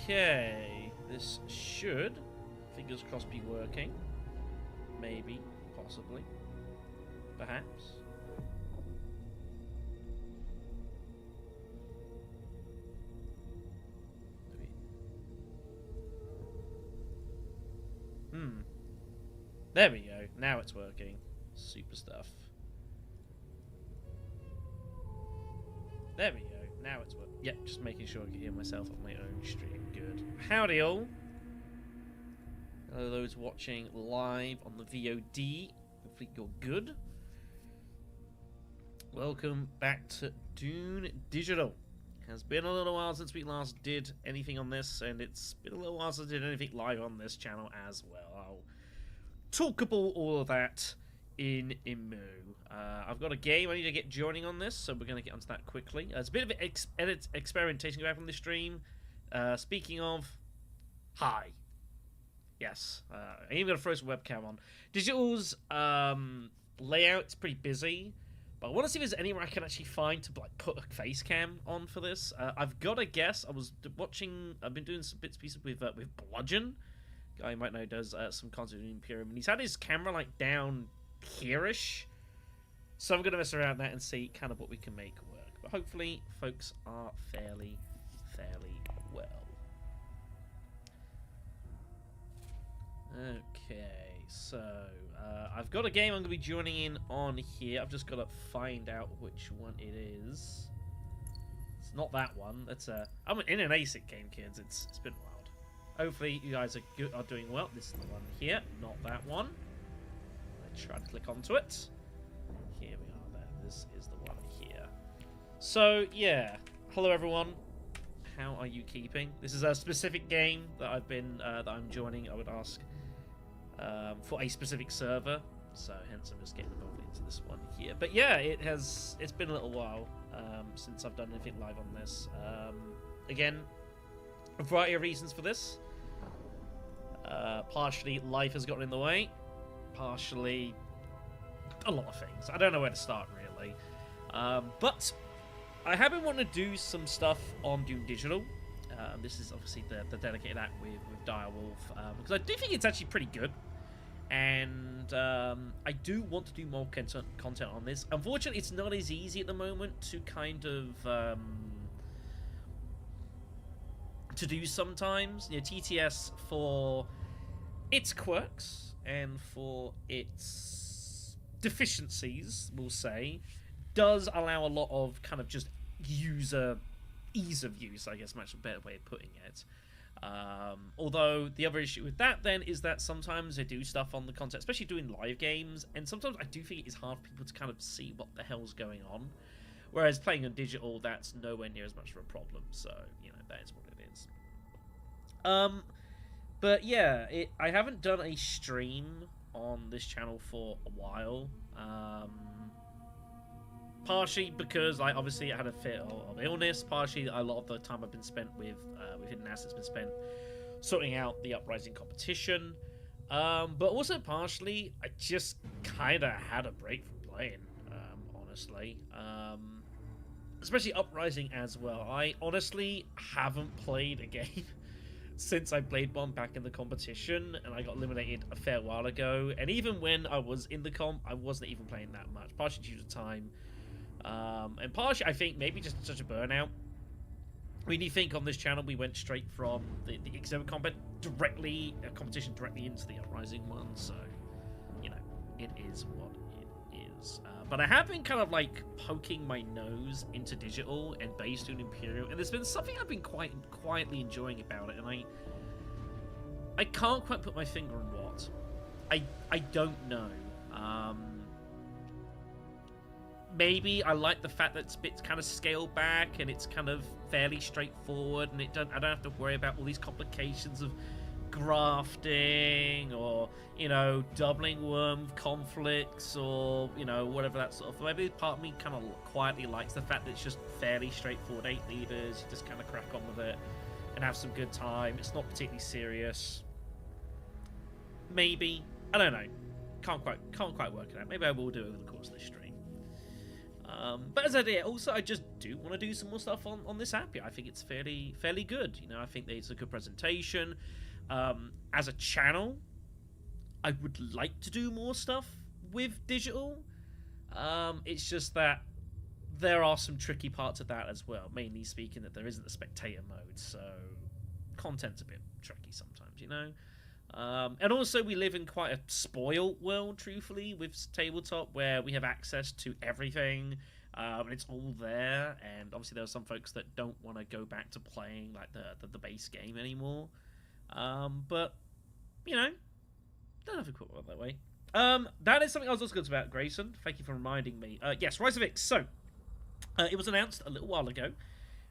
Okay, this should, fingers crossed, be working. Maybe, possibly, perhaps. There we go. Now it's working. Super stuff. There we go. Now it's working. Yep, just making sure I can hear myself on my own stream. Good. Howdy all. Hello those watching live on the VOD. Hopefully you're good. Welcome back to Dune Digital. It has been a little while since we last did anything on this, and it's been a little while since I did anything live on this channel as well. I'll talk about all of that in Imu. I've got a game I need to get joining on this, so we're going to get onto that quickly. It's a bit of experimentation going on from the stream. Speaking of, hi. Yes, I'm even going to throw some webcam on. Digital's layout's pretty busy, but I want to see if there's anywhere I can actually find to like put a face cam on for this. I've got to guess. I've been doing some bits and pieces with Bludgeon. Guy you might know does some content in Imperium, and he's had his camera like down here-ish. So I'm going to mess around that and see kind of what we can make work. But hopefully, folks are fairly well. Okay, so I've got a game I'm going to be joining in on here. I've just got to find out which one it is. It's not that one. That's I'm in an ASIC game, kids. It's been wild. Hopefully you guys are doing well. This is the one here, not that one. Let's try to click onto it. Here we are there. This is the one here. So, yeah. Hello, everyone. How are you keeping? This is a specific game that that I'm joining, I would ask, for a specific server. So, hence I'm just getting involved into this one here. But yeah, it's been a little while since I've done anything live on this. Again, a variety of reasons for this. Partially, life has gotten in the way. Partially, a lot of things. I don't know where to start, really. But I have been wanting to do some stuff on Dune Digital. This is obviously the dedicated app with Direwolf, because I do think it's actually pretty good. And I do want to do more content on this. Unfortunately, it's not as easy at the moment to kind of to do sometimes. You know, TTS, for its quirks and for its deficiencies, we'll say, does allow a lot of kind of just user ease of use, I guess, much a better way of putting it. Although the other issue with that then is that sometimes I do stuff on the content, especially doing live games, and sometimes I do think it is hard for people to kind of see what the hell's going on. Whereas playing on digital, that's nowhere near as much of a problem. So, you know, that is what it is. But yeah, I haven't done a stream on this channel for a while. Partially because I obviously had a fit of illness. Partially, a lot of the time I've been spent with Hidden Assets been spent sorting out the Uprising competition. But also partially, I just kind of had a break from playing, honestly. Especially Uprising as well. I honestly haven't played a game since I played one back in the competition, and I got eliminated a fair while ago. And even when I was in the comp, I wasn't even playing that much, partially due to time. And partially, I think, maybe just such a burnout. When you think on this channel, we went straight from the exhibit competition directly into the Uprising one, so, you know, it is what it is. But I have been kind of, like, poking my nose into digital and based on Imperial, and there's been something I've been quite quietly enjoying about it, and I can't quite put my finger on what. I don't know. Maybe I like the fact that it's kind of scaled back and it's kind of fairly straightforward, and I don't have to worry about all these complications of grafting or, you know, doubling worm conflicts or, you know, whatever that sort of. Maybe part of me kind of quietly likes the fact that it's just fairly straightforward. 8 leaders, you just kind of crack on with it and have some good time. It's not particularly serious. Maybe, I don't know. Can't quite work it out. Maybe I will do it over the course of this stream. But as I did, also I just do want to do some more stuff on this app. Yeah, I think it's fairly good. You know, I think it's a good presentation. As a channel, I would like to do more stuff with digital. It's just that there are some tricky parts of that as well. Mainly speaking, that there isn't a spectator mode, so content's a bit tricky sometimes, you know. And also, we live in quite a spoiled world, truthfully, with tabletop, where we have access to everything, and it's all there. And obviously, there are some folks that don't want to go back to playing like the base game anymore. But you know, don't have to put it that way. That is something I was also going to about, Grayson. Thank you for reminding me. Yes, Rise of X. So, it was announced a little while ago,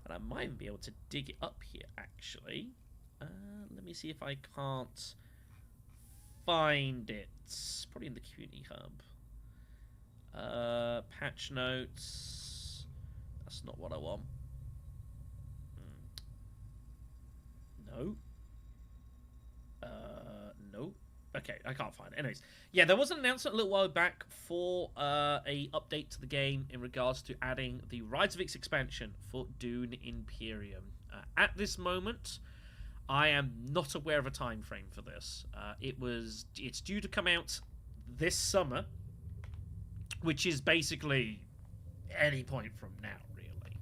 and I might even be able to dig it up here, actually. Let me see if I can't find it. Probably in the community hub. Patch notes. That's not what I want. No. No. Okay, I can't find it. Anyways, yeah, there was an announcement a little while back for a update to the game in regards to adding the Rise of X expansion for Dune Imperium. At this moment, I am not aware of a time frame for this. It's due to come out this summer, which is basically any point from now, really.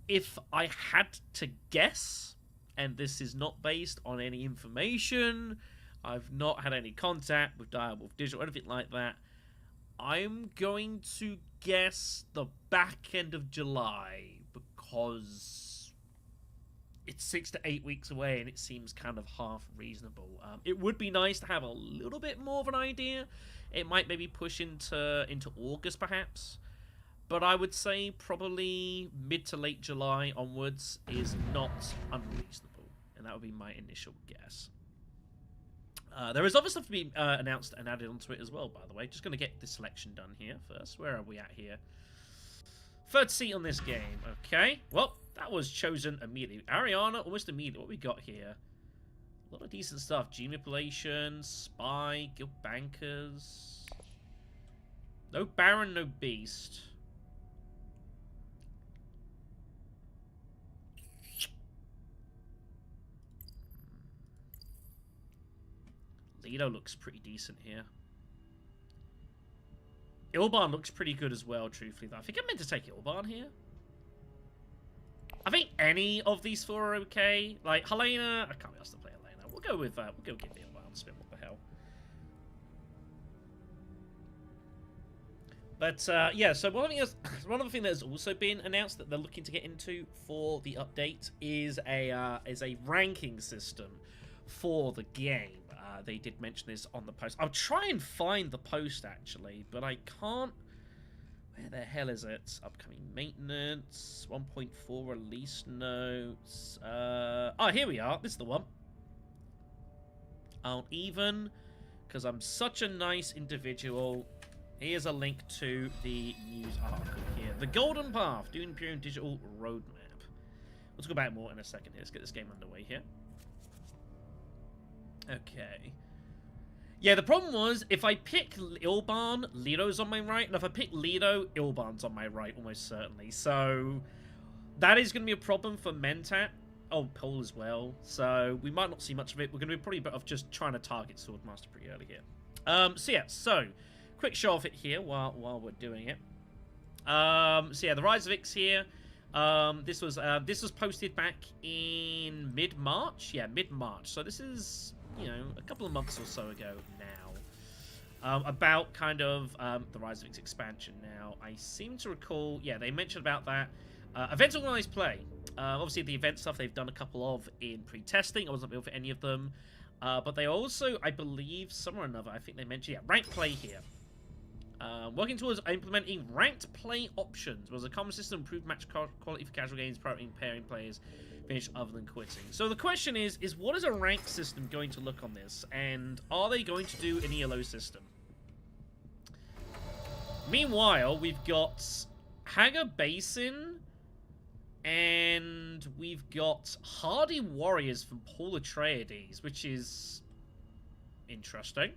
If I had to guess, and this is not based on any information, I've not had any contact with Direwolf Digital or anything like that, I'm going to guess the back end of July, because it's 6 to 8 weeks away and it seems kind of half reasonable. It would be nice to have a little bit more of an idea. It might maybe push into August perhaps, but I would say probably mid to late July onwards is not unreasonable, and that would be my initial guess. There is other stuff to be announced and added onto it as well, by the way. Just going to get this selection done here first. Where are we at here? Third seat on this game. Okay. Well, that was chosen immediately. Ariana, almost immediately. What we got here? A lot of decent stuff. Gene Manipulation, Spy, Guild Bankers. No Baron, no Beast. Lido looks pretty decent here. Ilban looks pretty good as well, truthfully, though. I think I meant to take Ilban here. I think any of these four are okay. Like, Helena, I can't be asked to play Helena. We'll go with, we'll go get Ilban spin, what the hell. But, yeah, so one of the things that has also been announced that they're looking to get into for the update is a ranking system for the game. They did mention this on the post. I'll try and find the post, actually, but I can't. Where the hell is it? Upcoming maintenance, 1.4 release notes. Oh, here we are. This is the one. I'll even, because I'm such a nice individual. Here's a link to the news article here. The Golden Path, Dune Imperium Digital Roadmap. We'll talk about it more in a second here. Let's get this game underway here. Okay. Yeah, the problem was, if I pick Ilban, Lido's on my right, and if I pick Lido, Ilban's on my right, almost certainly. So, that is going to be a problem for Mentat. Oh, Paul as well. So, we might not see much of it. We're going to be probably better off just trying to target Swordmaster pretty early here. So, quick show of it here while we're doing it. So, yeah, the Rise of X here. This was posted back in mid-March. Yeah, mid-March. So, this is, you know, a couple of months or so ago now, about kind of the Rise of X expansion. Now, I seem to recall, yeah, they mentioned about that. Events organized play. Obviously, the event stuff they've done a couple of in pre-testing. I wasn't able for any of them. But they also, I believe, somewhere or another, I think they mentioned, yeah, ranked play here. Working towards implementing ranked play options was a common system to improve match quality for casual games, prioritizing pairing players finish other than quitting. So the question is what is a ranked system going to look on this? And are they going to do an ELO system? Meanwhile, we've got Hagar Basin, and we've got Hardy Warriors from Paul Atreides, which is interesting.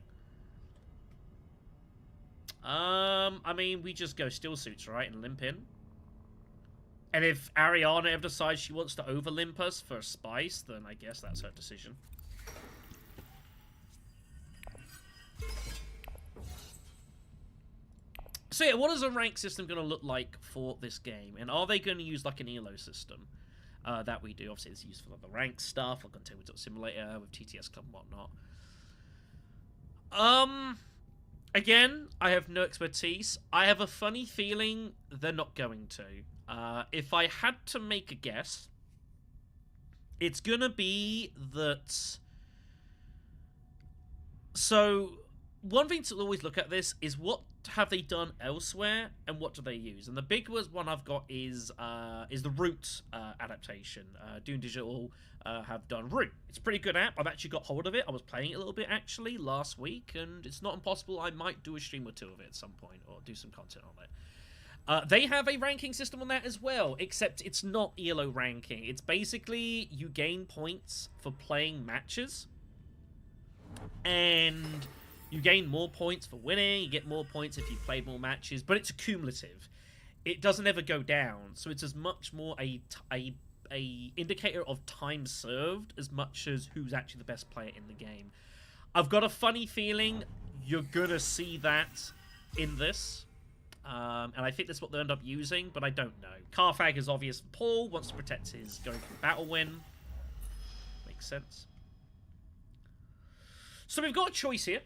I mean, we just go still suits, right, and limp in. And if Ariana ever decides she wants to over-limp us for Spice, then I guess that's her decision. So yeah, what is a rank system going to look like for this game? And are they going to use like an ELO system? That we do. Obviously, it's used for like the rank stuff, like on Tabletop Simulator, with TTS Club and whatnot. Again, I have no expertise. I have a funny feeling they're not going to. If I had to make a guess, it's gonna be that... So, one thing to always look at this is what have they done elsewhere and what do they use? And the big one I've got is the Root adaptation. Dune Digital have done Root. It's a pretty good app. I've actually got hold of it. I was playing it a little bit actually last week, and it's not impossible I might do a stream or two of it at some point or do some content on it. They have a ranking system on that as well, except it's not ELO ranking. It's basically you gain points for playing matches, and you gain more points for winning, you get more points if you've played more matches, but it's cumulative. It doesn't ever go down, so it's as much more a indicator of time served as much as who's actually the best player in the game. I've got a funny feeling you're gonna see that in this. And I think that's what they'll end up using, but I don't know. Carfag is obvious. Paul wants to protect his going for battle win. Makes sense. So we've got a choice here.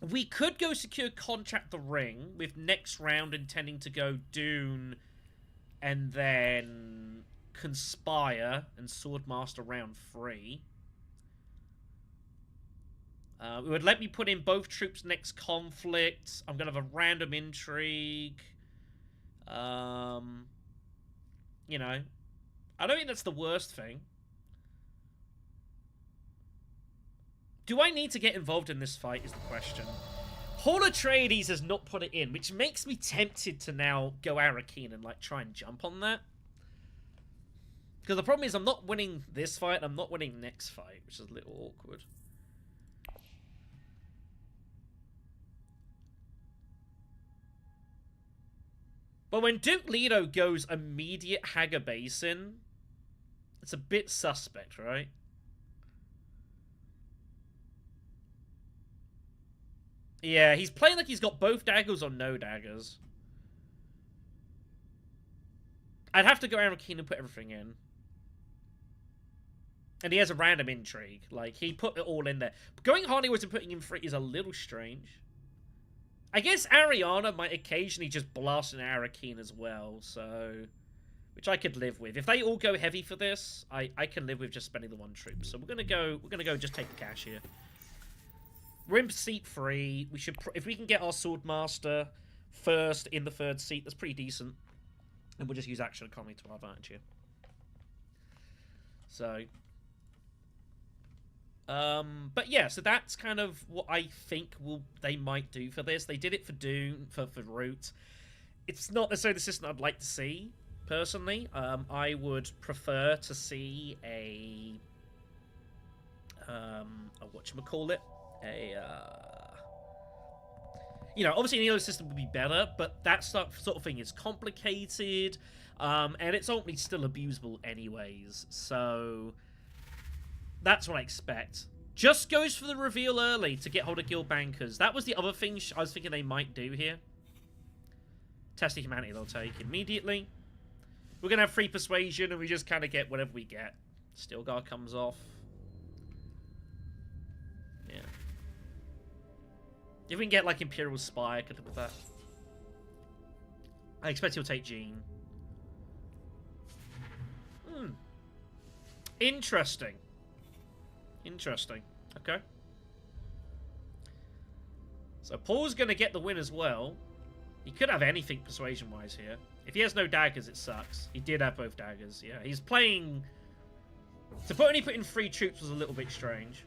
We could go secure Contract the Ring, with next round intending to go Dune, and then Conspire and Swordmaster round 3. It would let me put in both troops next conflict. I'm going to have a random intrigue. You know, I don't think that's the worst thing. Do I need to get involved in this fight is the question. Hall Atreides has not put it in, which makes me tempted to now go Arakeen and like try and jump on that. Because the problem is I'm not winning this fight, and I'm not winning the next fight, which is a little awkward. But when Duke Leto goes immediate Haga Basin, it's a bit suspect, right? Yeah, he's playing like he's got both daggers or no daggers. I'd have to go Arakeen and put everything in. And he has a random intrigue. Like, he put it all in there. But going Hardywood and putting in 3 is a little strange. I guess Ariana might occasionally just blast an Arakeen as well, so... Which I could live with. If they all go heavy for this, I can live with just spending the 1 troop. So we're gonna go just take the cash here. We're in seat 3. We should, if we can get our Swordmaster first in the 3rd seat, that's pretty decent. And we'll just use action economy to our advantage here. So, but yeah, so that's kind of what I think they might do for this. They did it for Dune, for Root. It's not necessarily the system I'd like to see, personally. I would prefer to see a whatchamacallit? You know, obviously an ELO system would be better, but that sort of thing is complicated, and it's ultimately still abusable anyways, so that's what I expect. Just goes for the reveal early to get hold of guild bankers. That was the other thing I was thinking they might do here. Test of humanity they'll take immediately. We're going to have free persuasion, and we just kind of get whatever we get. Stilgar comes off. Yeah. If we can get, like, Imperial Spy, I could live with that. I expect he'll take Jean. Interesting. Interesting. Okay. So Paul's going to get the win as well. He could have anything persuasion-wise here. If he has no daggers, it sucks. He did have both daggers. Yeah, he's playing... To only put in 3 troops was a little bit strange.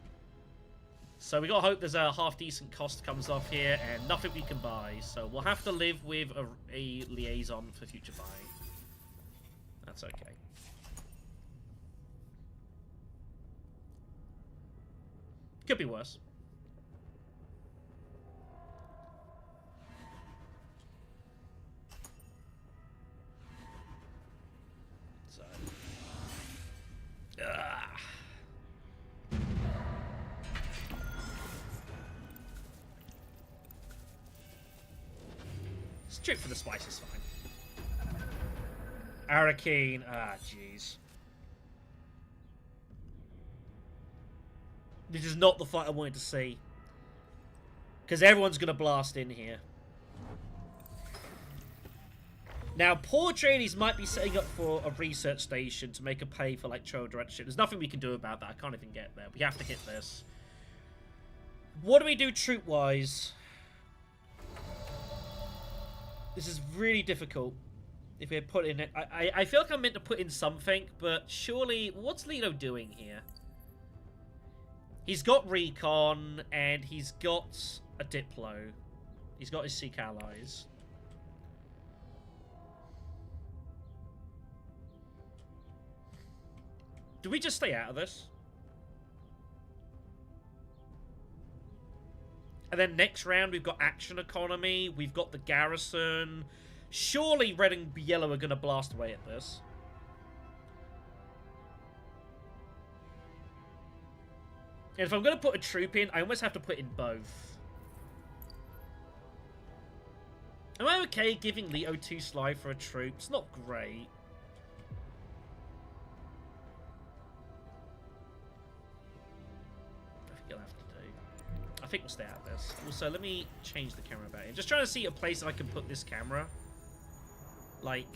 So we got to hope there's a half-decent cost comes off here, and nothing we can buy. So we'll have to live with a liaison for future buying. That's okay. Could be worse. Strip for the spice is fine. Arakeen. Ah, jeez. This is not the fight I wanted to see. Because everyone's going to blast in here. Now, poor Atreides might be setting up for a research station to make a pay for, like, trail direction. There's nothing we can do about that. I can't even get there. We have to hit this. What do we do troop-wise? This is really difficult. If we're putting it... I feel like I'm meant to put in something, but surely... What's Leto doing here? He's got recon, and he's got a Diplo. He's got his Sikh allies. Do we just stay out of this? And then next round, we've got action economy. We've got the garrison. Surely red and yellow are going to blast away at this. And if I'm going to put a troop in, I almost have to put in both. Am I okay giving Leto 2 slide for a troop? It's not great. I think we'll stay out of this. Also, let me change the camera back. I'm just trying to see a place that I can put this camera. Like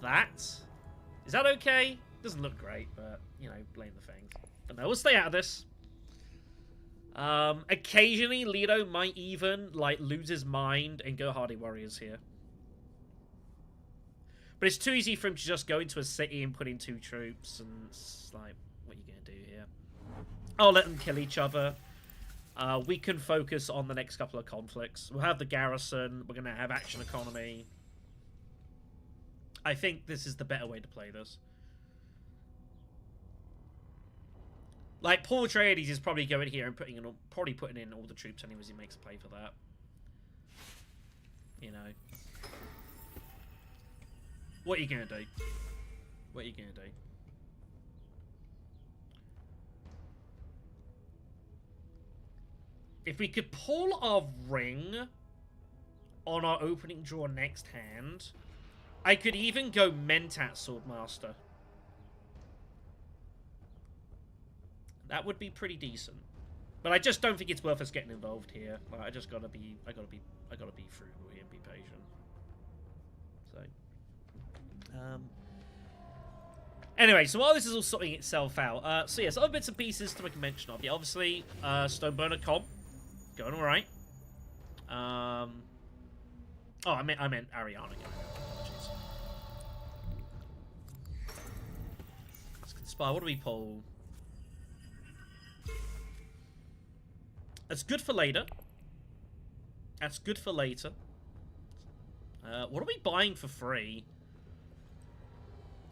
that. Is that okay? Doesn't look great, but, you know, blame the thing. But no, we'll stay out of this. Occasionally, Leto might even, like, lose his mind and go Hardy Warriors here. But it's too easy for him to just go into a city and put in 2 troops, and it's like, what are you going to do here? I'll let them kill each other. We can focus on the next couple of conflicts. We'll have the garrison. We're going to have action economy. I think this is the better way to play this. Like, poor Atreides is probably going here and putting in all the troops anyways. He makes a play for that. You know. What are you going to do? What are you going to do? If we could pull our ring on our opening draw next hand, I could even go Mentat Swordmaster. That would be pretty decent. But I just don't think it's worth us getting involved here. Like, I gotta be frugal here and be patient. So, anyway, so while this is all sorting itself out, so yes, other bits and pieces to make a mention of. Yeah, obviously, Stoneburner Cobb. Going all right. Oh, I meant Ariana. Apologies. Let's conspire. What do we pull? That's good for later. That's good for later. What are we buying for free?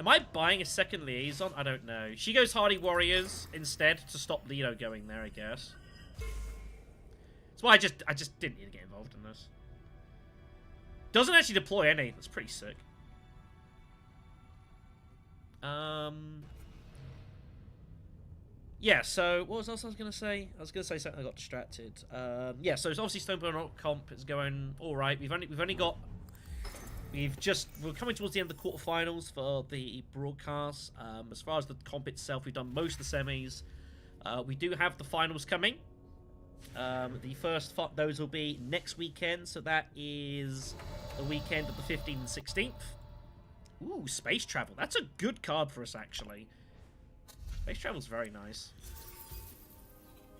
Am I buying a second liaison? I don't know. She goes Hardy Warriors instead to stop Leto going there, I guess. That's why I just didn't need to get involved in this. Doesn't actually deploy any. That's pretty sick. Yeah, so what else I was going to say? I was going to say something, I got distracted. Yeah, so it's obviously Stoneburner Comp is going all right. We're coming towards the end of the quarterfinals for the broadcast. As far as the comp itself, we've done most of the semis. We do have the finals coming. The first those will be next weekend, so that is the weekend of the 15th and 16th. Ooh, space travel. That's a good card for us, actually. Space travel's very nice.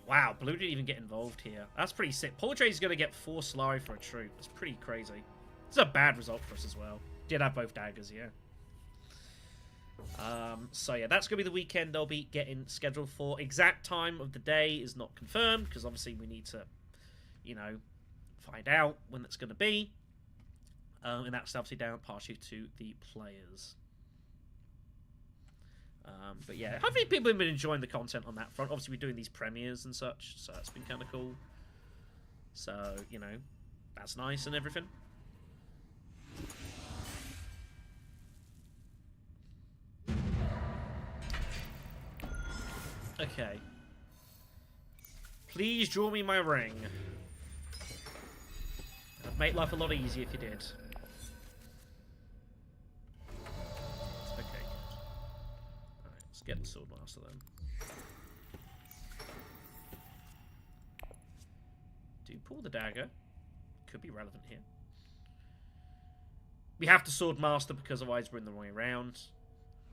Wow, Blue didn't even get involved here. That's pretty sick. Portrait's going to get 4 Solari for a troop. That's pretty crazy. It's a bad result for us as well. Did have both daggers, yeah. So yeah, that's going to be the weekend they'll be getting scheduled for. Exact time of the day is not confirmed, because obviously we need to, you know, find out when that's going to be. And that's obviously down partially to the players. But yeah, hopefully people have been enjoying the content on that front. Obviously we're doing these premieres and such, so that's been kind of cool. So, you know, that's nice and everything. Okay. Please draw me my ring. That'd make life a lot easier if you did. get the Swordmaster then. Do pull the dagger. Could be relevant here. We have to Swordmaster because otherwise we're in the wrong way around.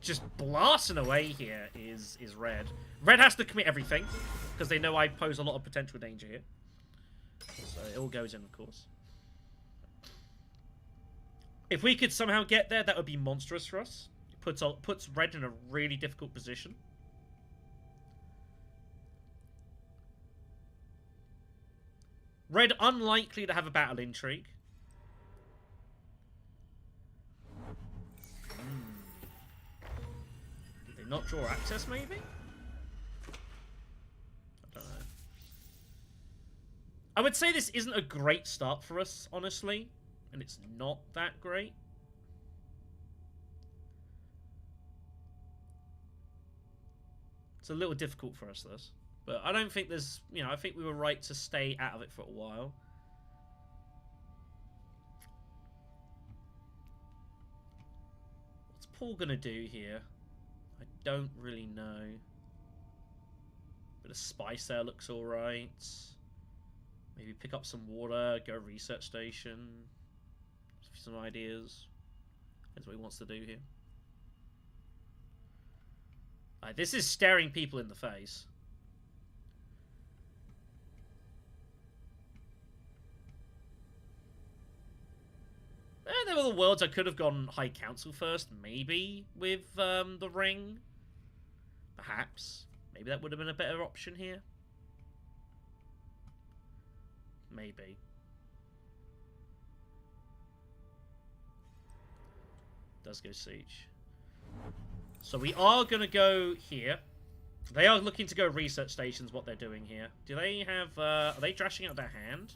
Just blasting away here is red. Red has to commit everything because they know I pose a lot of potential danger here. So it all goes in, of course. If we could somehow get there, that would be monstrous for us. It puts red in a really difficult position. Red unlikely to have a battle intrigue. Did they not draw access, maybe? I don't know. I would say this isn't a great start for us, honestly. And it's not that great. It's a little difficult for us, this. But I don't think there's... You know, I think we were right to stay out of it for a while. What's Paul gonna do here? I don't really know. But a spice there looks alright. Maybe pick up some water, go research station. Some ideas. That's what he wants to do here. This is staring people in the face. There were the worlds I could have gone High Council first, maybe, with the ring. Perhaps. Maybe that would have been a better option here. Maybe. Does go siege. So we are going to go here. They are looking to go research stations, what they're doing here. Do they have... are they trashing out their hand?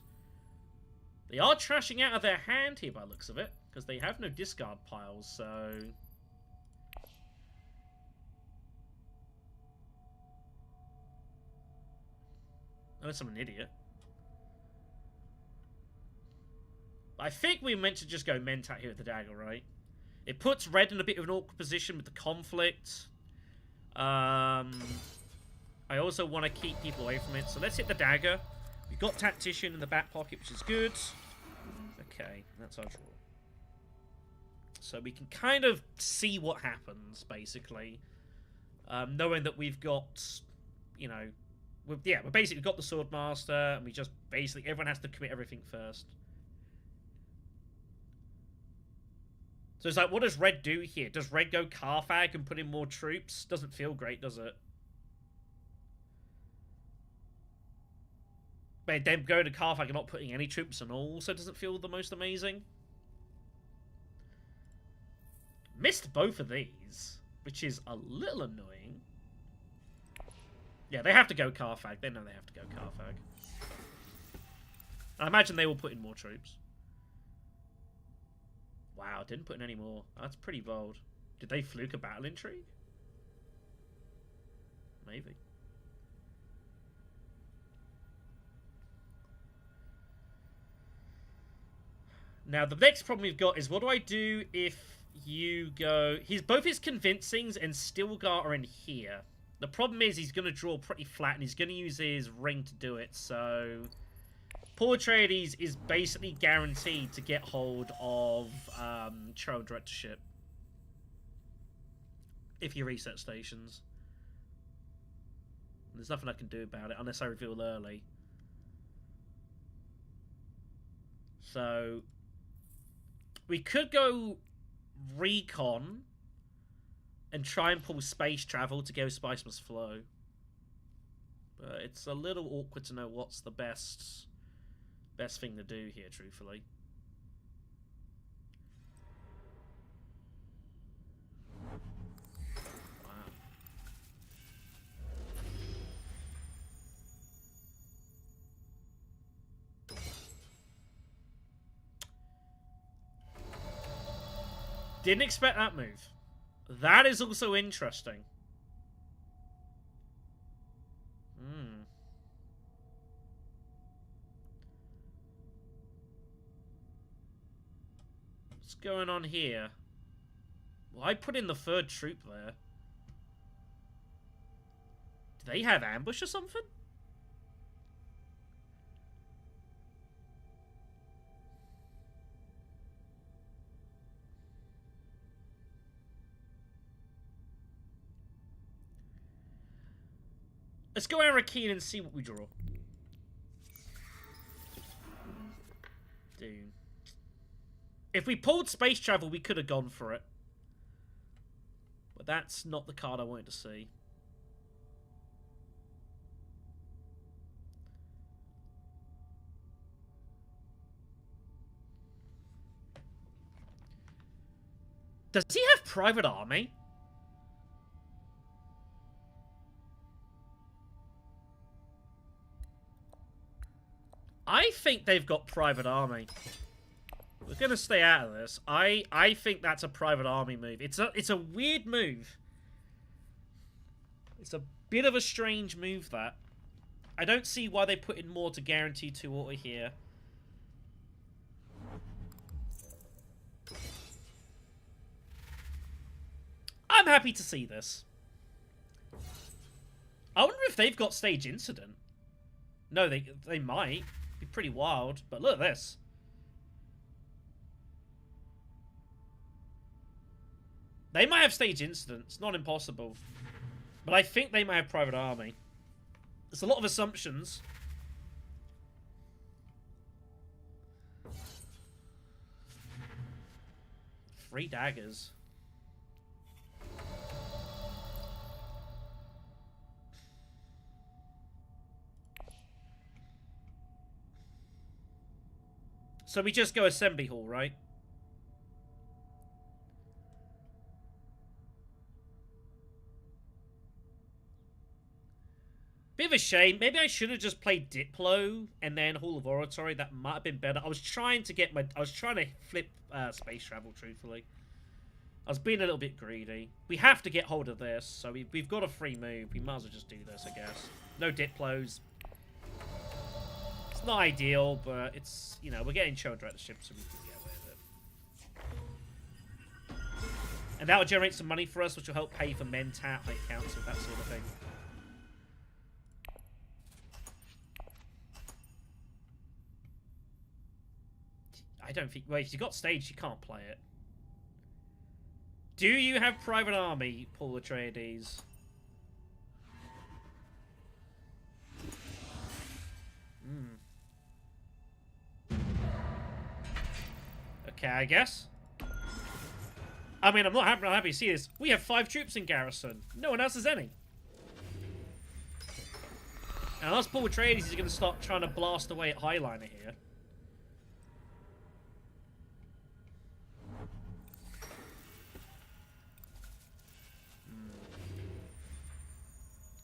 They are trashing out of their hand here by the looks of it. Because they have no discard piles, so... Unless I'm an idiot. I think we meant to just go Mentat here with the dagger, right? It puts red in a bit of an awkward position with the conflict. I also want to keep people away from it. So let's hit the dagger. We've got Tactician in the back pocket, which is good. Okay, that's our draw. So we can kind of see what happens, basically. Knowing that we've got, you know... we've basically got the Swordmaster, and we just basically... everyone has to commit everything first. So it's like, what does red do here? Does red go Carthag and put in more troops? Doesn't feel great, does it? But then going to Carthag and not putting any troops and all also doesn't feel the most amazing. Missed both of these, which is a little annoying. Yeah, they have to go Carthag. They know they have to go Carthag. I imagine they will put in more troops. Wow, didn't put in any more. That's pretty bold. Did they fluke a battle intrigue? Maybe. Now, the next problem we've got is what do I do if you go... both his convincings and Stilgar are in here. The problem is he's going to draw pretty flat and he's going to use his ring to do it, so... Paul Atreides is basically guaranteed to get hold of Child Directorship if you reset stations. There's nothing I can do about it unless I reveal early. So we could go recon and try and pull space travel to go Spice Must Flow. But it's a little awkward to know what's the best thing to do here, truthfully. Wow. Didn't expect that move. That is also interesting. What's going on here? Well, I put in the third troop there. they have ambush or something? Let's go Arakeen and see what we draw. Dune. If we pulled space travel, we could have gone for it. But that's not the card I wanted to see. Does he have private army? I think they've got private army. We're gonna stay out of this. I think that's a private army move. It's a weird move. It's a bit of a strange move, that. I don't see why they put in more to guarantee 2 auto here. I'm happy to see this. I wonder if they've got stage incident. No, they might. Be pretty wild. But look at this. They might have stage incident. It's not impossible. But I think they might have private army. There's a lot of assumptions. Three daggers. So we just go assembly hall, right? Bit of a shame. Maybe I should have just played Diplo and then Hall of Oratory. That might have been better. I was trying to flip space travel, truthfully. I was being a little bit greedy. We have to get hold of this, so we've got a free move. We might as well just do this, I guess. No Diplos. It's not ideal, but it's, you know, we're getting children at the ship, so we can get away with it. And that will generate some money for us, which will help pay for Mentat, High Council, that sort of thing. I don't think... Well, if you've got stage, you can't play it. Do you have private army, Paul Atreides? Okay, I guess. I mean, I'm not happy to see this. We have 5 troops in garrison. No one else has any. And unless Paul Atreides is going to start trying to blast away at Highliner here.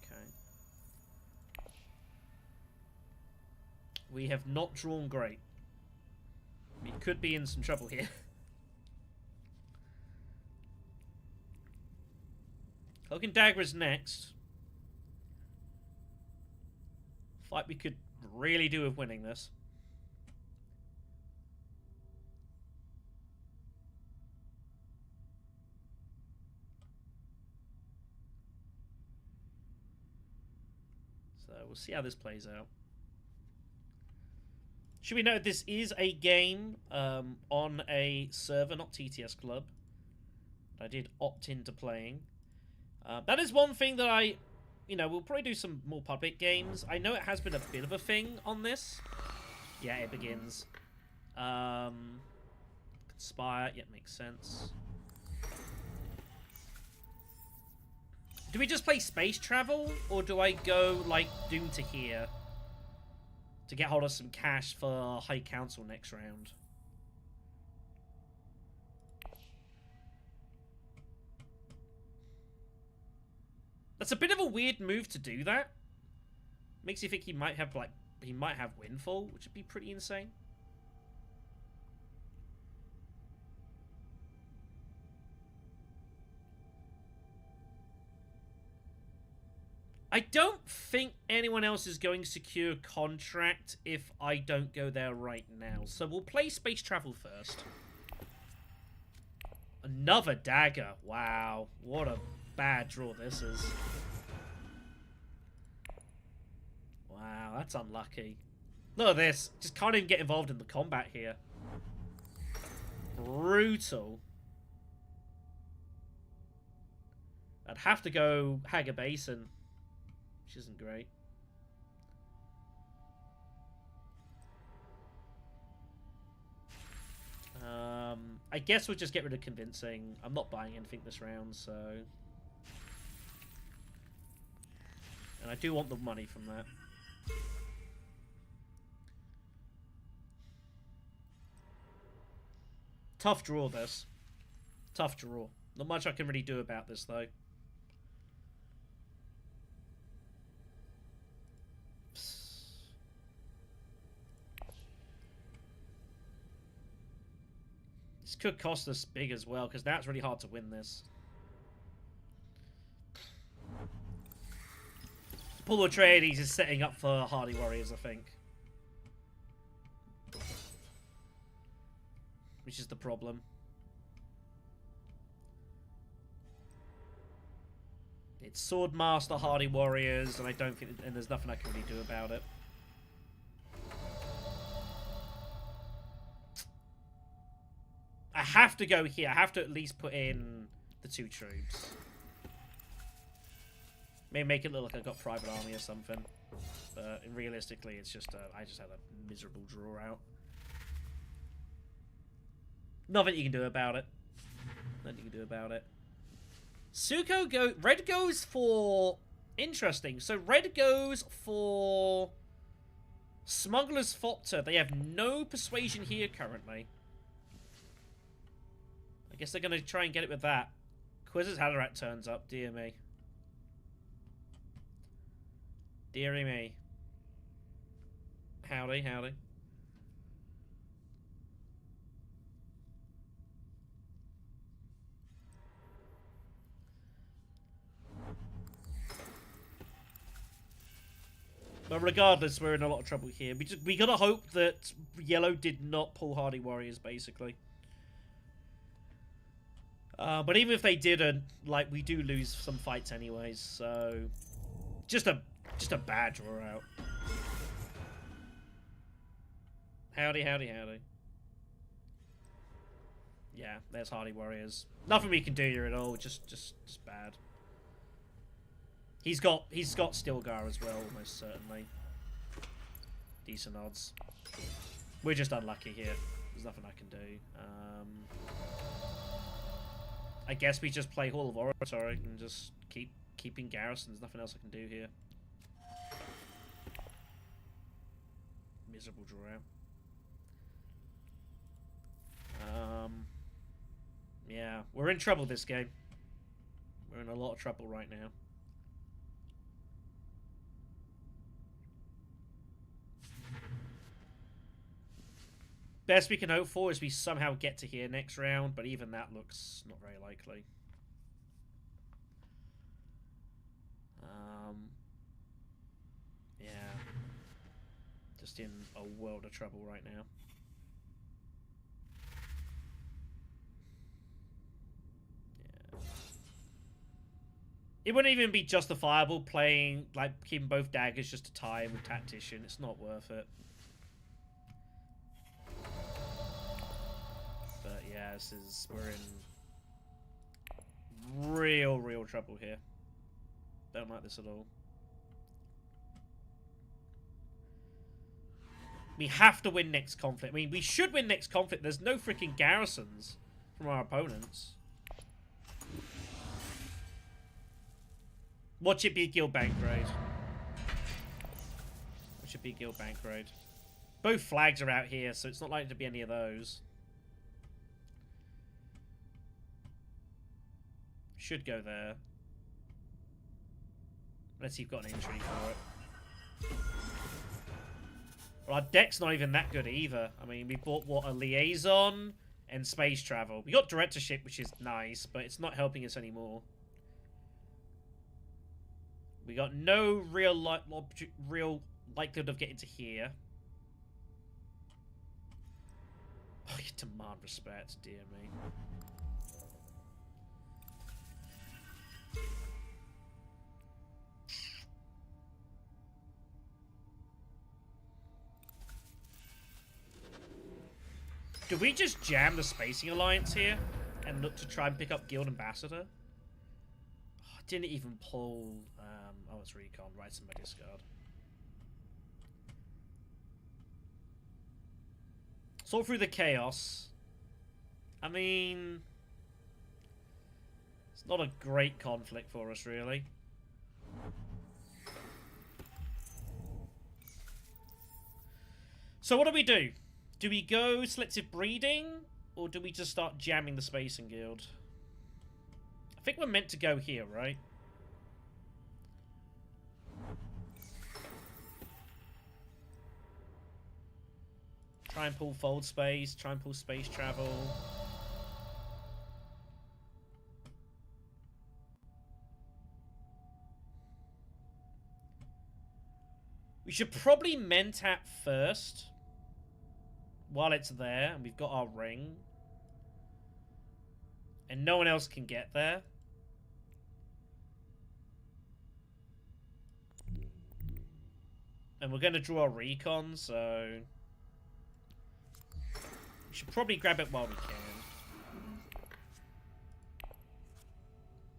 Okay. We have not drawn great. We could be in some trouble here. Cloak and Dagger is next. Fight we could really do with winning this. So we'll see how this plays out. Should we note this is a game on a server, not TTS Club. I did opt into playing. That is one thing that we'll probably do some more public games. I know it has been a bit of a thing on this. Yeah, it begins. Conspire, yeah, makes sense. Do we just play space travel, or do I go, like, Dune to here? To get hold of some cash for High Council next round. That's a bit of a weird move to do that. Makes you think he might have Windfall, which would be pretty insane. I don't think anyone else is going to secure contract if I don't go there right now. So we'll play space travel first. Another dagger. Wow. What a bad draw this is. Wow, that's unlucky. Look at this. Just can't even get involved in the combat here. Brutal. I'd have to go Hager Basin, which isn't great. I guess we'll just get rid of convincing. I'm not buying anything this round, so... And I do want the money from that. Tough draw, this. Tough draw. Not much I can really do about this, though. This could cost us big as well, because now it's really hard to win this. Paul Atreides is setting up for Hardy Warriors, I think. Which is the problem. It's Swordmaster, Hardy Warriors, and I don't think... And there's nothing I can really do about it. I have to go here. I have to at least put in the 2 troops. Maybe make it look like I've got private army or something. But realistically, it's just I just had a miserable draw out. Nothing you can do about it. Nothing you can do about it. Red goes for... Interesting. So red goes for... Smuggler's Fopter. They have no persuasion here currently. I guess they're going to try and get it with that. Quizzes Haderach turns up. Dear me. Deary me. Howdy, howdy. But regardless, we're in a lot of trouble here. We gotta hope that yellow did not pull Hardy Warriors, basically. But even if they didn't, like, we do lose some fights anyways, so... Just a bad draw out. Howdy, howdy, howdy. Yeah, there's Hardy Warriors. Nothing we can do here at all, just bad. He's got Stilgar as well, almost certainly. Decent odds. We're just unlucky here. There's nothing I can do. I guess we just play Hall of Oratory and just keeping garrisons. Nothing else I can do here. Miserable draw out. Yeah, we're in trouble this game. We're in a lot of trouble right now. Best we can hope for is we somehow get to here next round, but even that looks not very likely. Yeah. Just in a world of trouble right now. Yeah. It wouldn't even be justifiable playing, like, keeping both daggers just to tie him with Tactician. It's not worth it. But yeah, we're in real trouble here. Don't like this at all. We have to win next conflict. I mean, we should win next conflict. There's no freaking garrisons from our opponents. Watch it be Guild Bank Raid. Watch it be Guild Bank Raid. Both flags are out here, so it's not likely to be any of those. Should go there. Let's see if we've got an entry for it. Well, our deck's not even that good either. I mean, we bought, what, a Liaison and Space Travel. We got Directorship, which is nice, but it's not helping us anymore. We got no real likelihood of getting to here. Oh, you demand respect, dear me. Could we just jam the Spacing Alliance here and look to try and pick up Guild Ambassador? Oh, I didn't even pull... oh, it's Recon. Right, it's in my discard. Sort through the chaos. I mean... It's not a great conflict for us, really. So what do? Do we go selective breeding, or do we just start jamming the Spacing Guild? I think we're meant to go here, right? Try and pull fold space, try and pull space travel. We should probably Mentap first. While it's there, and we've got our ring. And no one else can get there. And we're going to draw a Recon, so... We should probably grab it while we can.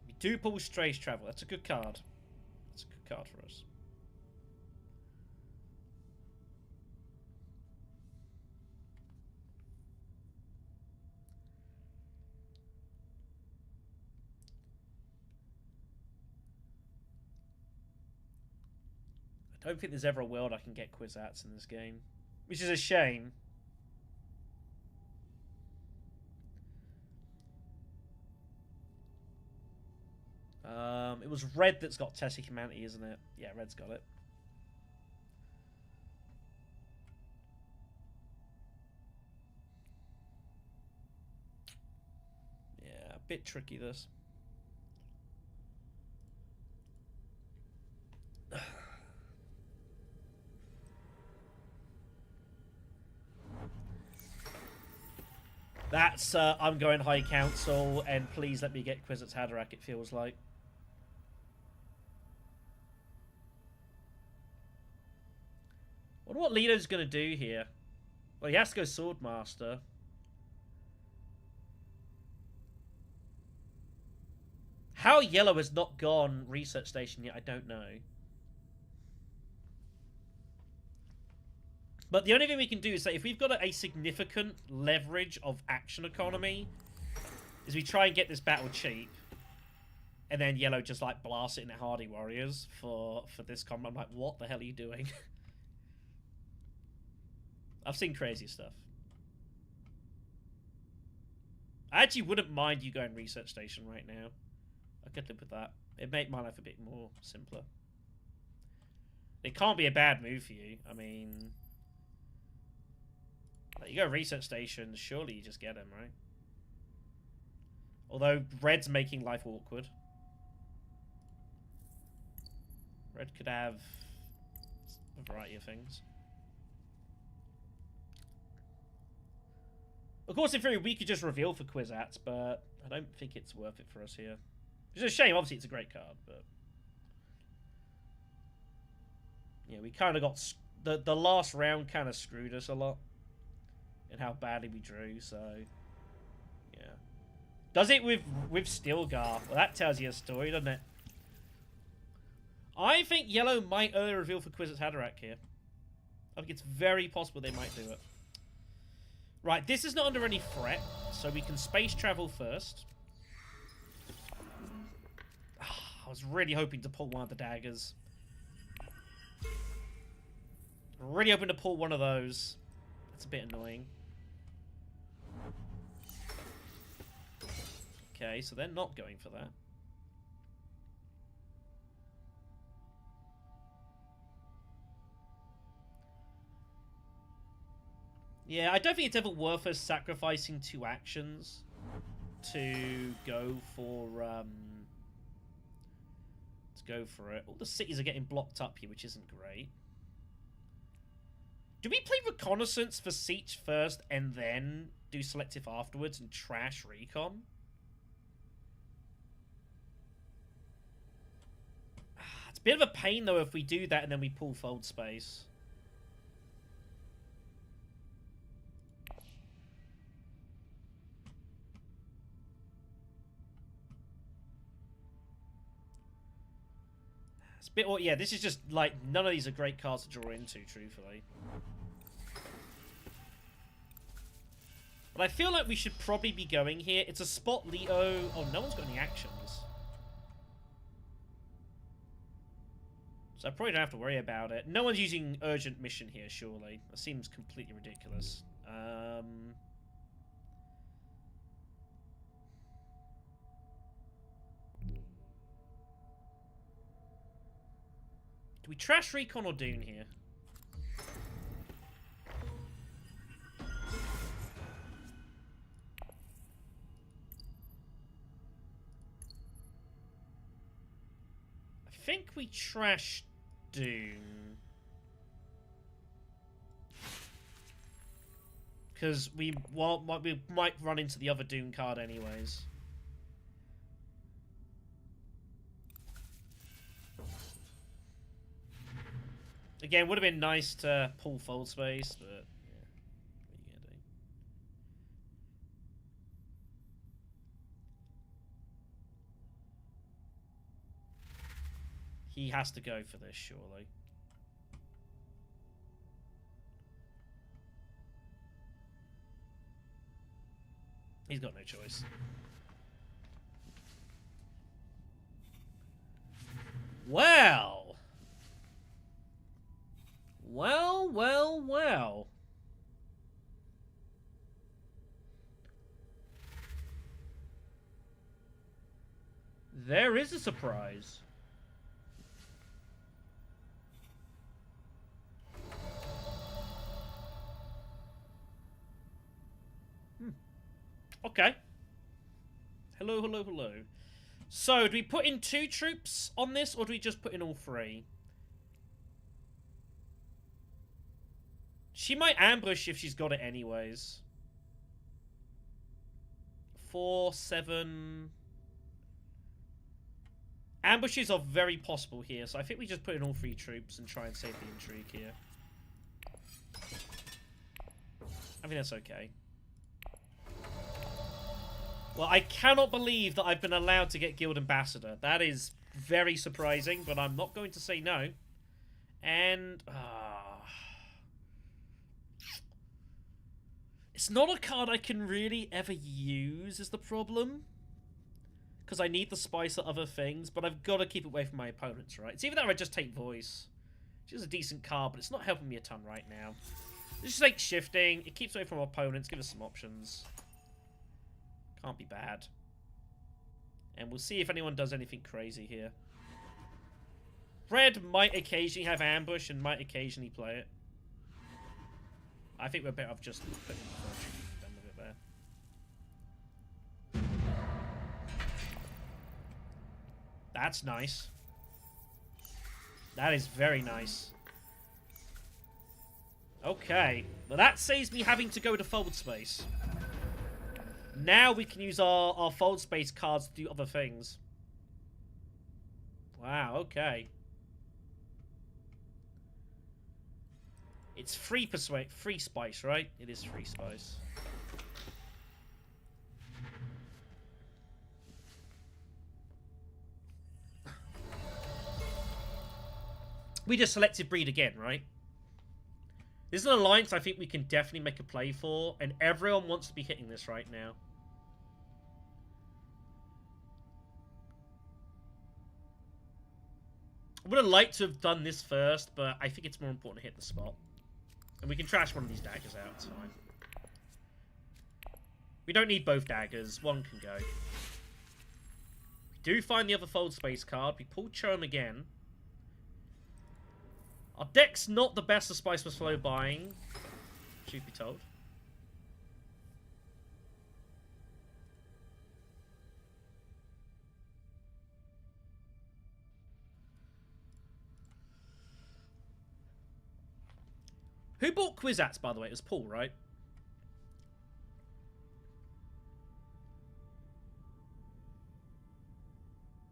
We do pull Strays Travel. That's a good card. That's a good card for us. I don't think there's ever a world I can get Kwisatz in this game. Which is a shame. It was red that's got Tessie Humanity, isn't it? Yeah, red's got it. Yeah, a bit tricky, this. That's, I'm going High Council, and please let me get Kwisatz Haderach, it feels like. I wonder what Lito's going to do here. Well, he has to go Swordmaster. How yellow has not gone Research Station yet, I don't know. But the only thing we can do is that if we've got a significant leverage of action economy, is we try and get this battle cheap. And then yellow just like blasts it into Hardy Warriors for this combat. I'm like, what the hell are you doing? I've seen crazy stuff. I actually wouldn't mind you going Research Station right now. I could live with that. It'd make my life a bit more simpler. It can't be a bad move for you. I mean... Like, you go Research Station, surely you just get him, right? Although, red's making life awkward. Red could have a variety of things. Of course, in theory, we could just reveal for Kwisatz, but I don't think it's worth it for us here. Which is a shame. Obviously, it's a great card, but... Yeah, we kind of got... The last round kind of screwed us a lot. In how badly we drew, so... Yeah. Does it with Stilgar? Well, that tells you a story, doesn't it? I think yellow might early reveal for Kwisatz Haderach here. I think it's very possible they might do it. Right, this is not under any threat, so we can space travel first. I was really hoping to pull one of the daggers. Really hoping to pull one of those. That's a bit annoying. Okay, so they're not going for that. Yeah, I don't think it's ever worth us sacrificing 2 actions to go for it. All the cities are getting blocked up here, which isn't great. Do we play Reconnaissance for Siege first and then do Selective afterwards and trash Recon? It's a bit of a pain, though, if we do that and then we pull Fold Space. It's a bit... Yeah, this is just, like, none of these are great cards to draw into, truthfully. But I feel like we should probably be going here. It's a spot Leo... Oh, no one's got any actions. So I probably don't have to worry about it. No one's using urgent mission here, surely. That seems completely ridiculous. Do we trash Recon or Dune here? I think we trash Dune. Because we might run into the other Dune card anyways. Again, would have been nice to pull Fold Space, but yeah, what are you gonna do? He has to go for this, surely. He's got no choice. Well. Well. There is a surprise. Okay. Hello. So, do we put in 2 troops on this, or do we just put in all 3? She might ambush if she's got it anyways. 4, 7... Ambushes are very possible here, so I think we just put in all 3 troops and try and save the intrigue here. I think that's okay. Well, I cannot believe that I've been allowed to get Guild Ambassador. That is very surprising, but I'm not going to say no. And... it's not a card I can really ever use, is the problem. Because I need the spice of other things, but I've got to keep it away from my opponents, right? It's either that or I just take Voice. Which is a decent card, but it's not helping me a ton right now. It's just like shifting. It keeps away from opponents, give us some options. Can't be bad. And we'll see if anyone does anything crazy here. Red might occasionally have ambush and might occasionally play it. I think we're better off just putting done with it there. That's nice. That is very nice. Okay. Well, that saves me having to go to Fold Space. Now we can use our Fold Space cards to do other things. Wow, okay. It's free spice, right? It is free spice. We just selected breed again, right? This is an alliance I think we can definitely make a play for, and everyone wants to be hitting this right now. I would have liked to have done this first, but I think it's more important to hit the spot. And we can trash one of these daggers out, it's fine. We don't need both daggers, one can go. We do find the other Fold Space card, we pull Chome again. Our deck's not the best of Spice for slow buying, truth be told. Who bought Kwisatz, by the way? It was Paul, right?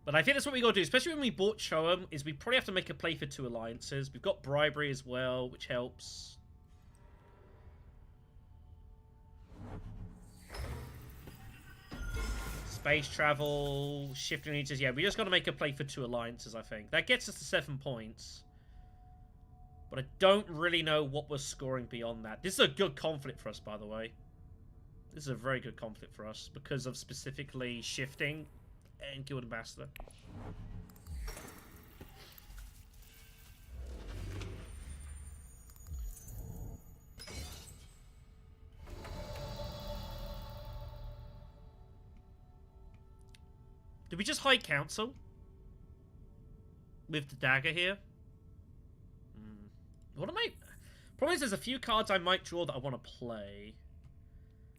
But I think that's what we got to do, especially when we bought Cho'em, is we probably have to make a play for 2 alliances. We've got Bribery as well, which helps. Space travel, shifting alliances. Yeah, we just got to make a play for 2 alliances, I think. That gets us to 7 points. But I don't really know what we're scoring beyond that. This is a good conflict for us, by the way. This is a very good conflict for us because of specifically shifting and Guild Ambassador. Did we just High Council? With the dagger here? What am I... Problem is there's a few cards I might draw that I want to play.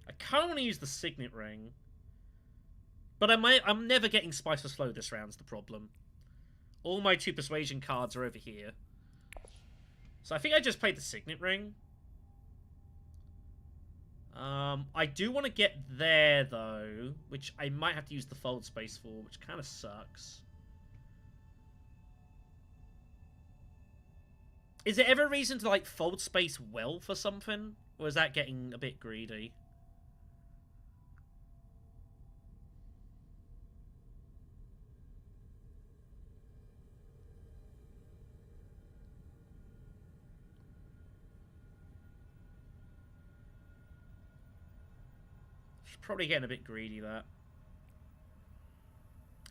I kind of want to use the Signet Ring. But I'm never getting Spice or Slow this round's the problem. All my 2 Persuasion cards are over here. So I think I just played the Signet Ring. I do want to get there, though, which I might have to use the Fold Space for, which kind of sucks. Is there ever a reason to, like, Fold Space well for something? Or is that getting a bit greedy? Probably getting a bit greedy, that.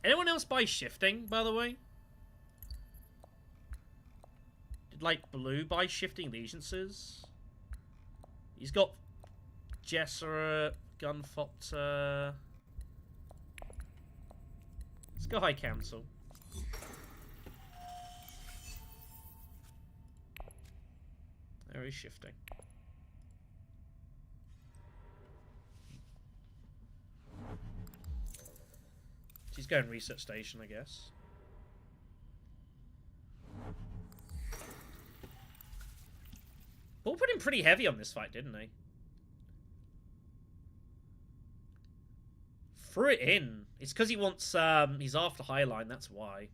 Anyone else buy shifting, by the way? Did, like, blue buy shifting allegiances? He's got Jesseret, Gunfoctor. Let's go High Council. There is shifting. He's going research station, I guess. Bull put him pretty heavy on this fight, didn't he? Threw it in. It's because he wants, he's after Highline, that's why.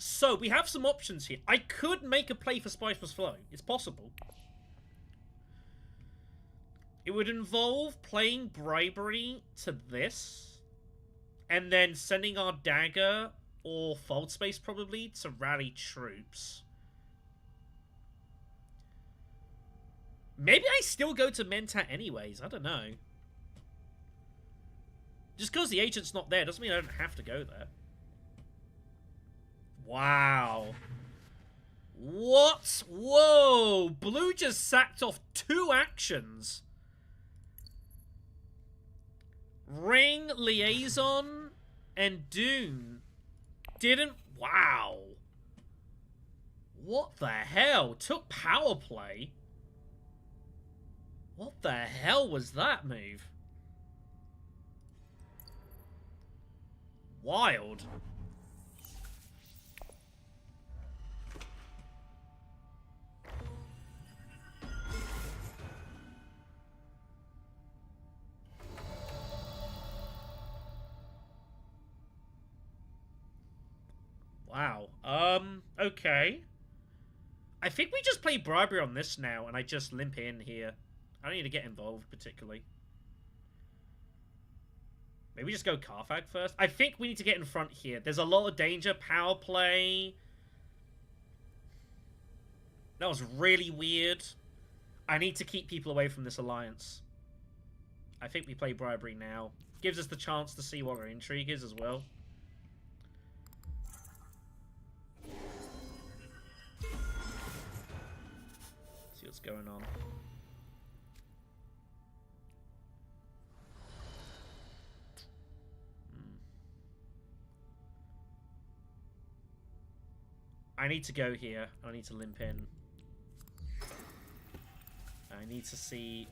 So, we have some options here. I could make a play for Spice plus Flow. It's possible. It would involve playing Bribery to this. And then sending our Dagger, or Fold Space probably, to rally troops. Maybe I still go to Mentat anyways. I don't know. Just because the agent's not there doesn't mean I don't have to go there. Wow. What? Whoa. Blue just sacked off 2 actions. Ring, Liaison, and Dune didn't... Wow. What the hell? Took power play? What the hell was that move? Wild. Wow. Okay. I think we just play Bribery on this now, and I just limp in here. I don't need to get involved, particularly. Maybe just go Carthag first. I think we need to get in front here. There's a lot of danger. Power play. That was really weird. I need to keep people away from this alliance. I think we play Bribery now. Gives us the chance to see what our intrigue is as well. See what's going on. I need to go here. I need to limp in. I need to see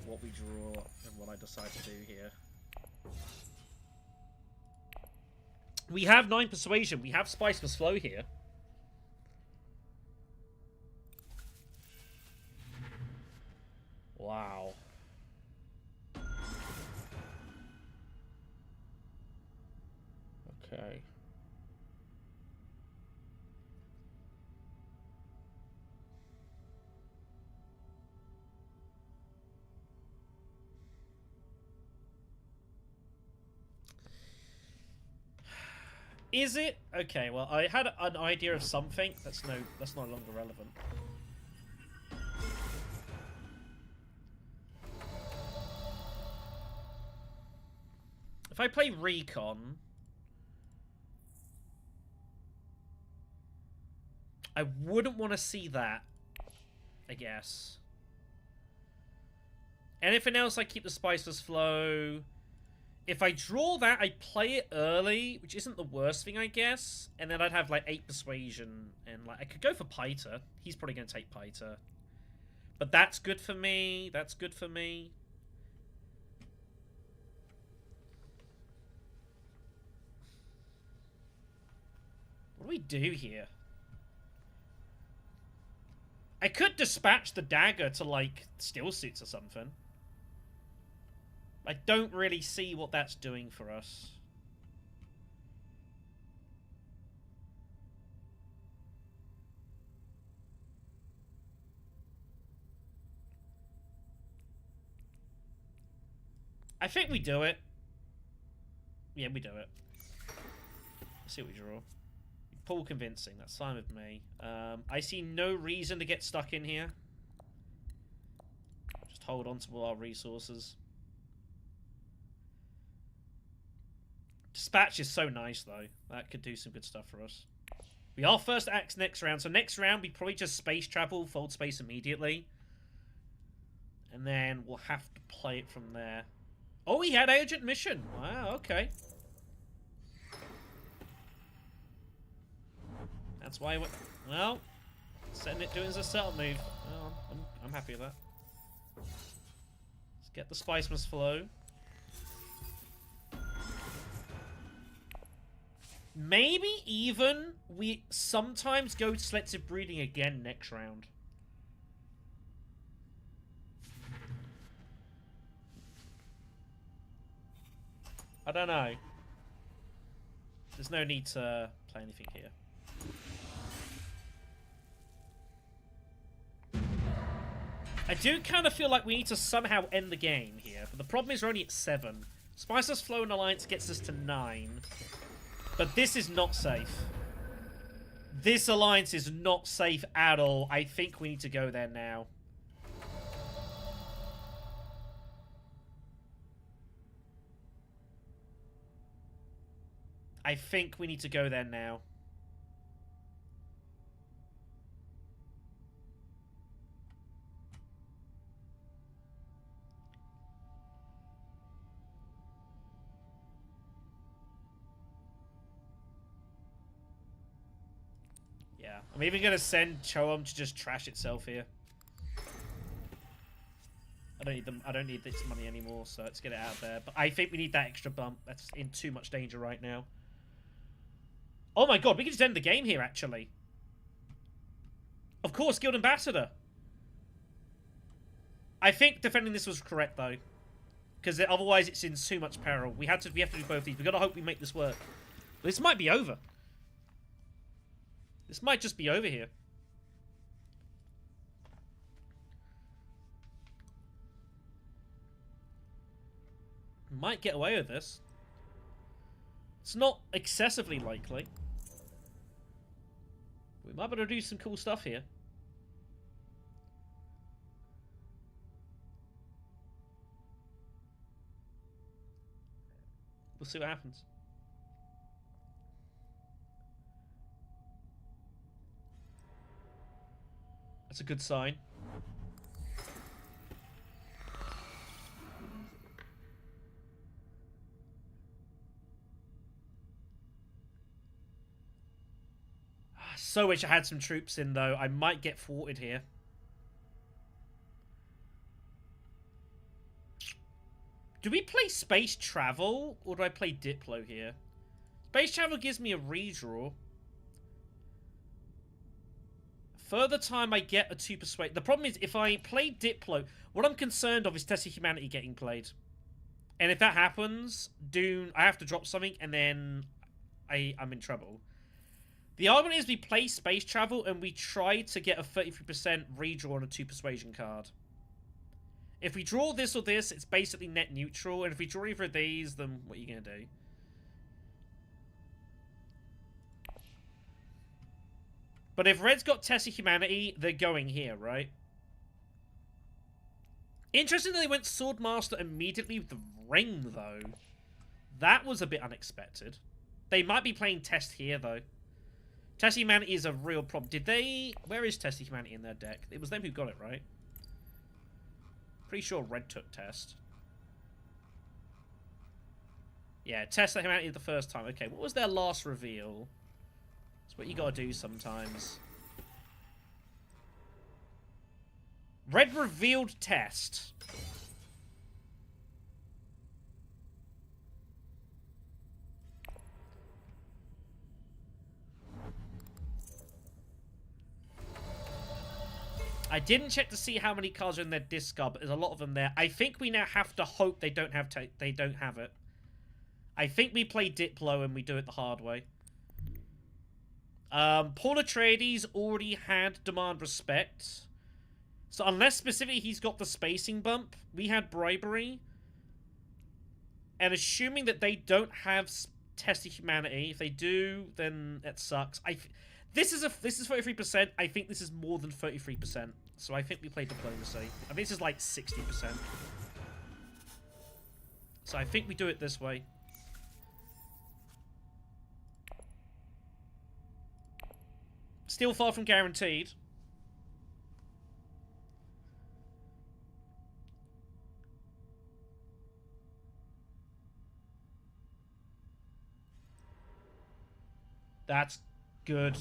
what we draw and what I decide to do here. We have 9 Persuasion. We have Spice plus Flow here. Wow. Okay. Is it? Okay, well, I had an idea of something. That's no longer relevant. If I play Recon, I wouldn't want to see that, I guess. Anything else, I keep the Spiceless Flow. If I draw that, I play it early, which isn't the worst thing, I guess. And then I'd have, like, 8 Persuasion. And, like, I could go for Piter. He's probably going to take Piter. But that's good for me. That's good for me. What do we do here? I could dispatch the dagger to, like, Still Suits or something. I don't really see what that's doing for us. I think we do it. Yeah, we do it. Let's see what we draw. Pull convincing. That's fine with me. I see no reason to get stuck in here. Just hold on to all our resources. Dispatch is so nice, though. That could do some good stuff for us. We are first acts next round. So next round, we probably just space travel, fold space immediately. And then we'll have to play it from there. Oh, he had Agent Mission. Wow, okay. That's why he went... Well, setting it doing as a setup move. Well, I'm happy with that. Let's get the Spiceless Flow. Maybe even we sometimes go to Selective Breeding again next round. I don't know. There's no need to play anything here. I do kind of feel like we need to somehow end the game here, but the problem is we're only at 7. Spiceless Flow and Alliance gets us to 9. But this is not safe. This alliance is not safe at all. I think we need to go there now. I think we need to go there now. Yeah, I'm even going to send Cho'om to just trash itself here. I don't need them. I don't need this money anymore, so let's get it out there. But I think we need that extra bump. That's in too much danger right now. Oh my god, we can just end the game here, actually. Of course, Guild Ambassador. I think defending this was correct, though. Because otherwise it's in too much peril. We have to do both these. We've got to hope we make this work. But this might be over. This might just be over here. Might get away with this. It's not excessively likely. We might be able to do some cool stuff here. We'll see what happens. That's a good sign. So wish I had some troops in, though. I might get thwarted here. Do we play Space Travel, or do I play Diplo here? Space Travel gives me a redraw. Further time I get a 2 Persuade. The problem is, if I play Diplo, what I'm concerned of is Test of Humanity getting played. And if that happens, Dune, I have to drop something, and then I'm in trouble. The argument is we play Space Travel, and we try to get a 33% redraw on a 2 Persuasion card. If we draw this or this, it's basically net neutral. And if we draw either of these, then what are you going to do? But if Red's got Test of Humanity, they're going here, right? Interesting that they went Swordmaster immediately with the ring, though. That was a bit unexpected. They might be playing Test here, though. Test of Humanity is a real problem. Did they... Where is Test of Humanity in their deck? It was them who got it, right? Pretty sure Red took Test. Yeah, Test of Humanity the first time. Okay, what was their last reveal? That's what you gotta do sometimes. Red revealed Test. I didn't check to see how many cards are in their discard, but there's a lot of them there. I think we now have to hope they don't have it. I think we play Diplo and we do it the hard way. Paul Atreides already had Demand Respect. So unless specifically he's got the spacing bump, we had Bribery. And assuming that they don't have Test of Humanity, if they do, then it sucks. This is 33%. I think this is more than 33%. So I think we play Diplomacy. I think this is like 60%. So I think we do it this way. Still far from guaranteed. That's good.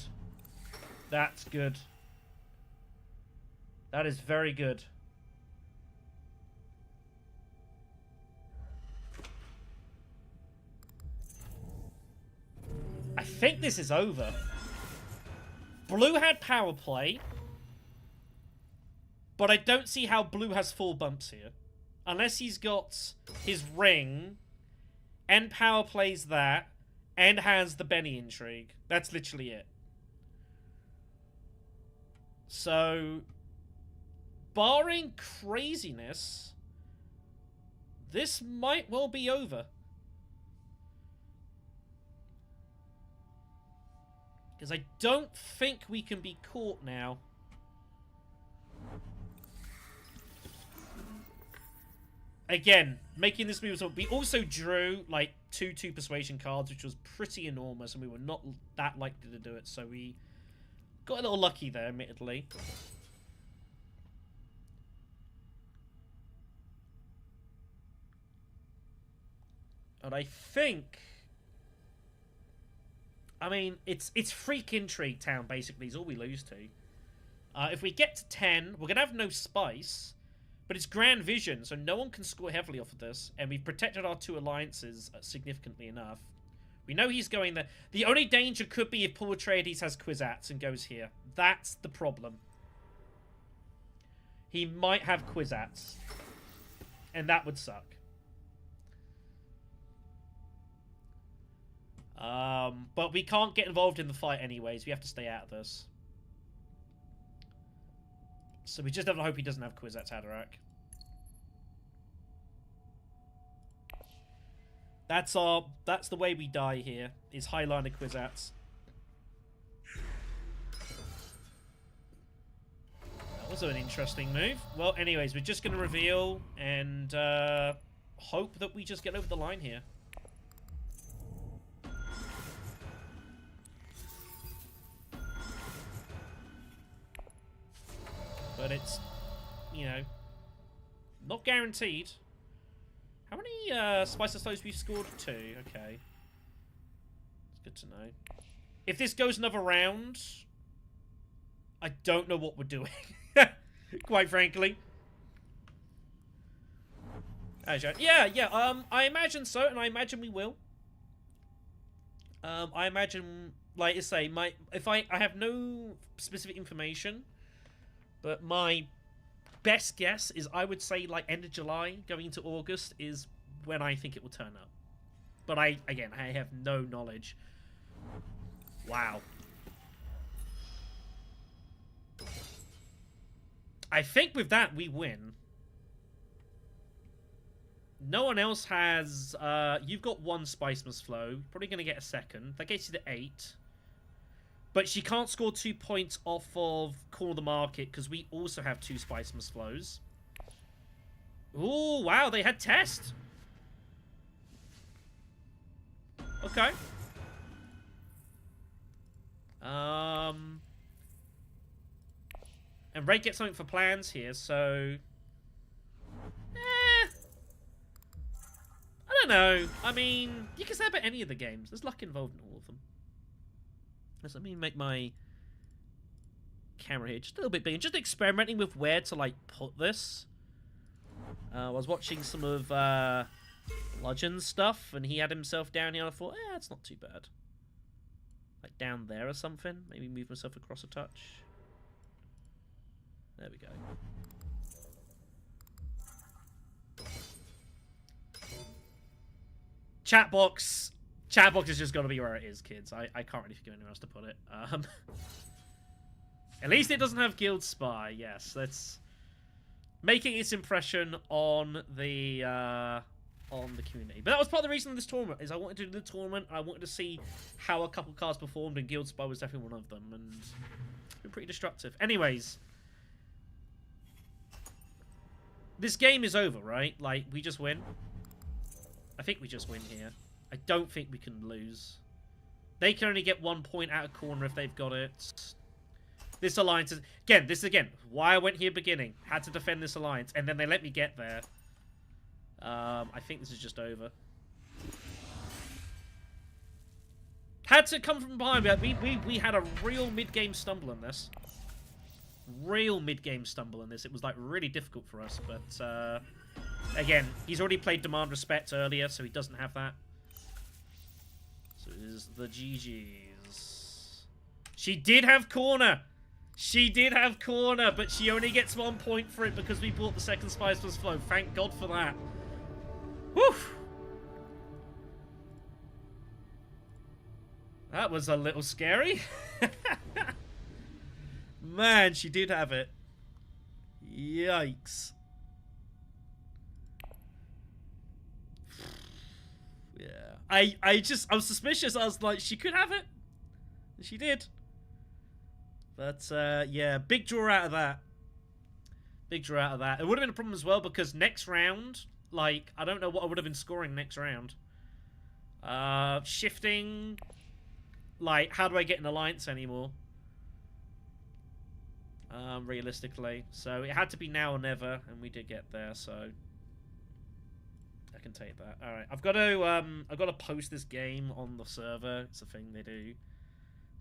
That's good. That is very good. I think this is over. Blue had power play. But I don't see how Blue has full bumps here. Unless he's got his ring and power plays that and has the Benny intrigue. That's literally it. So, barring craziness, this might well be over. Because I don't think we can be caught now. Again, making this move, we also drew like two persuasion cards, which was pretty enormous, and we were not that likely to do it, so we got a little lucky there, admittedly. And I think... I mean, it's Freak Intrigue Town, basically, is all we lose to. If we get to 10, we're going to have no Spice, but it's Grand Vision, so no one can score heavily off of this, and we've protected our two alliances significantly enough. We know he's going there. The only danger could be if Paul Atreides has Kwisatz and goes here. That's the problem. He might have Kwisatz, and that would suck. But we can't get involved in the fight anyways. We have to stay out of this. So we just have to hope he doesn't have Kwisatz Haderach. That's the way we die here, is Highliner Kwisatz. That was an interesting move. Well, anyways, we're just going to reveal and hope that we just get over the line here. But it's, you know, not guaranteed. How many Spice Slows we've scored? 2. Okay. It's good to know. If this goes another round, I don't know what we're doing. Quite frankly. Yeah. I imagine so, and I imagine we will. I imagine, like I say, I have no specific information. But my best guess is I would say like end of July going into August is when I think it will turn up. But I have no knowledge. Wow. I think with that we win. No one else has... you've got 1 Spice Must Flow. Probably going to get a second. That gets you to 8. But she can't score 2 points off of Corner of the Market because we also have 2 Spice Must Flows. Ooh, wow, they had test. Okay. And Ray gets something for plans here, so... I don't know. I mean, you can say about any of the games. There's luck involved in all of them. Let me make my camera here just a little bit bigger. Just experimenting with where to, like, put this. I was watching some of Legends stuff, and he had himself down here, and I thought, it's not too bad. Like, down there or something. Maybe move myself across a touch. There we go. Chat box is just gonna be where it is, kids. I can't really think of anywhere else to put it. At least it doesn't have Guild Spy. Yes, that's making its impression on the community. But that was part of the reason of this tournament. Is I wanted to do the tournament. I wanted to see how a couple cards performed, and Guild Spy was definitely one of them. And it's been pretty destructive. Anyways, this game is over, right? Like, we just win. I think we just win here. I don't think we can lose. They can only get 1 point out of corner if they've got it. This alliance is... Again, why I went here beginning. Had to defend this alliance, and then they let me get there. I think this is just over. Had to come from behind. We had a real mid-game stumble in this. Real mid-game stumble in this. It was, like, really difficult for us, but... Again, he's already played Demand Respect earlier, so he doesn't have that. So it is the GG's. She did have corner! She did have corner, but she only gets 1 point for it because we bought the second Spice Plus Flow. Thank God for that. Whew! That was a little scary. Man, she did have it. Yikes. Yeah. I was suspicious. I was like, she could have it. She did. But, yeah, big draw out of that. Big draw out of that. It would have been a problem as well because next round, like, I don't know what I would have been scoring next round. Shifting. Like, how do I get an alliance anymore? Realistically. So it had to be now or never, and we did get there, so I can take that. Alright, I've got to post this game on the server. It's a thing they do.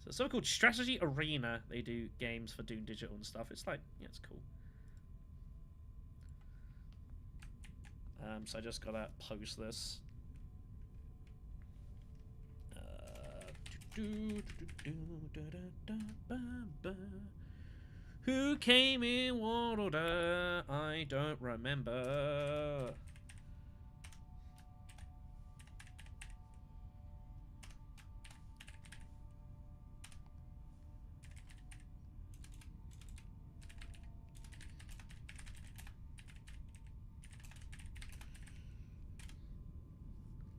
So it's something called Strategy Arena. They do games for Dune Digital and stuff. It's like, yeah, it's cool. So I just gotta post this. Who came in what order? I don't remember.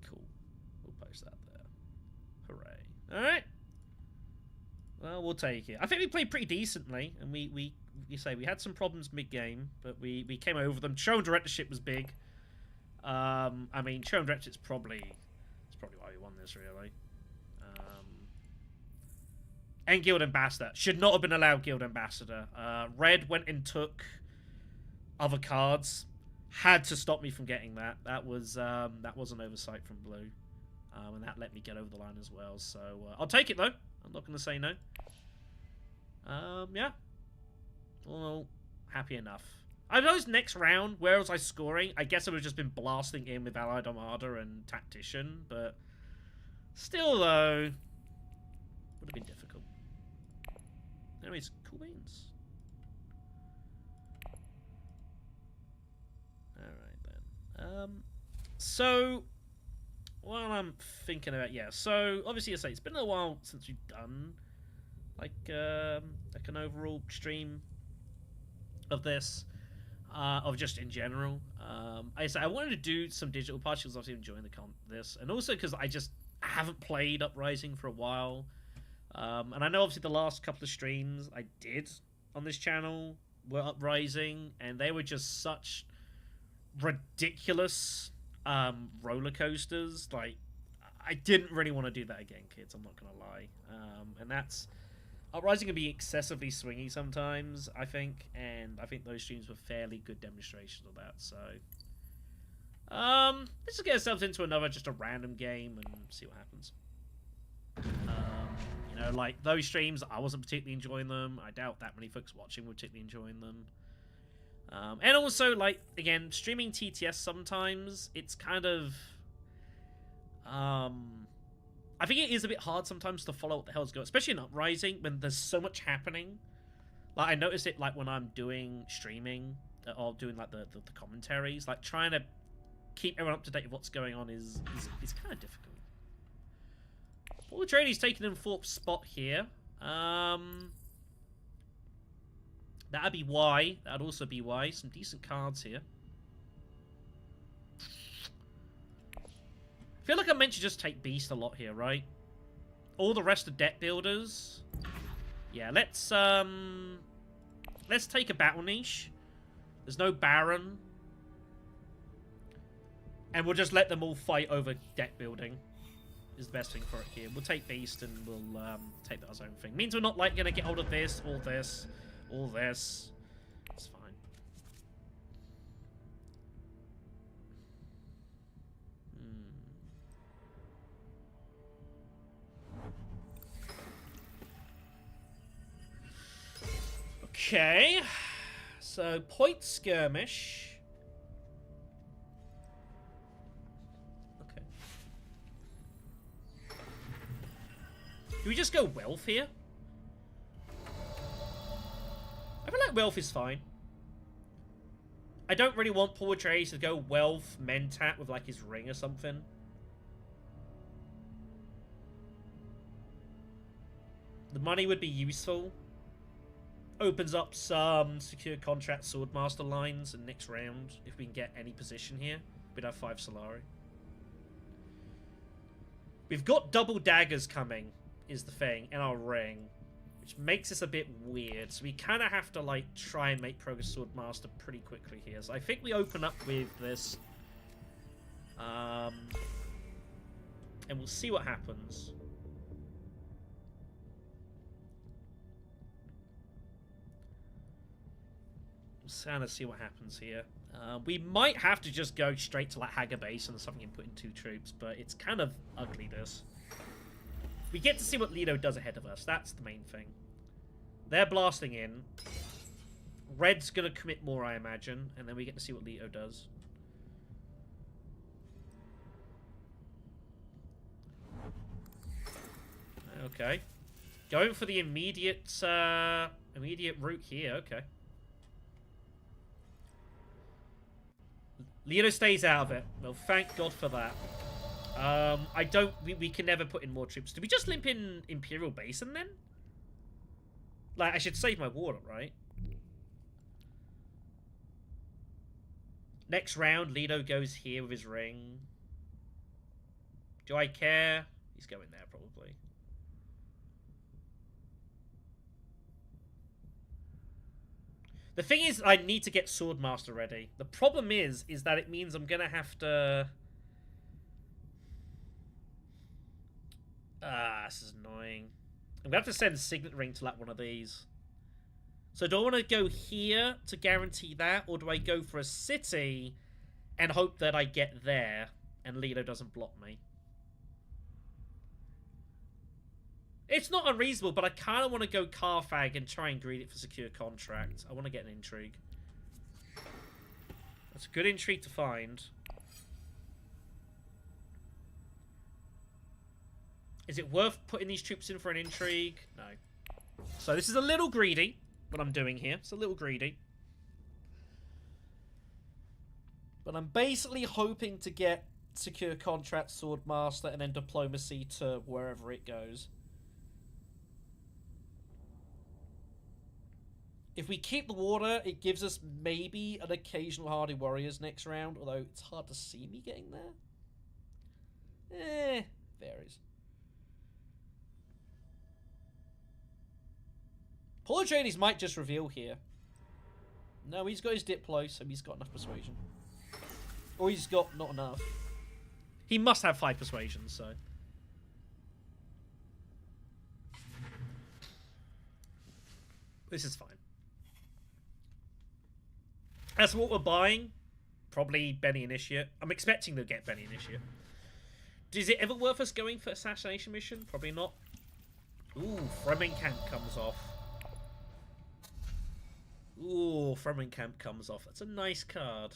Cool. We'll post that there. Hooray. Alright. Well, we'll take it. I think we played pretty decently, and we had some problems mid-game, but we came over them. Show and directorship was big. I mean, show and directorship's probably why we won this, really. And Guild Ambassador. Should not have been allowed Guild Ambassador. Red went and took other cards. Had to stop me from getting that. That was an oversight from Blue. And that let me get over the line as well. So, I'll take it, though. I'm not going to say no. Yeah. Well, happy enough. I noticed next round, where was I scoring? I guess I would have just been blasting in with Allied Armada and Tactician, but still, though, would have been difficult. Anyways, cool beans. Alright, then. So... Well, I'm thinking about, yeah, so obviously I say it's been a while since we've done like an overall stream of this, of just in general. I say I wanted to do some digital parts because I was enjoying this, and also because I haven't played Uprising for a while. And I know obviously the last couple of streams I did on this channel were Uprising, and they were just such ridiculous roller coasters. Like, I didn't really want to do that again, kids. I'm not gonna lie. And that's Uprising can be excessively swingy sometimes, I think, and I think those streams were fairly good demonstrations of that. So, let's just get ourselves into another just a random game and see what happens. You know, like those streams, I wasn't particularly enjoying them. I doubt that many folks watching were particularly enjoying them. And also, like, again, streaming TTS sometimes, it's kind of... I think it is a bit hard sometimes to follow what the hell's going on, especially in Uprising, when there's so much happening. Like, I notice it, like, when I'm doing streaming, or doing, like, the commentaries, like, trying to keep everyone up to date with what's going on is kind of difficult. Paul Atreides taking in 4th spot here. That'd be why. That'd also be why. Some decent cards here. I feel like I meant to just take Beast a lot here, right? All the rest are deck builders. Yeah, let's take a battle niche. There's no Baron. And we'll just let them all fight over deck building. Is the best thing for it here. We'll take Beast and we'll take that as our own thing. Means we're not like gonna get hold of this, all this, all this. It's fine. Okay. So point skirmish. Do we just go Wealth here? I feel like Wealth is fine. I don't really want Paul Atreides to go Wealth, Mentat with like his ring or something. The money would be useful. Opens up some secure contract Swordmaster lines in next round if we can get any position here. We'd have 5 Solari. We've got double daggers coming, is the thing, in our ring, which makes this a bit weird. So we kind of have to, like, try and make progress Swordmaster pretty quickly here. So I think we open up with this. And we'll see what happens. We'll kind of see what happens here. We might have to just go straight to, like, Hagger base and something and put in 2 troops, but it's kind of ugly, this. We get to see what Leto does ahead of us. That's the main thing. They're blasting in. Red's going to commit more, I imagine. And then we get to see what Leto does. Okay. Going for the immediate route here. Okay. Leto stays out of it. Well, thank God for that. We can never put in more troops. Do we just limp in Imperial Basin then? Like, I should save my water, right? Next round, Leto goes here with his ring. Do I care? He's going there, probably. The thing is, I need to get Swordmaster ready. The problem is that it means I'm going to have to... this is annoying. I'm going to have to send Signet Ring to like one of these. So do I want to go here to guarantee that? Or do I go for a city and hope that I get there and Leto doesn't block me? It's not unreasonable, but I kind of want to go Carthag and try and greed it for secure contract. I want to get an intrigue. That's a good intrigue to find. Is it worth putting these troops in for an intrigue? No. So this is a little greedy, what I'm doing here. It's a little greedy. But I'm basically hoping to get secure contract, Swordmaster, and then diplomacy to wherever it goes. If we keep the water, it gives us maybe an occasional Hardy Warriors next round, although it's hard to see me getting there. Varies. Paul Atreides might just reveal here. No, he's got his Diplo, so he's got enough persuasion. Or he's got not enough. He must have 5 persuasions, so... This is fine. As for what we're buying, probably Benny Initiate. I'm expecting to get Benny Initiate. Is it ever worth us going for Assassination Mission? Probably not. Ooh, Camp comes off. Ooh, Camp comes off. That's a nice card.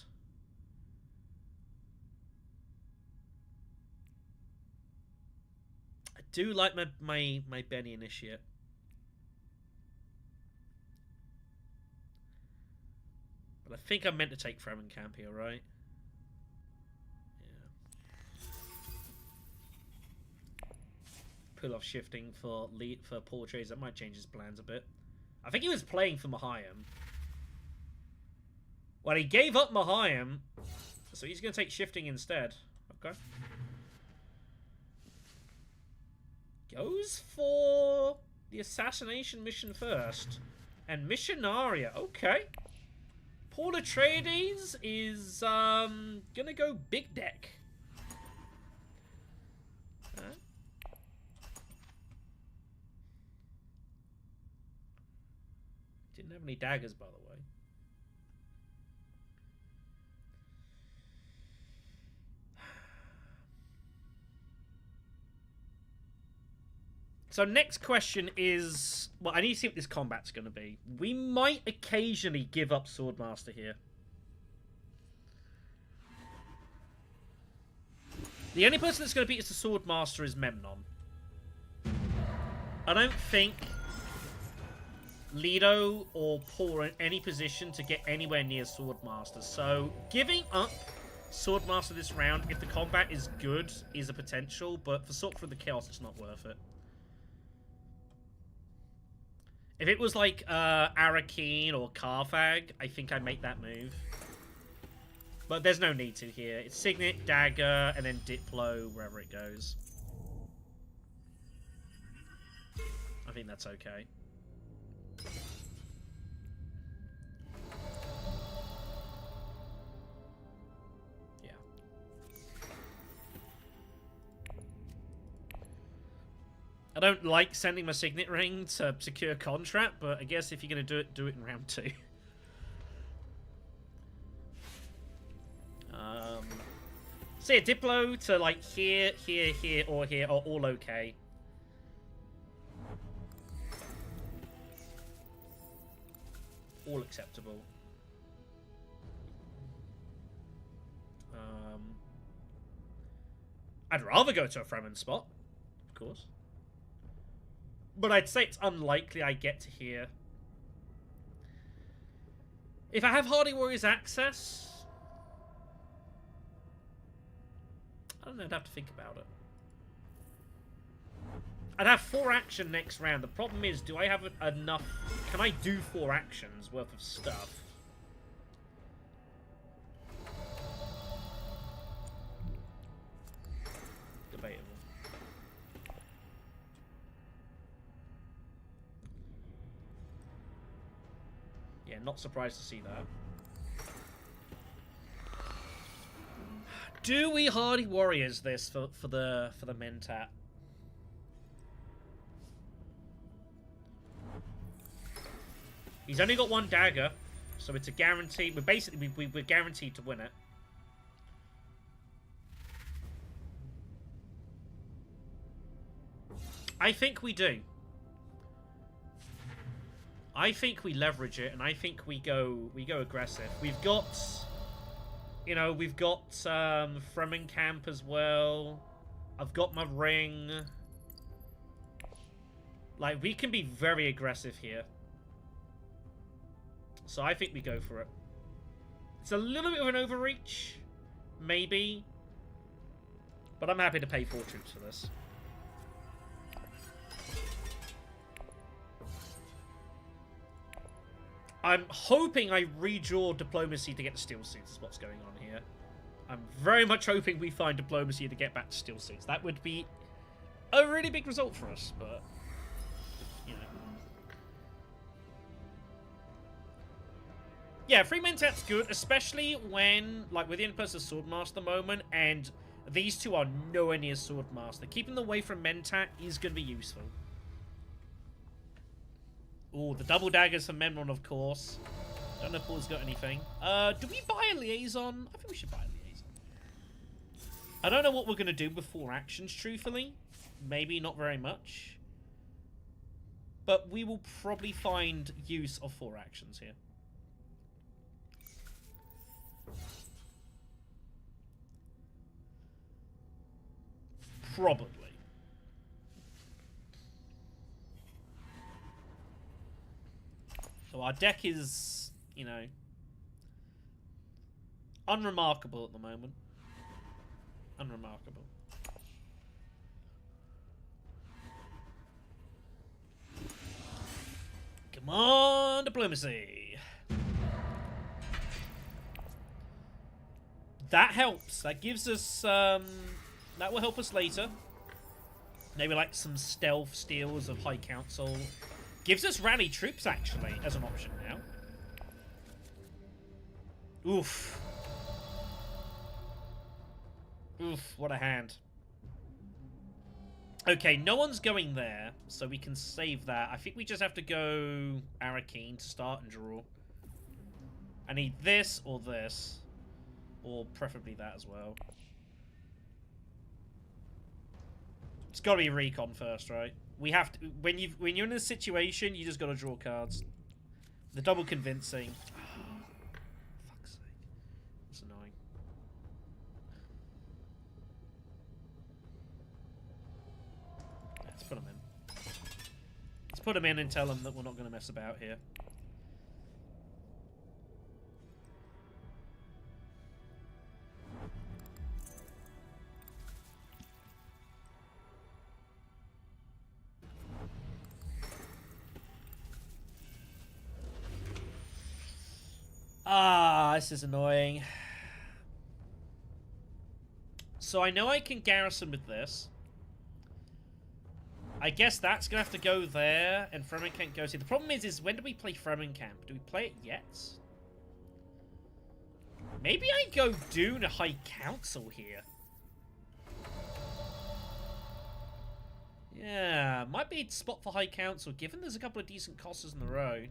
I do like my Benny Initiate. But I think I meant to take Camp here, right? Pull off shifting for Paul Atreides. That might change his plans a bit. I think he was playing for Mahayam. Well, he gave up Mahayam, so he's going to take shifting instead. Okay. Goes for the assassination mission first. And Missionaria. Okay. Paul Atreides is going to go big deck. Huh? Didn't have any daggers, by the way. So next question is... Well, I need to see what this combat's going to be. We might occasionally give up Swordmaster here. The only person that's going to beat us to Swordmaster is Memnon. I don't think Leto or Paul are in any position to get anywhere near Swordmaster. So giving up Swordmaster this round, if the combat is good, is a potential. But for Sort Through the Chaos, it's not worth it. If it was like Arakeen or Carthag, I think I'd make that move. But there's no need to here. It's Signet, Dagger, and then Diplo, wherever it goes. I think that's okay. Yeah. I don't like sending my Signet Ring to secure contract, but I guess if you're going to do it in round 2. So yeah, Diplo to like here, or here are all okay. All acceptable. I'd rather go to a Fremen spot, of course. But I'd say it's unlikely I get to here. If I have Hardy Warriors access... I don't know, I'd have to think about it. I'd have 4 action next round. The problem is, do I have enough... Can I do 4 actions worth of stuff? Debatable. Yeah, not surprised to see that. Do we Hardy Warriors this for the Mentat? He's only got 1 dagger, so it's a guarantee. We're basically we're guaranteed to win it. I think we do. I think we leverage it, and I think we go aggressive. We've got. You know, we've got Fremen Camp as well. I've got my ring. Like, we can be very aggressive here. So I think we go for it. It's a little bit of an overreach. Maybe. But I'm happy to pay 4 troops for this. I'm hoping I redraw Diplomacy to get to Steel Suits is what's going on here. I'm very much hoping we find Diplomacy to get back to Steel Suits. That would be a really big result for us, but, you know. Yeah, free Mentat's good, especially when, like, with the in-person Swordmaster moment, and these two are nowhere near Swordmaster. Keeping them away from Mentat is going to be useful. Ooh, the double daggers from Memnon, of course. Don't know if Paul's got anything. Do we buy a liaison? I think we should buy a liaison. I don't know what we're going to do with 4 actions, truthfully. Maybe not very much. But we will probably find use of 4 actions here. Probably. So our deck is, you know, unremarkable at the moment. Unremarkable. Come on, diplomacy. That helps. That gives us, that will help us later. Maybe like some stealth steals of High Council. Gives us rally troops, actually, as an option now. Oof. Oof, what a hand. Okay, no one's going there, so we can save that. I think we just have to go Arakeen to start and draw. I need this or this. Or preferably that as well. It's got to be recon first, right? We have to. When you're in a situation, you just got to draw cards. The double convincing. Oh, fuck's sake, that's annoying. Let's put them in. Let's put them in and tell them that we're not going to mess about here. Ah, this is annoying. So I know I can garrison with this. I guess that's going to have to go there, and Fremenkamp goes here. The problem is when do we play Fremenkamp? Do we play it yet? Maybe I go Dune a High Council here. Yeah, might be a spot for High Council, given there's a couple of decent costs in the row.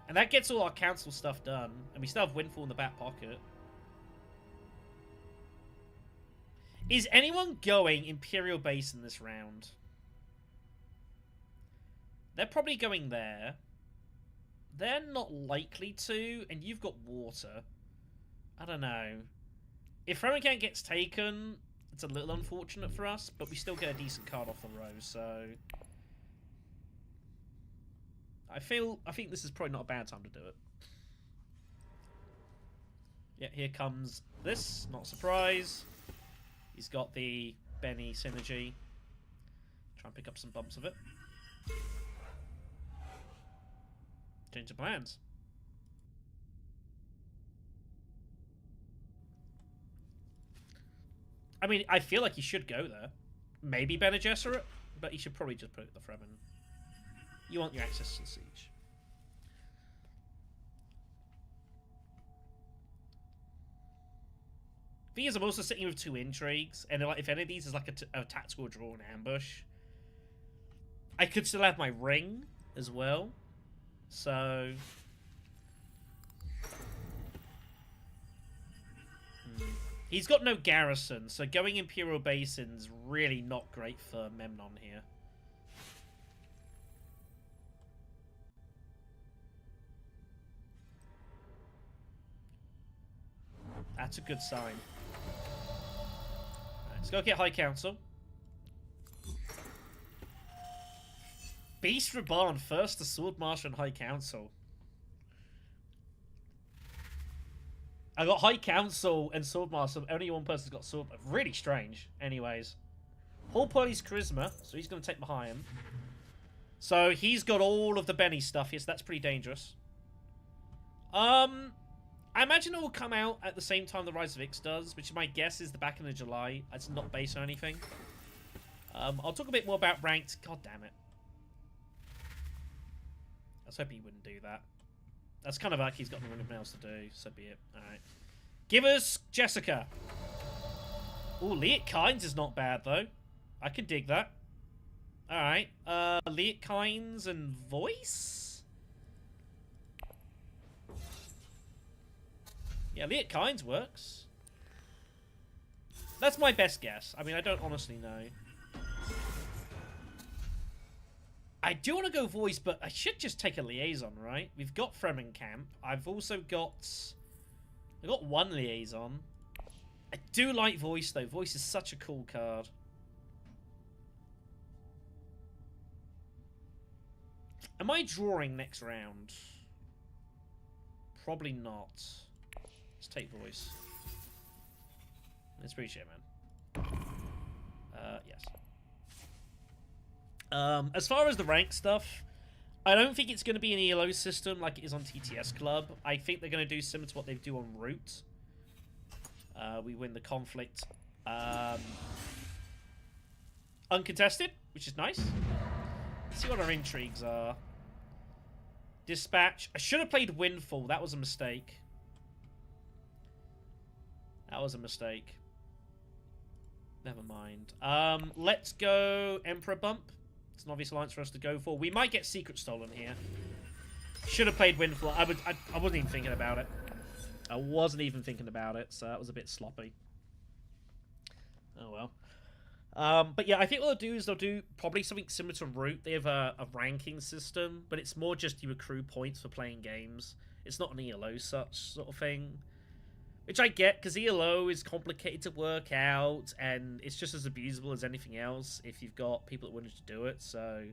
And that gets all our council stuff done. And we still have Windfall in the back pocket. Is anyone going Imperial Base in this round? They're probably going there. They're not likely to. And you've got water. I don't know. If Fremenkamp gets taken, it's a little unfortunate for us. But we still get a decent card off the row, so... I think this is probably not a bad time to do it. Yeah, here comes this. Not a surprise. He's got the Benny synergy. Try and pick up some bumps of it. Change of plans. I mean, I feel like he should go there. Maybe Bene Gesserit, but he should probably just put the Fremen. You want your access to the siege. Thing is, I'm also sitting with 2 intrigues, and if any of these is like a tactical draw and ambush, I could still have my ring as well. So, he's got no garrison, so going Imperial Basin's really not great for Memnon here. That's a good sign. Right, let's go get High Council. Beast Raban first to Swordmaster and High Council. I got High Council and Swordmaster. Only one person's got Sword. Really strange. Anyways. Whole party's Charisma, so he's going to take behind him. So he's got all of the Benny stuff here, so that's pretty dangerous. I imagine it will come out at the same time the Rise of Ix does, which my guess is the back end of July. It's not based on anything. I'll talk a bit more about ranked. God damn it. I was hoping you wouldn't do that. That's kind of like he's got nothing else to do, so be it. Alright. Give us Jessica. Ooh, Liet Kynes is not bad, though. I can dig that. Alright. Liet Kynes and Voice? Yeah, Liet Kynes works. That's my best guess. I mean, I don't honestly know. I do want to go Voice, but I should just take a Liaison, right? We've got Fremenkamp. I've also got... I got one Liaison. I do like Voice, though. Voice is such a cool card. Am I drawing next round? Probably not. Let's take Voice. Let's appreciate it, man. Yes. As far as the rank stuff, I don't think it's going to be an ELO system like it is on TTS Club. I think they're going to do similar to what they do on Root. We win the conflict uncontested, which is nice. Let's see what our intrigues are. Dispatch. I should have played Windfall. That was a mistake. That was a mistake. Never mind. Let's go Emperor Bump. It's an obvious alliance for us to go for. We might get Secret Stolen here. Should have played Windfall. I wasn't even thinking about it. I wasn't even thinking about it, so that was a bit sloppy. Oh well. But yeah, I think what they'll do is they'll do probably something similar to Root. They have a ranking system, but it's more just you accrue points for playing games. It's not an ELO such sort of thing. Which I get, because ELO is complicated to work out, and it's just as abusable as anything else if you've got people that wanted to do it, so...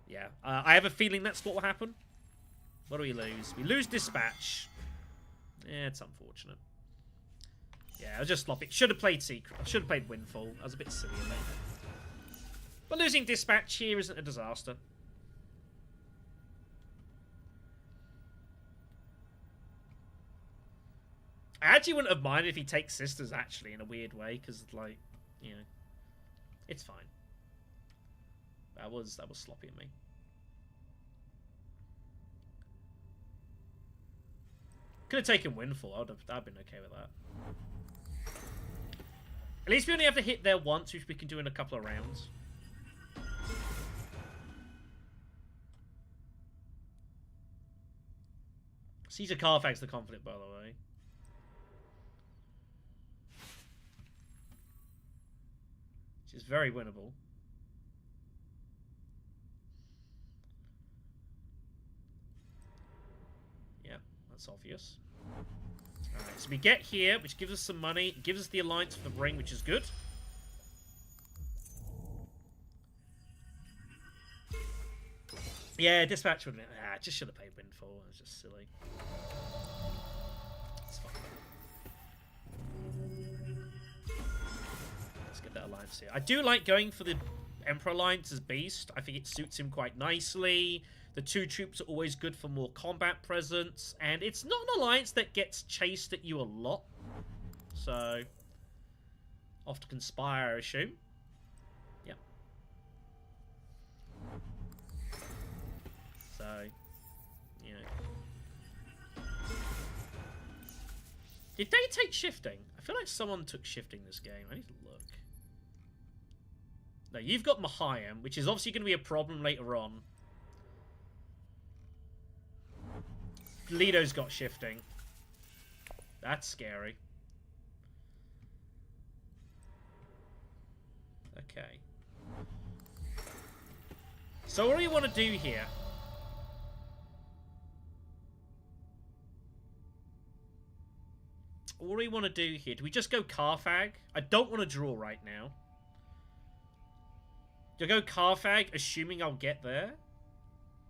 Yeah. I have a feeling that's what will happen. What do we lose? We lose Dispatch. Yeah, it's unfortunate. Yeah, I was just sloppy. Should have played Secret. Should have played Windfall. I was a bit silly in there. But losing Dispatch here isn't a disaster. I actually wouldn't have minded if he takes Sisters, actually, in a weird way, because, like, you know, it's fine. That was sloppy of me. Could have taken Windfall. I'd have been okay with that. At least we only have to hit there once, which we can do in a couple of rounds. Caesar Carfax the conflict, by the way. Which is very winnable. Yeah, that's obvious. Alright, so we get here, which gives us some money, gives us the alliance for the ring, which is good. Yeah, Dispatch would have been... I just should have played Windfall. It was just silly. It's fine. Let's get that alliance here. I do like going for the Emperor alliance as Beast. I think it suits him quite nicely. The two troops are always good for more combat presence. And it's not an alliance that gets chased at you a lot. So, off to Conspire, I assume. Yeah. So, you know. Did they take shifting? I feel like someone took shifting this game. I need to look. No, you've got Mahayam, which is obviously going to be a problem later on. Lido's got shifting. That's scary. Okay. So what do we want to do here? What do we want to do here? Do we just go Carfag? I don't want to draw right now. Do I go Carfag, assuming I'll get there?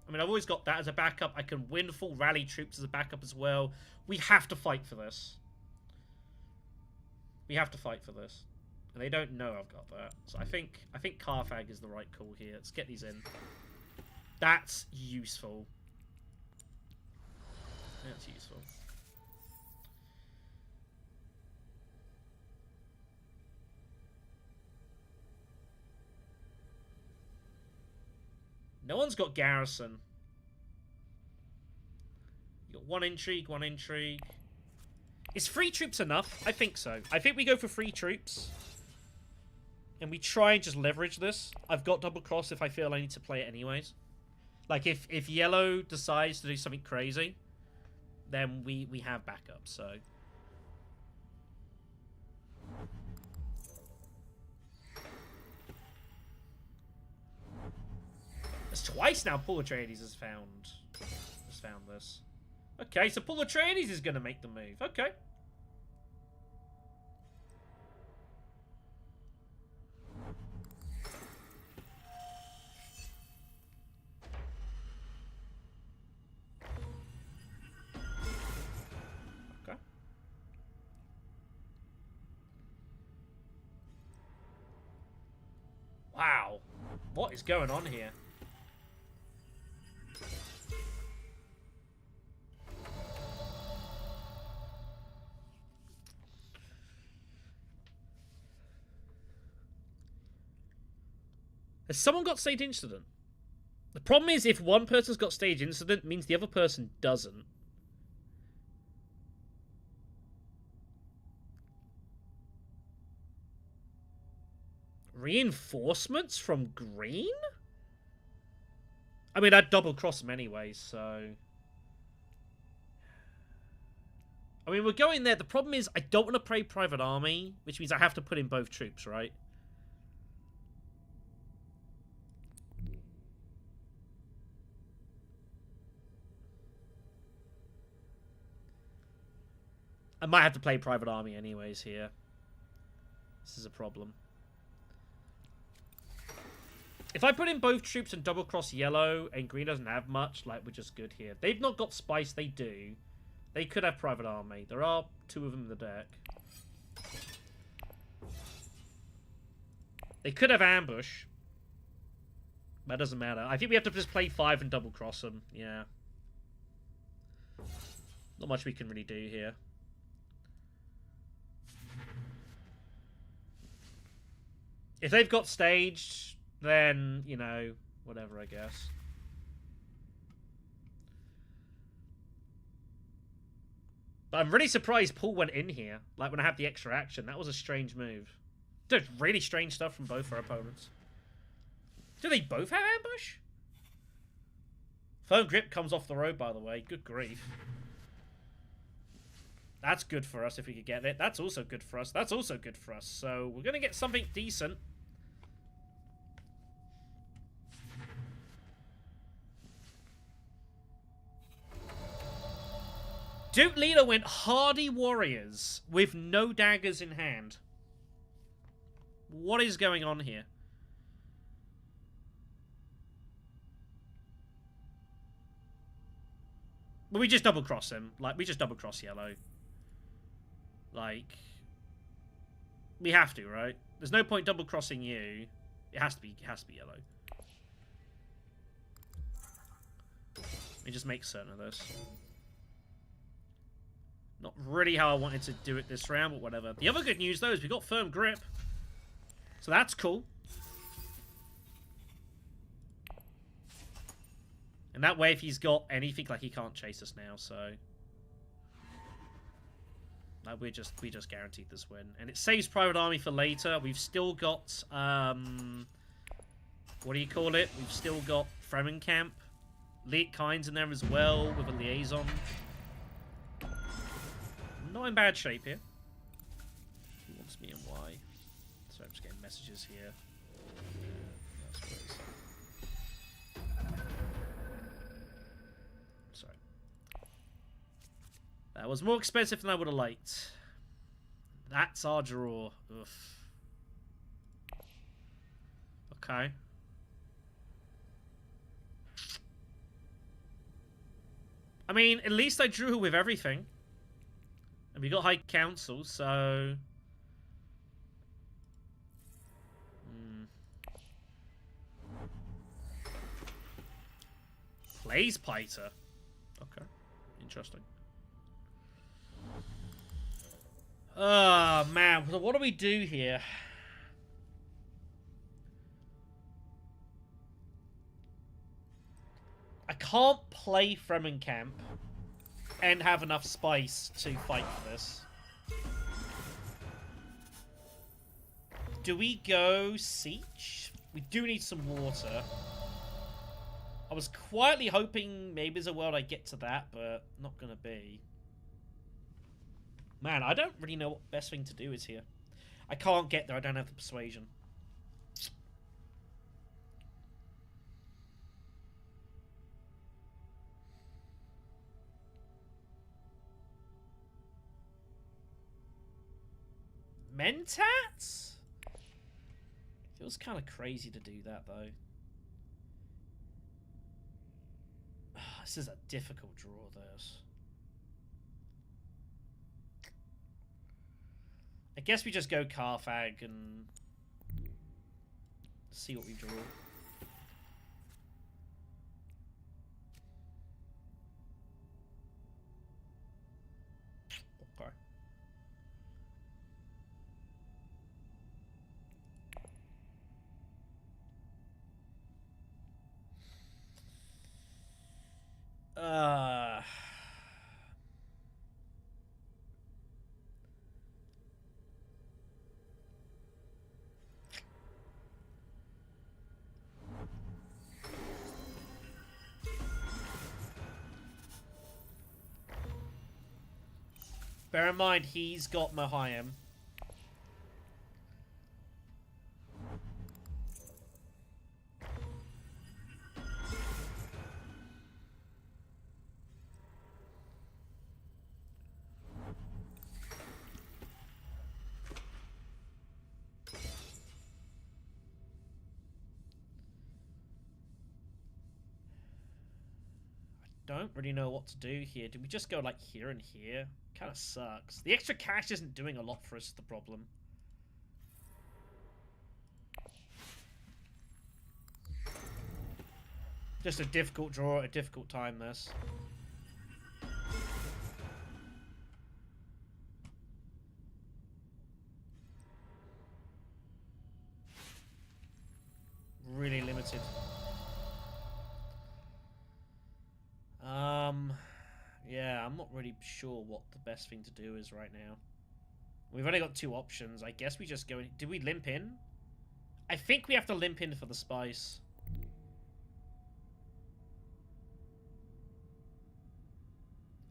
I mean, I've always got that as a backup. I can win full rally troops as a backup as well. We have to fight for this. We have to fight for this. And they don't know I've got that. So I think Carfag is the right call here. Let's get these in. That's useful. That's useful. No one's got Garrison. One intrigue, one intrigue. Is 3 troops enough? I think so. I think we go for 3 troops. And we try and just leverage this. I've got double cross if I feel I need to play it anyways. Like, if yellow decides to do something crazy, then we have backup, so... It's twice now Paul Atreides has found this. Okay, so Paul Atreides is going to make the move. Okay. Okay. Wow. What is going on here? Has someone got stage incident? The problem is if one person's got stage incident, it means the other person doesn't. Reinforcements from green? I mean, I'd double cross them anyway, so... I mean, we're going there. The problem is I don't want to play Private Army, which means I have to put in both troops, right? I might have to play Private Army anyways here. This is a problem. If I put in both troops and double cross yellow and green doesn't have much, like, we're just good here. They've not got spice, they do. They could have Private Army. There are 2 of them in the deck. They could have ambush. That doesn't matter. I think we have to just play 5 and double cross them. Yeah. Not much we can really do here. If they've got staged, then, you know, whatever, I guess. But I'm really surprised Paul went in here. Like, when I had the extra action. That was a strange move. Did really strange stuff from both our opponents. Do they both have ambush? Firm grip comes off the road, by the way. Good grief. That's good for us if we could get it. That's also good for us. That's also good for us. So we're going to get something decent. Duke Leader went hardy warriors with no daggers in hand. What is going on here? But we just double cross him. Like, we just double cross yellow. Like, we have to, right? There's no point double crossing you. It has to be yellow. Let me just make certain of this. Not really how I wanted to do it this round, but whatever. The other good news, though, is we got firm grip. So that's cool. And that way, if he's got anything, like, he can't chase us now, so... Like, we just guaranteed this win. And it saves Private Army for later. We've still got, what do you call it? We've still got Fremenkamp. Leet Kynes in there as well, with a liaison. Not in bad shape here. He wants me and why. So I'm just getting messages here. That's what it is. Sorry. That was more expensive than I would have liked. That's our draw. Ugh. Okay. I mean, at least I drew with everything. And we got High Council, so... Plays Piter. Okay. Interesting. Oh, man. So what do we do here? I can't play Fremenkamp. and have enough spice to fight for this. Do we go siege? We do need some water. I was quietly hoping maybe there's a world I get to that, but not gonna be. Man, I don't really know what the best thing to do is here. I can't get there, I don't have the persuasion. Mentats? Feels kind of crazy to do that, though. This is a difficult draw, this. I guess we just go Carthag and see what we draw. Okay. Bear in mind, he's got Mahayam. Don't really know what to do here. Do we just go like here and here? Kind of sucks. The extra cash isn't doing a lot for us, is the problem. Just a difficult draw, a difficult time, this. Really limited. Yeah, I'm not really sure what the best thing to do is right now. We've only got two options. I guess we just go in. Did we limp in? I think we have to limp in for the spice.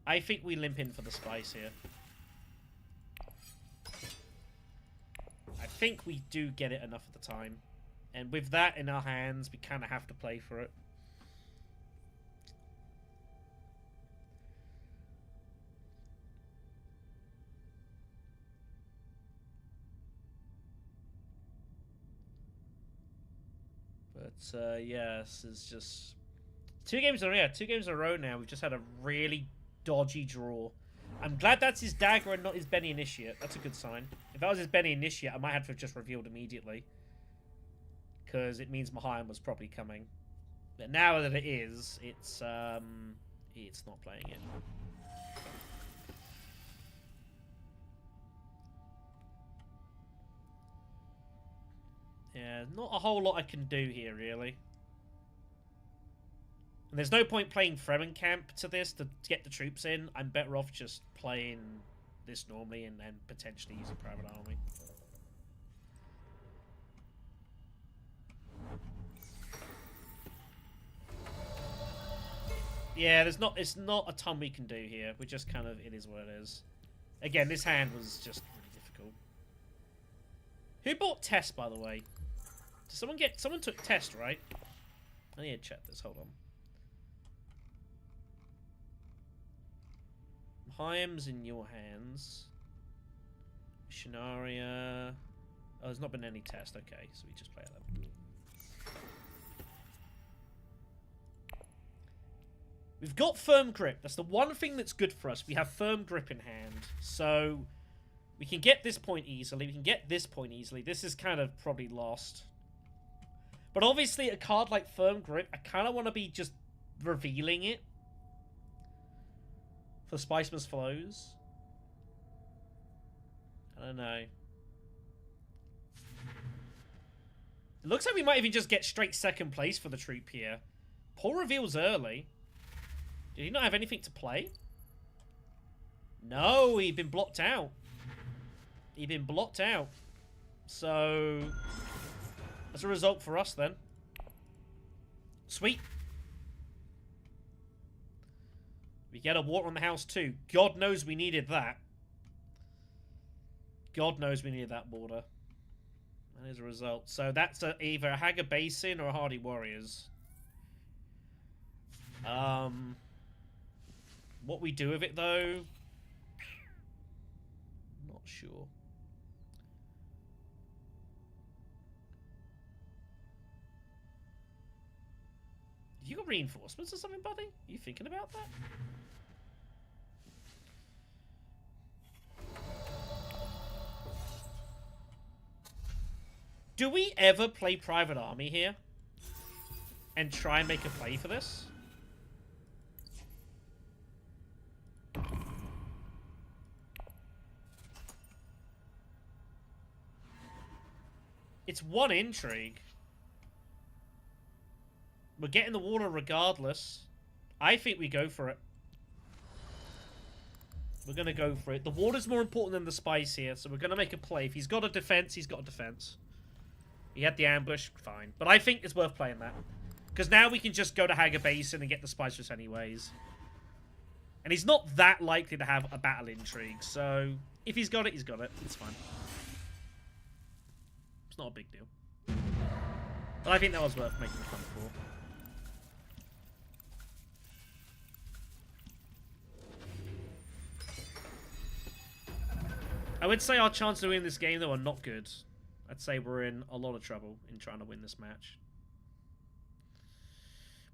I think we limp in for the spice here. I think we do get it enough at the time. And with that in our hands, we kind of have to play for it. But yeah, this is just two games in a row now. We've just had a really dodgy draw. I'm glad that's his dagger and not his Benny Initiate. That's a good sign. If that was his Benny Initiate, I might have to have just revealed immediately, because it means Mahayam was probably coming. But now that it is, it's not playing it. Yeah, not a whole lot I can do here, really. And there's no point playing Fremenkamp to this to get the troops in. I'm better off just playing this normally and then potentially using Private Army. Yeah, it's not a ton we can do here. We're just kind of, it is what it is. Again, this hand was just really difficult. Who bought Test, by the way? Did someone took Test, right? I need to check this, hold on. Mahayam's in your hands. Missionaria. Oh, there's not been any Test, okay, so we just play them. We've got Firm Grip. That's the one thing that's good for us. We have Firm Grip in hand. So we can get this point easily. We can get this point easily. This is kind of probably lost. But obviously a card like Firm Grip, I kind of want to be just revealing it for Spiceman's Flows. I don't know. It looks like we might even just get straight second place for the troop here. Paul reveals early. Did he not have anything to play? No, he'd been blocked out. He'd been blocked out. So, that's a result for us then. Sweet. We get a water on the house too. God knows we needed that. God knows we needed that water. That is a result. So that's either a Haga Basin or a Hardy Warriors. What we do with it though, not sure. You got reinforcements or something, buddy? Are you thinking about that? Do we ever play Private Army here? And try and make a play for this? It's one intrigue. We're getting the water regardless. I think we go for it. We're going to go for it. The water's more important than the spice here, so we're going to make a play. If he's got a defense, he's got a defense. He had the ambush, fine. But I think it's worth playing that. Because now we can just go to Haga Basin and get the spice just anyways. And he's not that likely to have a battle intrigue, so if he's got it, he's got it. It's fine. It's not a big deal. But I think that was worth making fun for. I would say our chances of winning this game, though, are not good. I'd say we're in a lot of trouble in trying to win this match.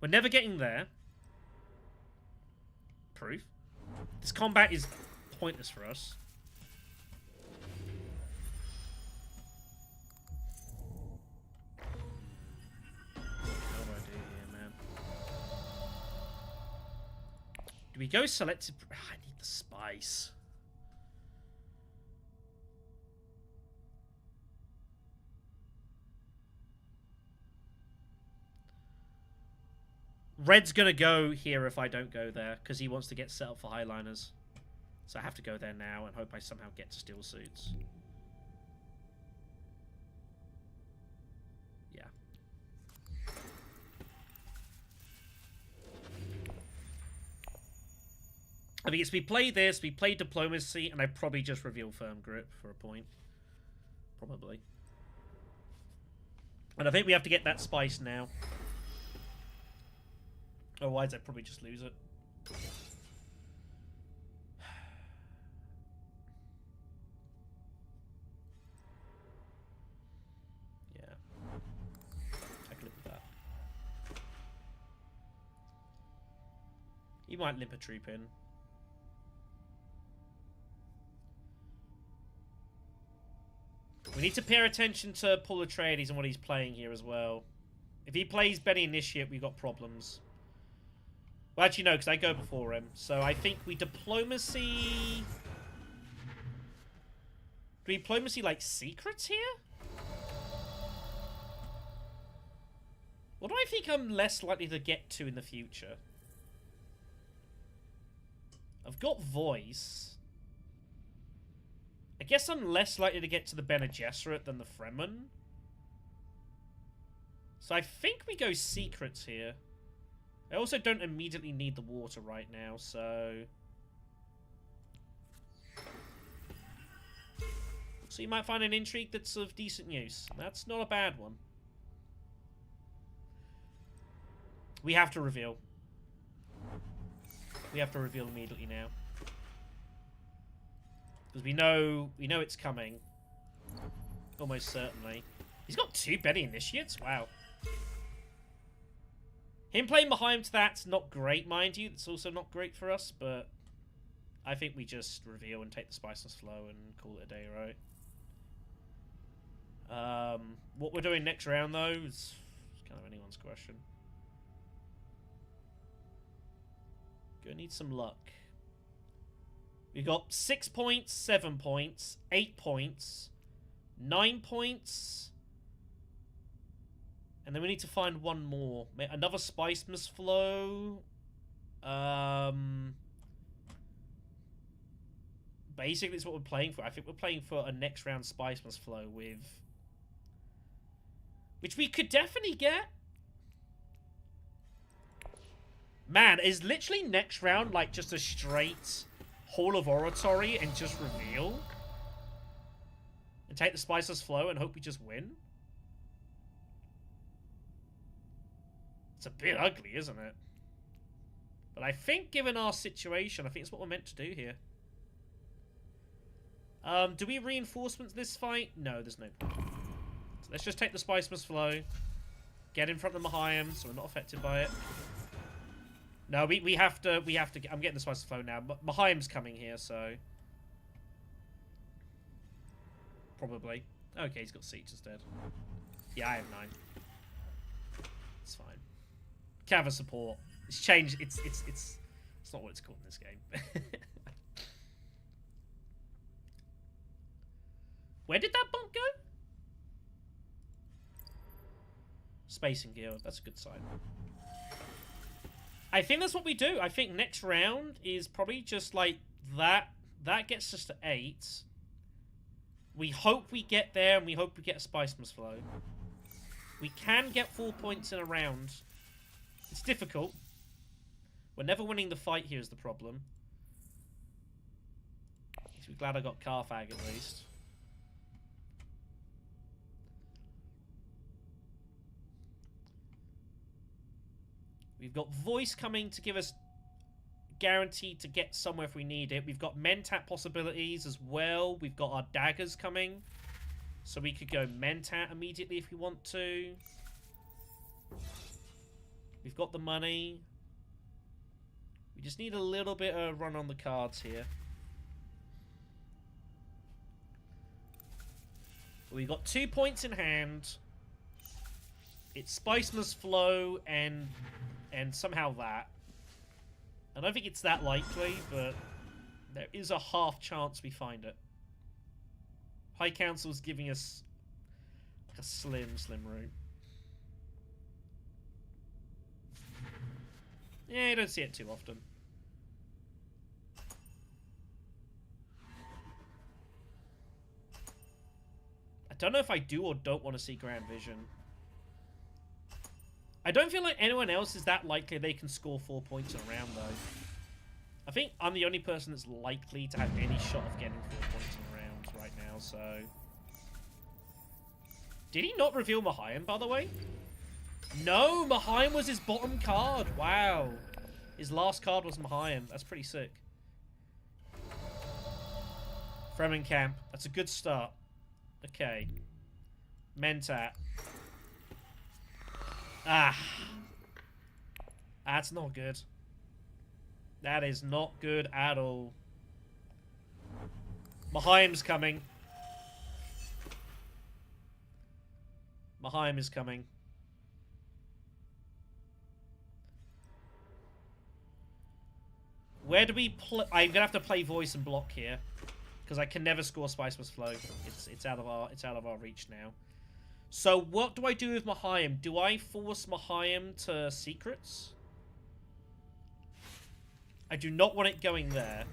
We're never getting there. Proof. This combat is pointless for us. What do I do here, man? Do we go selective? I need the spice. Red's gonna go here if I don't go there, because he wants to get set up for Highliners. So I have to go there now and hope I somehow get to Steel Suits. Yeah. I mean, we play this, we play Diplomacy, and I probably just reveal Firm Grip for a point. Probably. And I think we have to get that spice now. Otherwise, I'd probably just lose it. Yeah. I can live with that. He might limp a troop in. We need to pay attention to Paul Atreides and what he's playing here as well. If he plays Benny Initiate, we've got problems. Well, actually, no, because I go before him. So I think we Diplomacy... Do we Diplomacy, like, secrets here? What do I think I'm less likely to get to in the future? I've got Voice. I guess I'm less likely to get to the Bene Gesserit than the Fremen. So I think we go secrets here. I also don't immediately need the water right now, so... So you might find an intrigue that's of decent use. That's not a bad one. We have to reveal. We have to reveal immediately now. Because we know it's coming. Almost certainly. He's got 2 Benny Initiates? Wow. Him playing behind that's not great, mind you. It's also not great for us, but I think we just reveal and take the spiceless flow and call it a day, right? What we're doing next round, though, is kind of anyone's question. Gonna need some luck. We've got 6 points, 7 points, 8 points, 9 points... And then we need to find one more. Another spice must flow. basically it's what we're playing for. I think we're playing for a next round Spice Must Flow with... which we could definitely get. Man, is literally next round like just a straight Hall of Oratory and just reveal? And take the Spice Must Flow and hope we just win? It's a bit ugly, isn't it? But I think, given our situation, I think it's what we're meant to do here. Do we reinforcements this fight? No, there's no point. So let's just take the Spice Must Flow. Get in front of the Mahayim, so we're not affected by it. No, we have to, I'm getting the Spice Must Flow now. But Mahayim's coming here, so... probably. Okay, he's got Siege instead. Yeah, I have 9. It's fine. Cover support. It's changed. It's not what it's called in this game. Where did that bump go? Spacing Guild. That's a good sign. I think that's what we do. I think next round is probably just like that. That gets us to 8. We hope we get there, and we hope we get a Spice Must Flow. We can get 4 points in a round. It's difficult. We're never winning the fight here is the problem. So we're glad I got Carthag at least. We've got Voice coming to give us guaranteed to get somewhere if we need it. We've got Mentat possibilities as well. We've got our daggers coming. So we could go Mentat immediately if we want to. We've got the money. We just need a little bit of run on the cards here. We've got 2 points in hand. It's Spice Must Flow and somehow that. I don't think it's that likely, but there is a half chance we find it. High Council's giving us a slim route. Yeah, you don't see it too often. I don't know if I do or don't want to see Grand Vision. I don't feel like anyone else is that likely they can score 4 points in a round, though. I think I'm the only person that's likely to have any shot of getting 4 points in a round right now, so... Did he not reveal Mahayim, by the way? No, Mahayim was his bottom card. Wow. His last card was Mahayim. That's pretty sick. Fremen Camp. That's a good start. Okay. Mentat. Ah. That's not good. That is not good at all. Mahayim's coming. Mahayim is coming. Where do we play? I'm gonna have to play Voice and block here because I can never score Spice Must Flow. It's out of our reach now. So what do I do with Mahayim? Do I force Mahayim to secrets? I do not want it going there.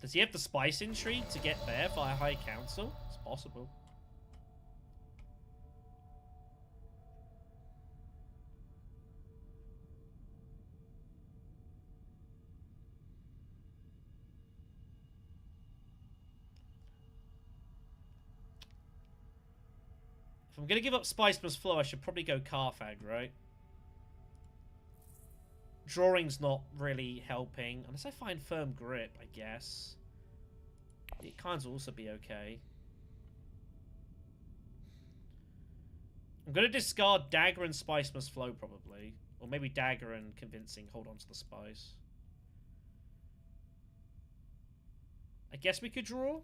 Does he have the Spice Intrigue to get there via High Council? It's possible. If I'm going to give up Spice Must Flow, I should probably go Carthag, right? Drawing's not really helping. Unless I find Firm Grip, I guess. It can also be okay. I'm going to discard Dagger and Spice Must Flow, probably. Or maybe Dagger and Convincing. Hold on to the Spice. I guess we could draw.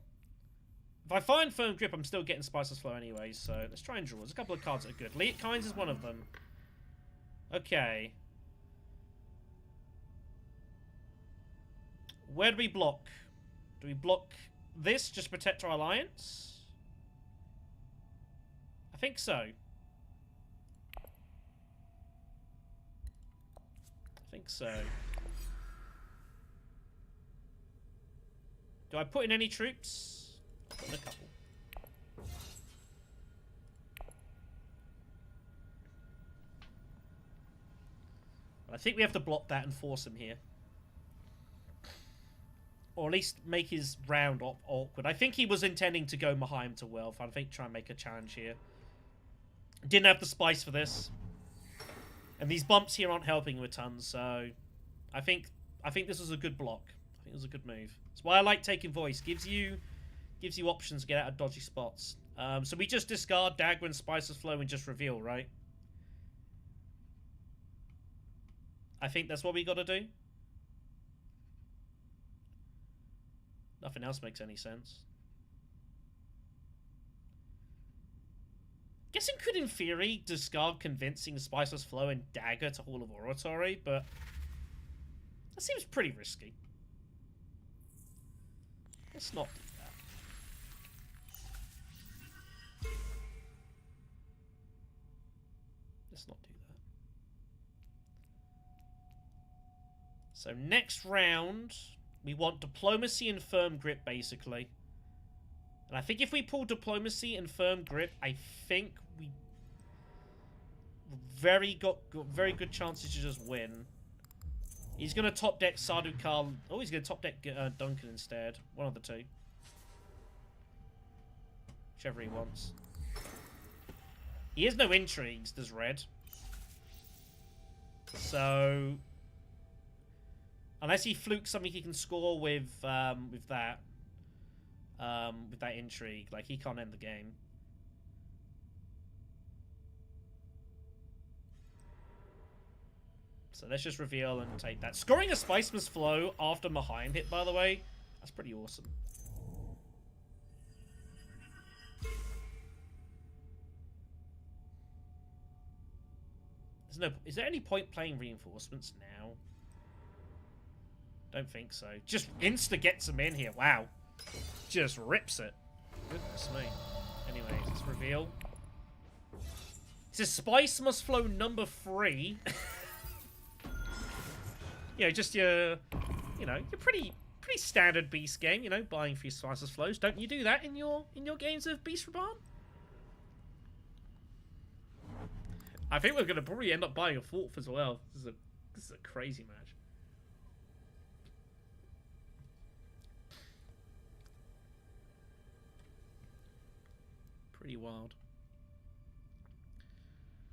If I find Firm Grip, I'm still getting Spice Must Flow anyway, so let's try and draw. There's a couple of cards that are good. Leet Kynes is one of them. Okay. Where do we block? Do we block this just to protect our alliance? I think so. think so. Do I put in any troops? I'll put in a couple. But I think we have to block that and force him here. Or at least make his round awkward. I think he was intending to go Mahaim to Wealth. I think try and make a challenge here. Didn't have the spice for this. And these bumps here aren't helping with tons, so I think this was a good block. I think it was a good move. That's why I like taking voice. Gives you options to get out of dodgy spots. So we just discard Dagger and Spice's Flow and just reveal, right? I think that's what we got to do. Nothing else makes any sense. Guessing could, in theory, discard Convincing, Spiceless Flow, and Dagger to Hall of Oratory, but that seems pretty risky. Let's not do that. Let's not do that. So next round, we want Diplomacy and Firm Grip, basically. And I think if we pull Diplomacy and Firm Grip, I think we got very good chances to just win. He's going to top deck Sardaukar. Oh, he's going to top deck Duncan instead. One of the two. Whichever he wants. He has no intrigues, does Red. So unless he flukes something he can score with that intrigue, like he can't end the game. So let's just reveal and take that. Scoring a Spiceman's Flow after Mahaim hit, by the way, that's pretty awesome. Is there any point playing reinforcements now? Don't think so. Just insta gets him in here. Wow. Just rips it. Goodness me. Anyways, let's reveal. It says Spice Must Flow number 3. You know, just your pretty standard Beast game. You know, buying 3 Spiceless Flows. Don't you do that in your games of Beast Reborn? I think we're gonna probably end up buying a 4th as well. This is a crazy match. Pretty wild.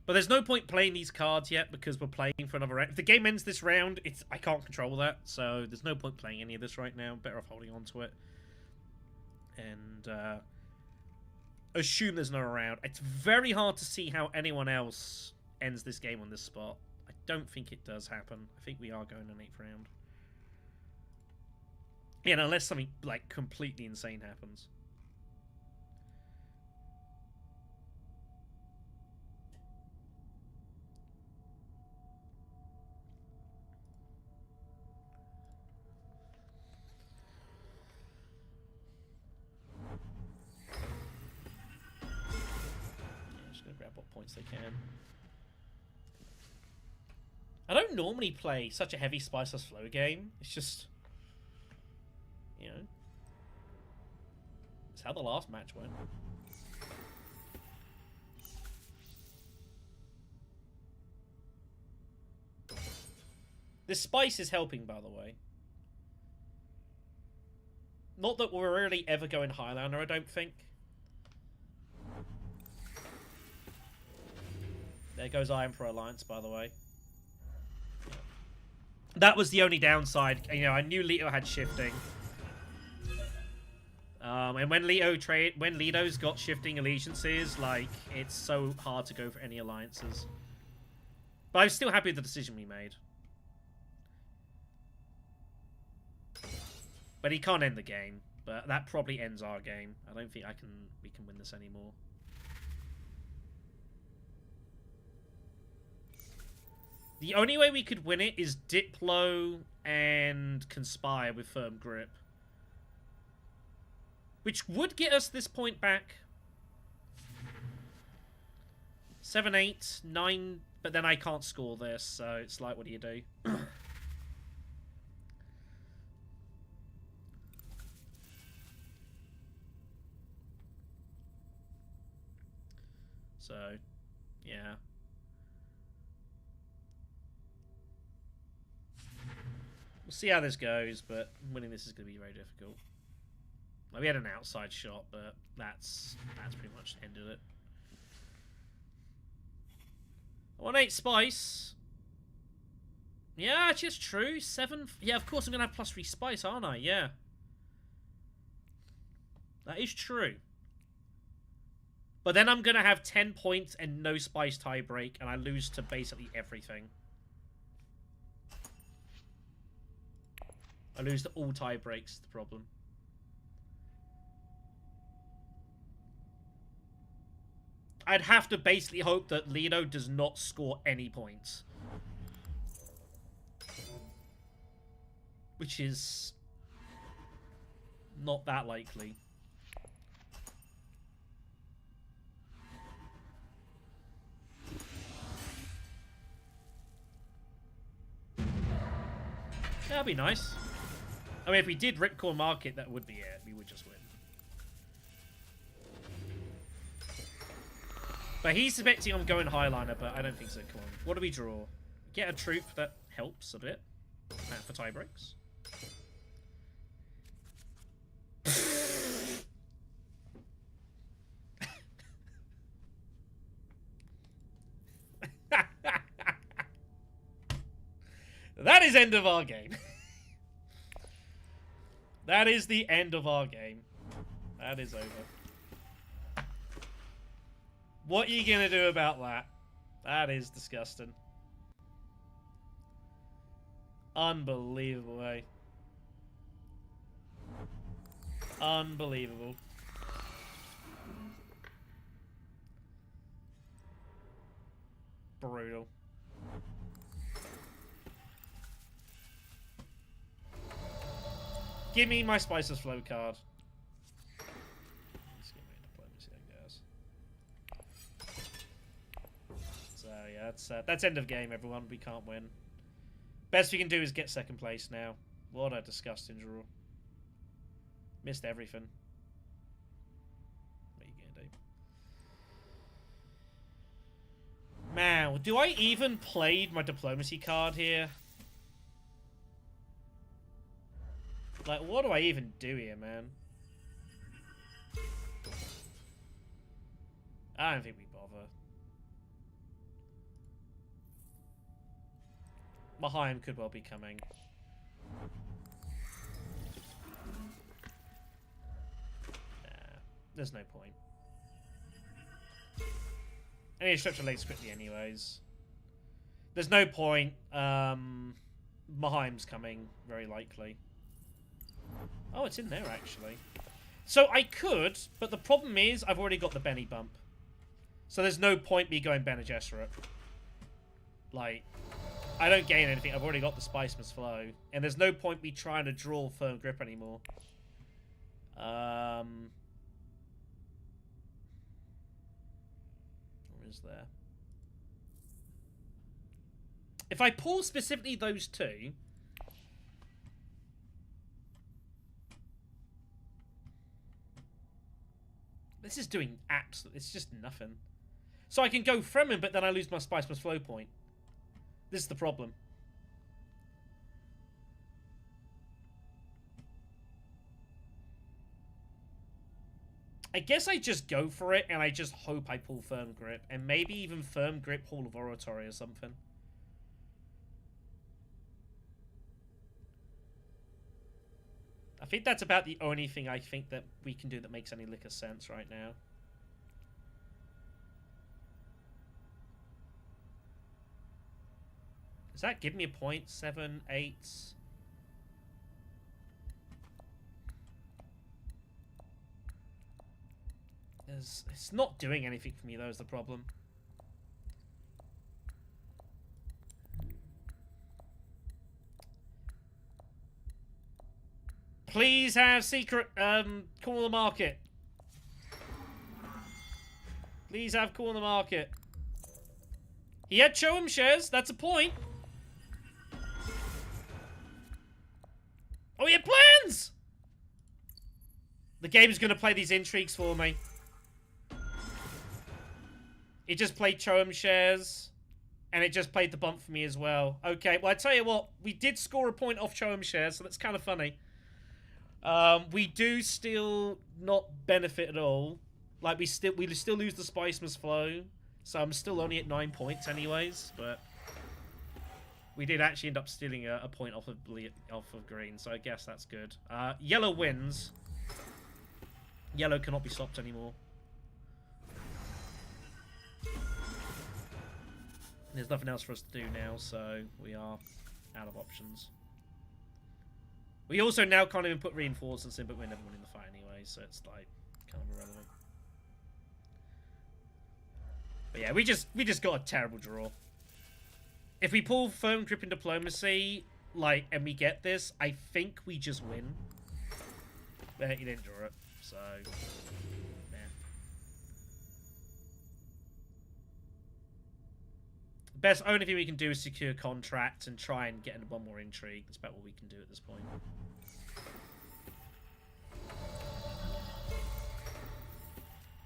But there's no point playing these cards yet because we're playing for another round. If the game ends this round, I can't control that, so there's no point playing any of this right now. Better off holding on to it. And assume there's no round. It's very hard to see how anyone else ends this game on this spot. I don't think it does happen. I think we are going an 8th round. Yeah, unless something like completely insane happens. What points they can. I don't normally play such a heavy Spiceless Flow game. It's just, you know, it's how the last match went. This spice is helping, by the way. Not that we're really ever going Highlander, I don't think. There goes Iron Pro Alliance, by the way. That was the only downside. You know, I knew Leto had shifting. And when Leto's got shifting allegiances, like, it's so hard to go for any alliances. But I'm still happy with the decision we made. But he can't end the game. But that probably ends our game. I don't think we can win this anymore. The only way we could win it is Diplo and Conspire with Firm Grip. Which would get us this point back. 7-8, 9 But then I can't score this, so it's like, what do you do? So, yeah. We'll see how this goes, but winning this is going to be very difficult. Like, we had an outside shot, but that's pretty much ended it. 1-8 spice. Yeah, it's just true. 7. Yeah, of course I'm going to have +3 spice, aren't I? Yeah. That is true. But then I'm going to have 10 points and no spice tiebreak, and I lose to basically everything. I lose to all tie breaks, the problem. I'd have to basically hope that Lido does not score any points. Which is not that likely. That'd be nice. I mean, if we did Ripcord Market, that would be it. We would just win. But he's suspecting I'm going Highliner, but I don't think so. Come on. What do we draw? Get a troop that helps a bit. For tie breaks. That is end of our game. That is the end of our game. That is over. What are you going to do about that? That is disgusting. Unbelievable, eh? Unbelievable. Brutal. Give me my Spices Flow card. Let's give me diplomacy, I guess. So yeah, that's end of game, everyone. We can't win. Best we can do is get second place now. What a disgusting draw. Missed everything. What are you gonna do? Man, do I even play my diplomacy card here? Like, what do I even do here, man? I don't think we bother. Mahaim could well be coming. Nah, there's no point. I need to stretch the legs quickly anyways. There's no point. Mahaim's coming, very likely. Oh, it's in there, actually. So I could, but the problem is I've already got the Benny bump. So there's no point me going Bene Gesserit. Like, I don't gain anything. I've already got the Spice Must Flow. And there's no point me trying to draw Firm Grip anymore. Where is there? If I pull specifically those two... This is doing absolutely... It's just nothing. So I can go Fremen, but then I lose my Spice Must Flow point. This is the problem. I guess I just go for it, and I just hope I pull Firm Grip. And maybe even Firm Grip Hall of Oratory or something. I think that's about the only thing I think that we can do that makes any lick of sense right now. Does that give me a point? 7, 8... It's not doing anything for me, though, is the problem. Please have secret, Call the Market. Please have Call the Market. He had Choem shares. That's a point. Oh, he had plans! The game's going to play these intrigues for me. It just played Choem shares. And it just played the bump for me as well. Okay, well, I tell you what. We did score a point off Choem shares, so that's kind of funny. We do still not benefit at all. Like, we still lose the Spicemas flow. So I'm still only at 9 points anyways, but... We did actually end up stealing a point off of green, so I guess that's good. Yellow wins. Yellow cannot be stopped anymore. There's nothing else for us to do now, so we are out of options. We also now can't even put reinforcements in, but we're never winning the fight anyway, so it's like kind of irrelevant. But yeah, we just got a terrible draw. If we pull Firm Grip and Diplomacy, like, and we get this, I think we just win. But he didn't draw it, so... yeah. Best only thing we can do is secure contracts and try and get into one more intrigue. That's about what we can do at this point.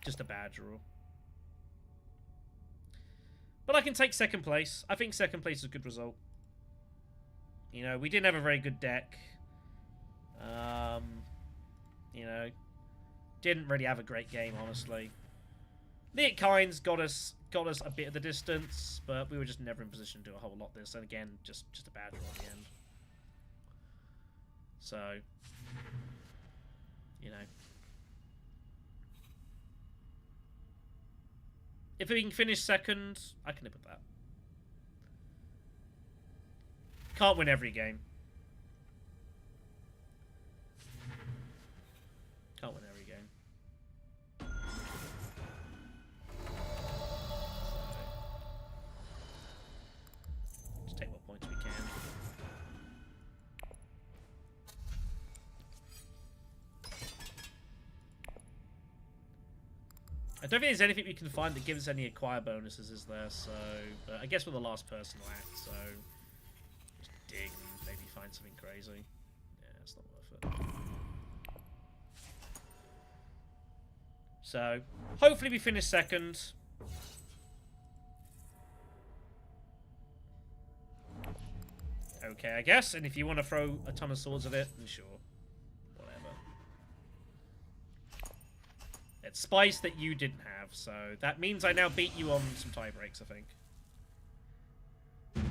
Just a bad draw. But I can take second place. I think second place is a good result. You know, we didn't have a very good deck. You know, didn't really have a great game, honestly. The Kinds got us a bit of the distance, but we were just never in position to do a whole lot this. And again, just a bad draw at the end. So, you know. If we can finish second, I can live with that. Can't win every game. Can't win every game. So, just take what points we can. I don't think there's anything we can find that gives us any acquire bonuses, is there? So, but I guess we're the last person to act, so just dig and maybe find something crazy. Yeah, it's not worth it. So, hopefully we finish second. Okay, I guess, and if you want to throw a ton of swords at it, then sure. It's spice that you didn't have, so that means I now beat you on some tie breaks, I think. Yeah.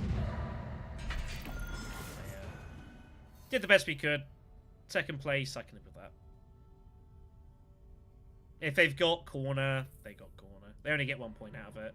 Did the best we could. Second place, I can live with that. If they've got corner, they got corner. They only get 1 point out of it.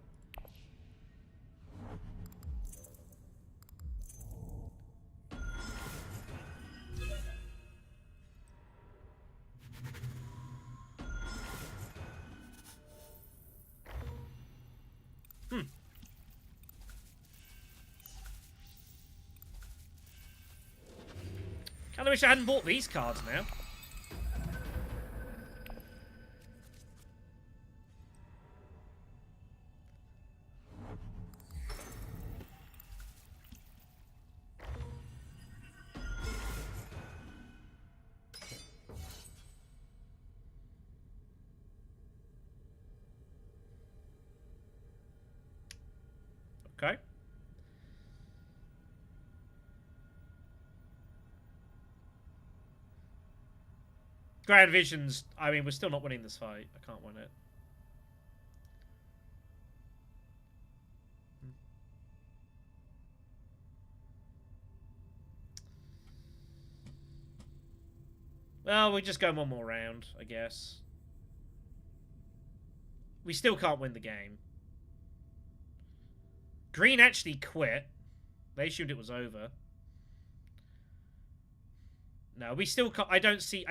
Kinda wish I hadn't bought these cards now. Okay. Grand Visions, I mean, we're still not winning this fight. I can't win it. Well, we just go one more round, I guess. We still can't win the game. Green actually quit. They assumed it was over. No, we still can't. I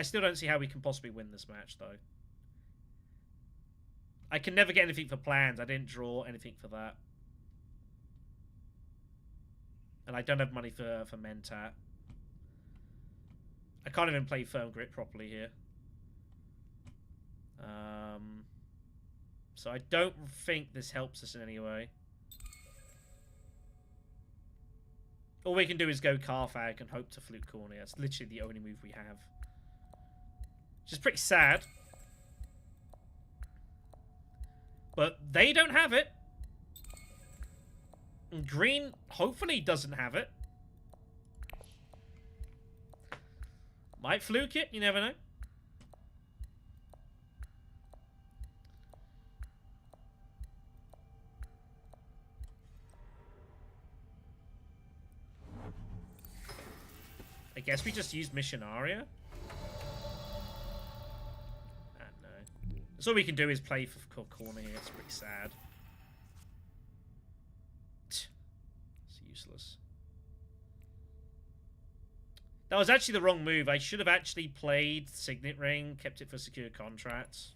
still don't see how we can possibly win this match, though. I can never get anything for plans. I didn't draw anything for that. And I don't have money for Mentat. I can't even play Firm Grip properly here. So I don't think this helps us in any way. All we can do is go Carthag and hope to fluke corner. That's literally the only move we have. Which is pretty sad. But they don't have it. And green hopefully doesn't have it. Might fluke it, you never know. I guess we just use Missionaria. No. So all we can do is play for corner here. It's pretty sad. It's useless. That was actually the wrong move. I should have actually played Signet Ring, kept it for secure contracts.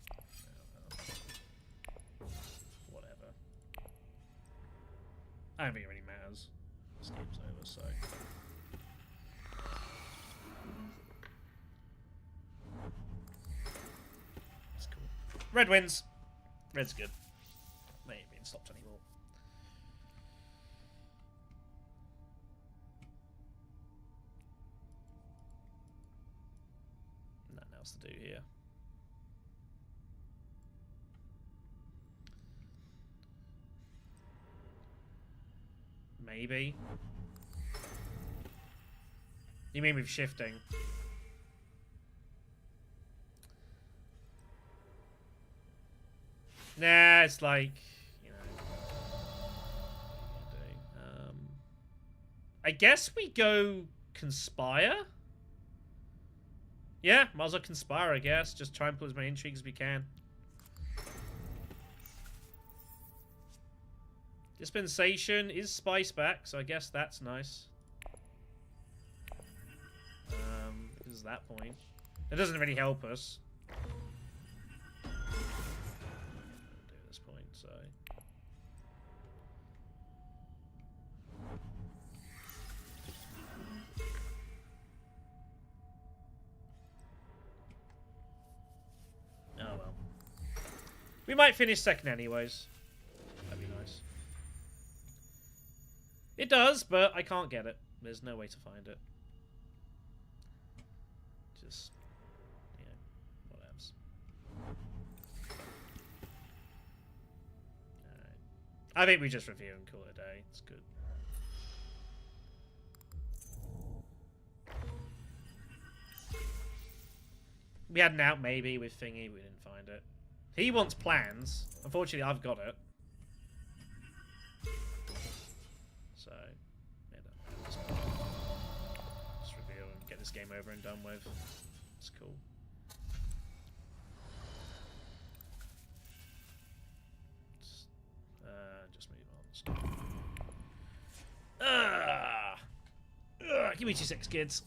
Whatever. I don't think it really matters. This game's over, so... It's cool. Red wins. Red's good. They ain't being stopped anymore. Nothing else to do here. Maybe. You mean with shifting? Nah, it's like, you know. I guess we go Conspire? Yeah, might as well Conspire, I guess. Just try and put as many intrigue as we can. Dispensation is Spice back, so I guess that's nice. Because at that point. It doesn't really help us. Do at this point, so. Oh well. We might finish second anyways. That'd be nice. It does, but I can't get it. There's no way to find it. Just, you know, whatevs. Alright. I think we just review and call it a day. It's good. We had an out maybe with Thingy, we didn't find it. He wants plans. Unfortunately, I've got it. So, yeah, just review and get this game over and done with. It's cool. Just move on. Give me 2 seconds, kids.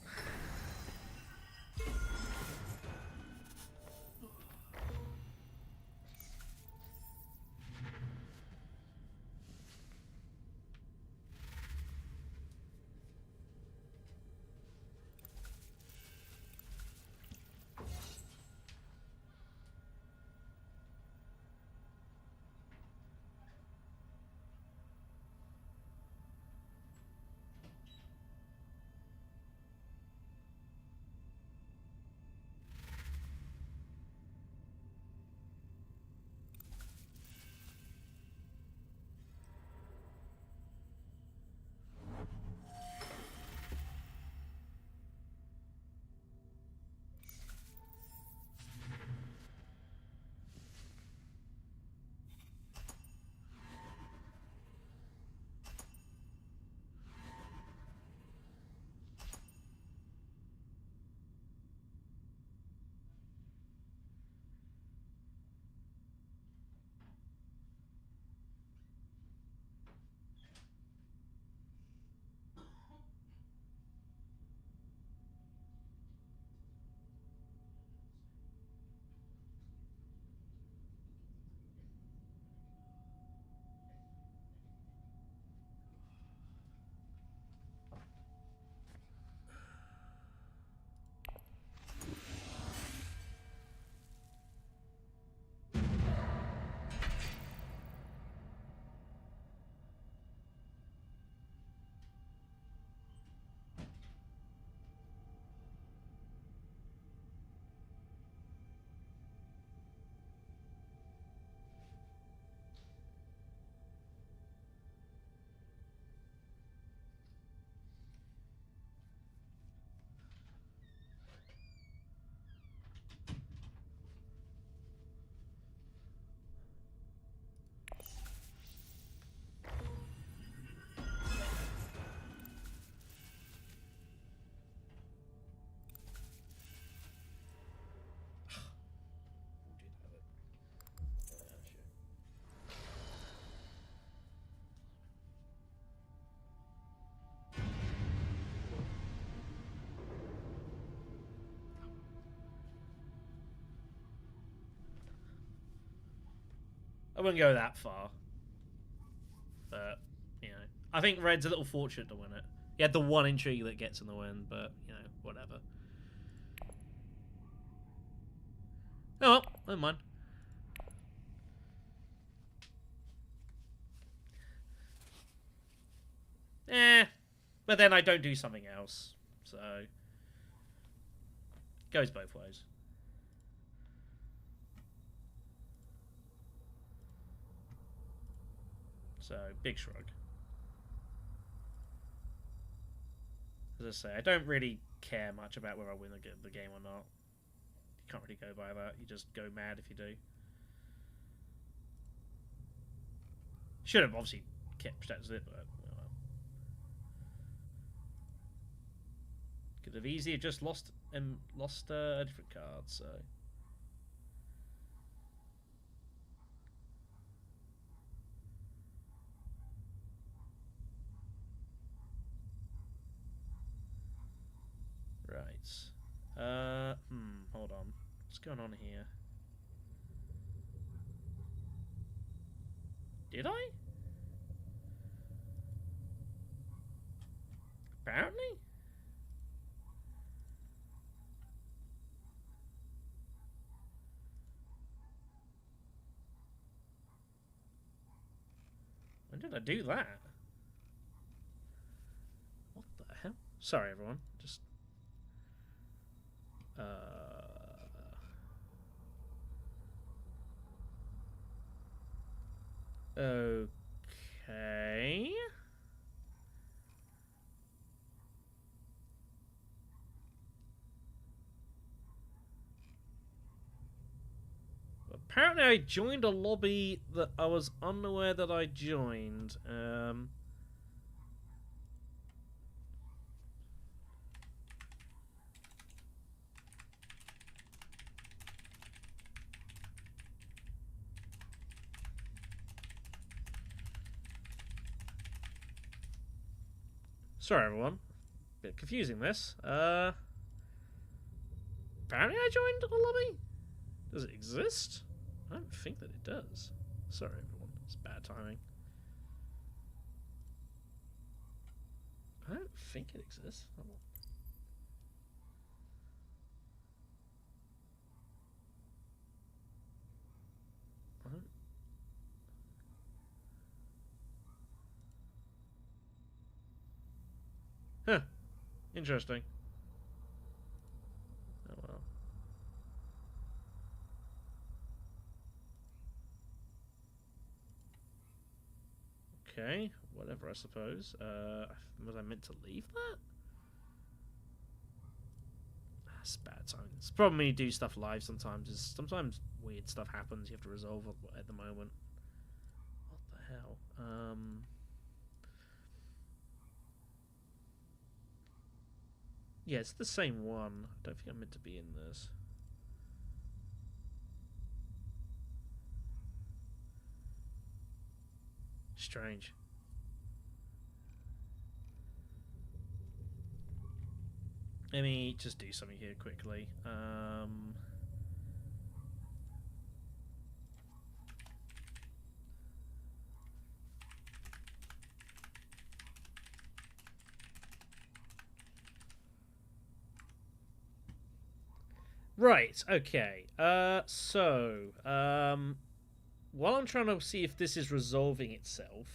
I wouldn't go that far. But, you know. I think Red's a little fortunate to win it. He had the one intrigue that gets in the win, but, you know, whatever. Oh well, never mind. But then I don't do something else. So, goes both ways. So, big shrug. As I say, I don't really care much about whether I win the game or not. You can't really go by that. You just go mad if you do. Should have obviously kept protected it, but well. Could have easily just lost a different card. So. Right. Hold on. What's going on here? Did I? Apparently? When did I do that? What the hell? Sorry, everyone. Just... Okay... Apparently I joined a lobby that I was unaware that I joined. Sorry, everyone. Bit confusing, this. Apparently I joined a lobby? Does it exist? I don't think that it does. Sorry, everyone. It's bad timing. I don't think it exists. Huh. Interesting. Oh well. Okay, whatever, I suppose. Was I meant to leave that? That's bad timing. It's problem when you do stuff live sometimes. Is sometimes weird stuff happens. You have to resolve it at the moment. What the hell? Yeah, it's the same one. I don't think I'm meant to be in this. Strange. Let me just do something here quickly. Right, okay. While I'm trying to see if this is resolving itself,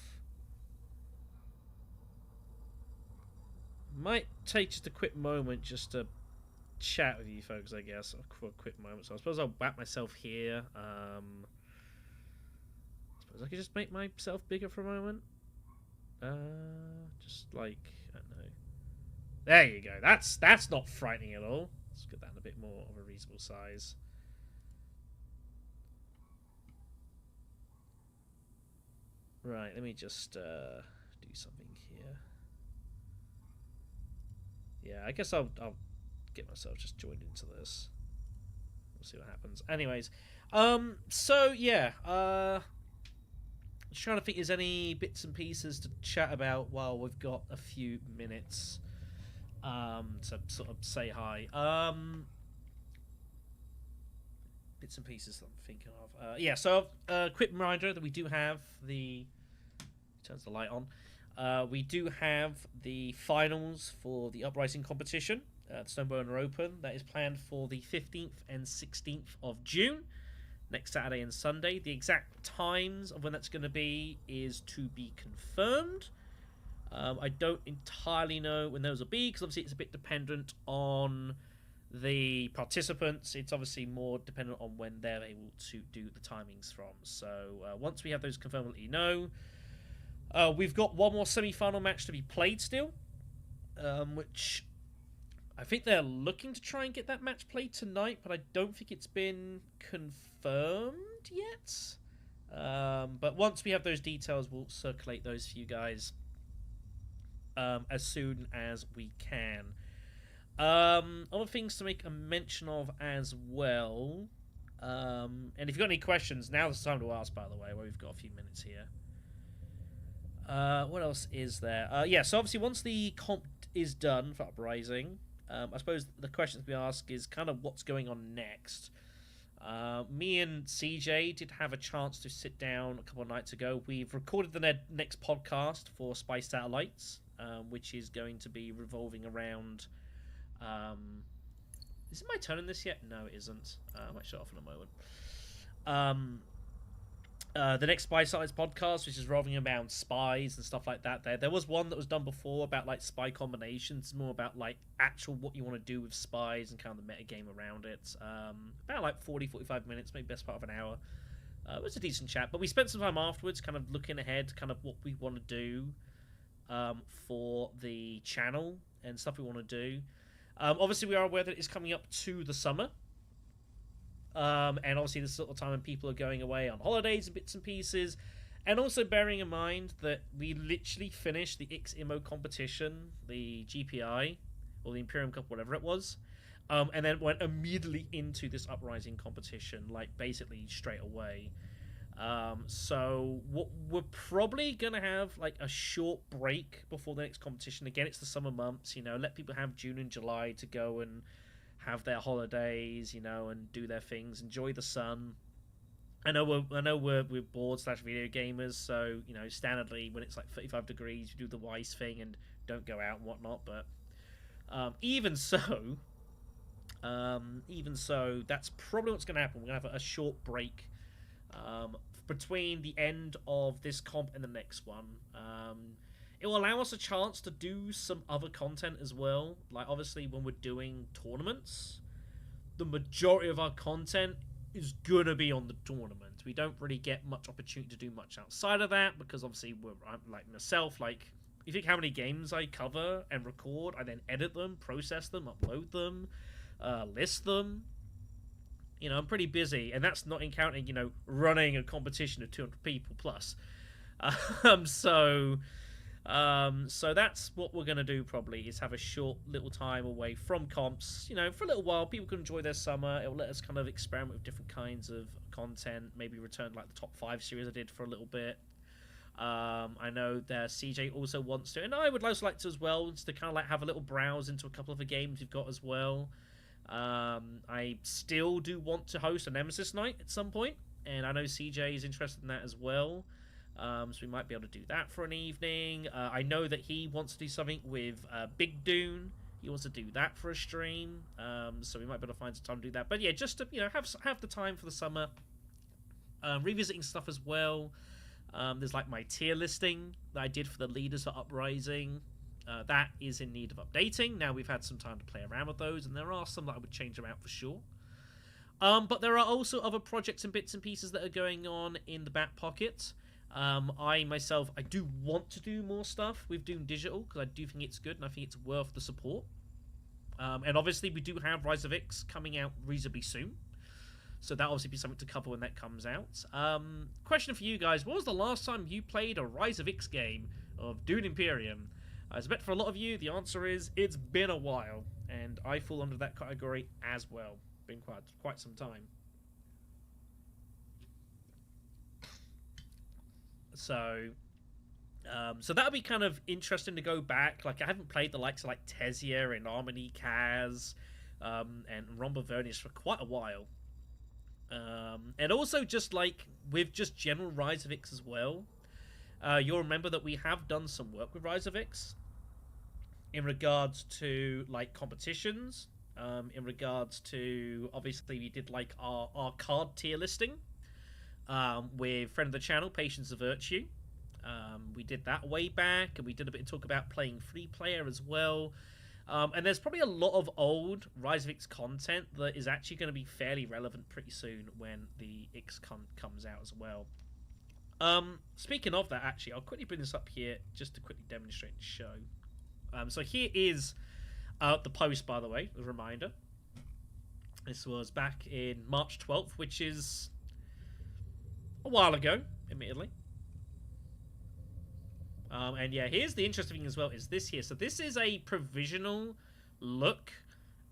might take just a quick moment just to chat with you folks, I guess, for a quick moment. So I suppose I'll back myself here. I suppose I could just make myself bigger for a moment. Just like, I don't know. There you go. That's not frightening at all. Let's get that in a bit more of a reasonable size. Right, let me just do something here. Yeah, I guess I'll get myself just joined into this. We'll see what happens. Anyways, so yeah, just trying to think, is any bits and pieces to chat about while we've got a few minutes. To sort of say hi. bits and pieces that I'm thinking of. Yeah, so quick reminder that we do have the turns the light on. We do have the finals for the Uprising competition, the Stoneburner Open. That is planned for the 15th and 16th of June, next Saturday and Sunday. The exact times of when that's going to be is to be confirmed. I don't entirely know when those will be, because obviously it's a bit dependent on the participants. It's obviously more dependent on when they're able to do the timings from. So once we have those confirmed, we'll let you know. We've got one more semi-final match to be played still, which I think they're looking to try and get that match played tonight, but I don't think it's been confirmed yet. But once we have those details, we'll circulate those for you guys as soon as we can. Other things to make a mention of as well. And if you've got any questions, now's the time to ask, by the way, where we've got a few minutes here. What else is there? Yeah, so obviously once the comp is done for Uprising, I suppose the questions we ask is kind of what's going on next. Me and CJ did have a chance to sit down a couple of nights ago. We've recorded the next podcast for Spy Satellites, which is going to be revolving around... is it my turn in this yet? No, it isn't. I might shut off in a moment. The next Spy Satellites podcast, which is revolving around spies and stuff like that. There was one that was done before about like spy combinations, more about like actual what you want to do with spies and kind of the meta game around it. About like 40-45 minutes, maybe best part of an hour. It was a decent chat, but we spent some time afterwards kind of looking ahead, kind of what we want to do for the channel and stuff we want to do. Obviously, we are aware that it's coming up to the summer. And obviously this is the sort of time when people are going away on holidays and bits and pieces. And also bearing in mind that we literally finished the XIMO competition, the GPI, or the Imperium Cup, whatever it was. And then went immediately into this Uprising competition, like basically straight away. So what we're probably going to have like a short break before the next competition. Again, it's the summer months, let people have June and July to go and have their holidays, and do their things, enjoy the sun. I know we're bored / video gamers, so standardly when it's like 35 degrees, you do the wise thing and don't go out and whatnot. But even so, that's probably what's going to happen. We're going to have a short break between the end of this comp and the next one. It will allow us a chance to do some other content as well. Like, obviously, when we're doing tournaments, the majority of our content is going to be on the tournament. We don't really get much opportunity to do much outside of that because, obviously, I'm like myself. Like, you think how many games I cover and record? I then edit them, process them, upload them, list them. I'm pretty busy. And that's not counting, running a competition of 200 people plus. So that's what we're going to do probably, is have a short little time away from comps, for a little while. People can enjoy their summer. It will let us kind of experiment with different kinds of content, maybe return like the top 5 series I did for a little bit. I know that CJ also wants to, and I would also like to as well, to kind of like have a little browse into a couple of the games we've got as well. I still do want to host a Nemesis night at some point, and I know CJ is interested in that as well. So we might be able to do that for an evening. I know that he wants to do something with Big Dune. He wants to do that for a stream. So we might be able to find some time to do that. But yeah, just to have the time for the summer. Revisiting stuff as well. There's like my tier listing that I did for the leaders for Uprising. That is in need of updating. Now we've had some time to play around with those, and there are some that I would change around for sure. But there are also other projects and bits and pieces that are going on in the back pocket. I do want to do more stuff with Dune Digital because I do think it's good and I think it's worth the support. And obviously we do have Rise of X coming out reasonably soon, so that'll obviously be something to cover when that comes out. Question for you guys: what was the last time you played a Rise of X game of Dune Imperium? I bet for a lot of you the answer is it's been a while, and I fall under that category as well. Been quite some time. So that'll be kind of interesting to go back. Like, I haven't played the likes of like Tesia and Harmony Kaz and Rhomba Vernis for quite a while. And also just like with just general Rise of X as well. You'll remember that we have done some work with Rise of X in regards to like competitions. In regards to obviously we did like our card tier listing with friend of the channel, Patience of Virtue. We did that way back, and we did a bit of talk about playing free player as well. And there's probably a lot of old Rise of X content that is actually going to be fairly relevant pretty soon when the XCon comes out as well. Speaking of that, actually, I'll quickly bring this up here just to quickly demonstrate the show. So here is the post, by the way, a reminder. This was back in March 12th, which is a while ago, admittedly. And yeah, here's the interesting thing as well, is this here. So this is a provisional look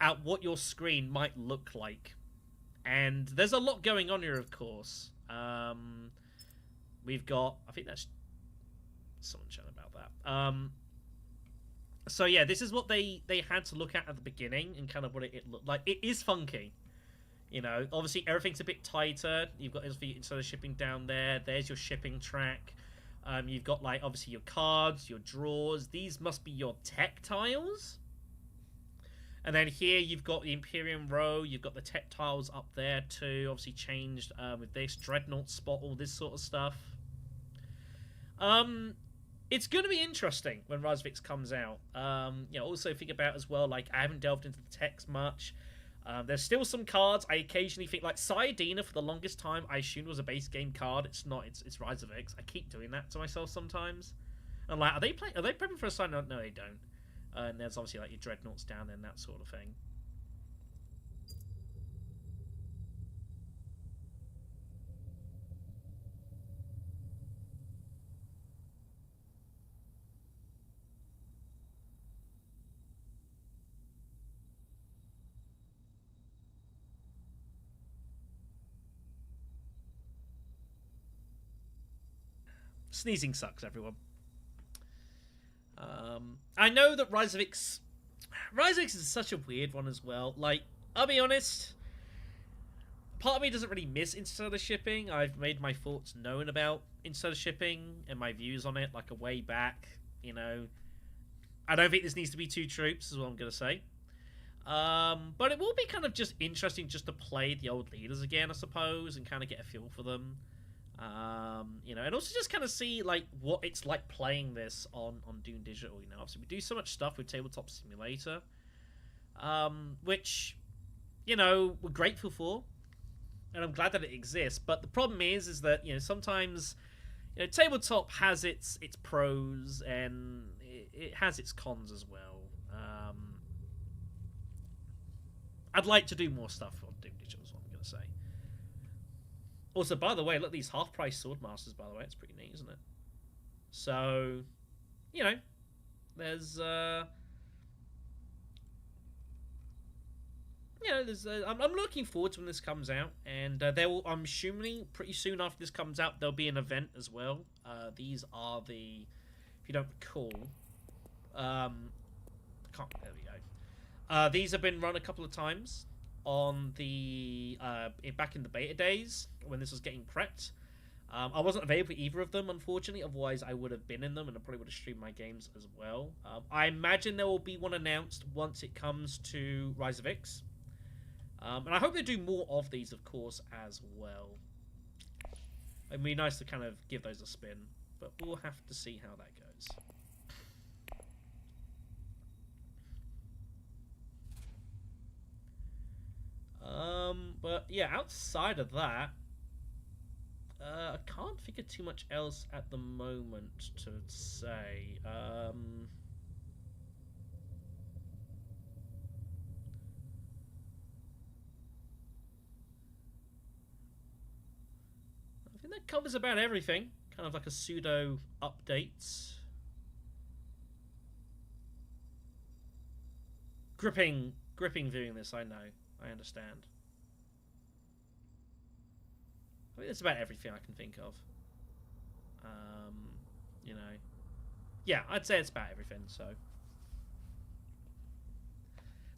at what your screen might look like. And there's a lot going on here, of course. We've got, I think that's someone chatting about that. So yeah, this is what they had to look at the beginning and kind of what it looked like. It is funky. You know, obviously everything's a bit tighter. You've got instead of shipping down there, there's your shipping track. You've got like obviously your cards, your drawers. These must be your tech tiles. And then here you've got the Imperium row. You've got the tech tiles up there too. Obviously changed with this Dreadnought spot, all this sort of stuff. It's going to be interesting when Rise of X comes out. You know, also think about as well, like I haven't delved into the text much. There's still some cards I occasionally think, like Saiyadina for the longest time I assumed was a base game card. It's not. It's Rise of X. I keep doing that to myself sometimes. And like, are they prepping for a sign? No, they don't. And there's obviously like your Dreadnoughts down there and that sort of thing. Sneezing sucks, everyone. I know that Rise of X is such a weird one as well. Like, I'll be honest, part of me doesn't really miss interstellar shipping. I've made my thoughts known about interstellar shipping and my views on it, like a way back. You know, I don't think this needs to be two troops, is what I'm gonna say. But it will be kind of just interesting just to play the old leaders again, I suppose, and kind of get a feel for them. You know, and also just kind of see like what it's like playing this on Dune Digital. You know, obviously we do so much stuff with Tabletop Simulator, which, you know, we're grateful for, and I'm glad that it exists. But the problem is that, you know, sometimes, you know, tabletop has its pros and it has its cons as well. I'd like to do more stuff on Dune Digital, is what I'm gonna say. Also, by the way, look, these half-price Swordmasters, by the way. It's pretty neat, isn't it? So, you know, there's, you know, I'm looking forward to when this comes out. And I'm assuming pretty soon after this comes out, there'll be an event as well. These are the, if you don't recall, there we go. These have been run a couple of times on the back in the beta days when this was getting prepped. I wasn't available for either of them, unfortunately. Otherwise, I would have been in them and I probably would have streamed my games as well. I imagine there will be one announced once it comes to Rise of X. And I hope they do more of these, of course, as well. It'd be nice to kind of give those a spin, but we'll have to see how that goes. But yeah, outside of that, I can't think of too much else at the moment to say. I think that covers about everything. Kind of like a pseudo update. Gripping viewing this, I know. I understand. I think that's about everything I can think of. You know, yeah, I'd say it's about everything. So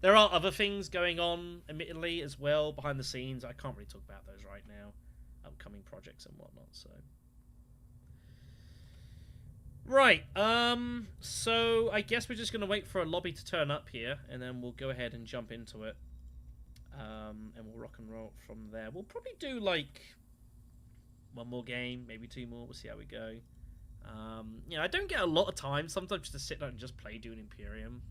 There are other things going on, admittedly, as well, behind the scenes. I can't really talk about those right now. Upcoming projects and whatnot, so... Right, so I guess we're just going to wait for a lobby to turn up here, and then we'll go ahead and jump into it. And we'll rock and roll from there. We'll probably do, like, one more game, maybe two more. We'll see how we go. You know, I don't get a lot of time sometimes just to sit down and just play Dune Imperium.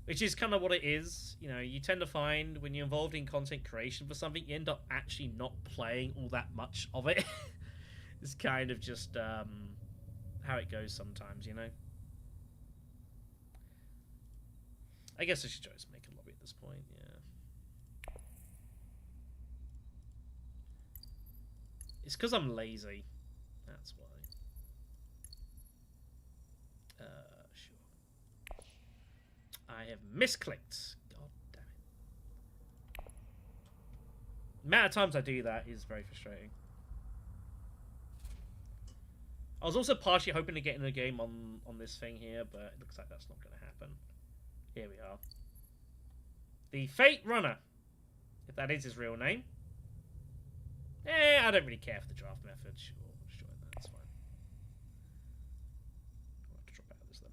Which is kind of what it is. You know, you tend to find when you're involved in content creation for something, you end up actually not playing all that much of it. It's kind of just how it goes sometimes, you know? I guess I should just make a lobby at this point, yeah. It's because I'm lazy. That's why. Sure. I have misclicked. God damn it. The amount of times I do that is very frustrating. I was also partially hoping to get in a game on this thing here, but it looks like that's not going to happen. Here we are. The Fate Runner. If that is his real name. I don't really care for the draft method. Sure, that's fine. I'll have to drop out of this then.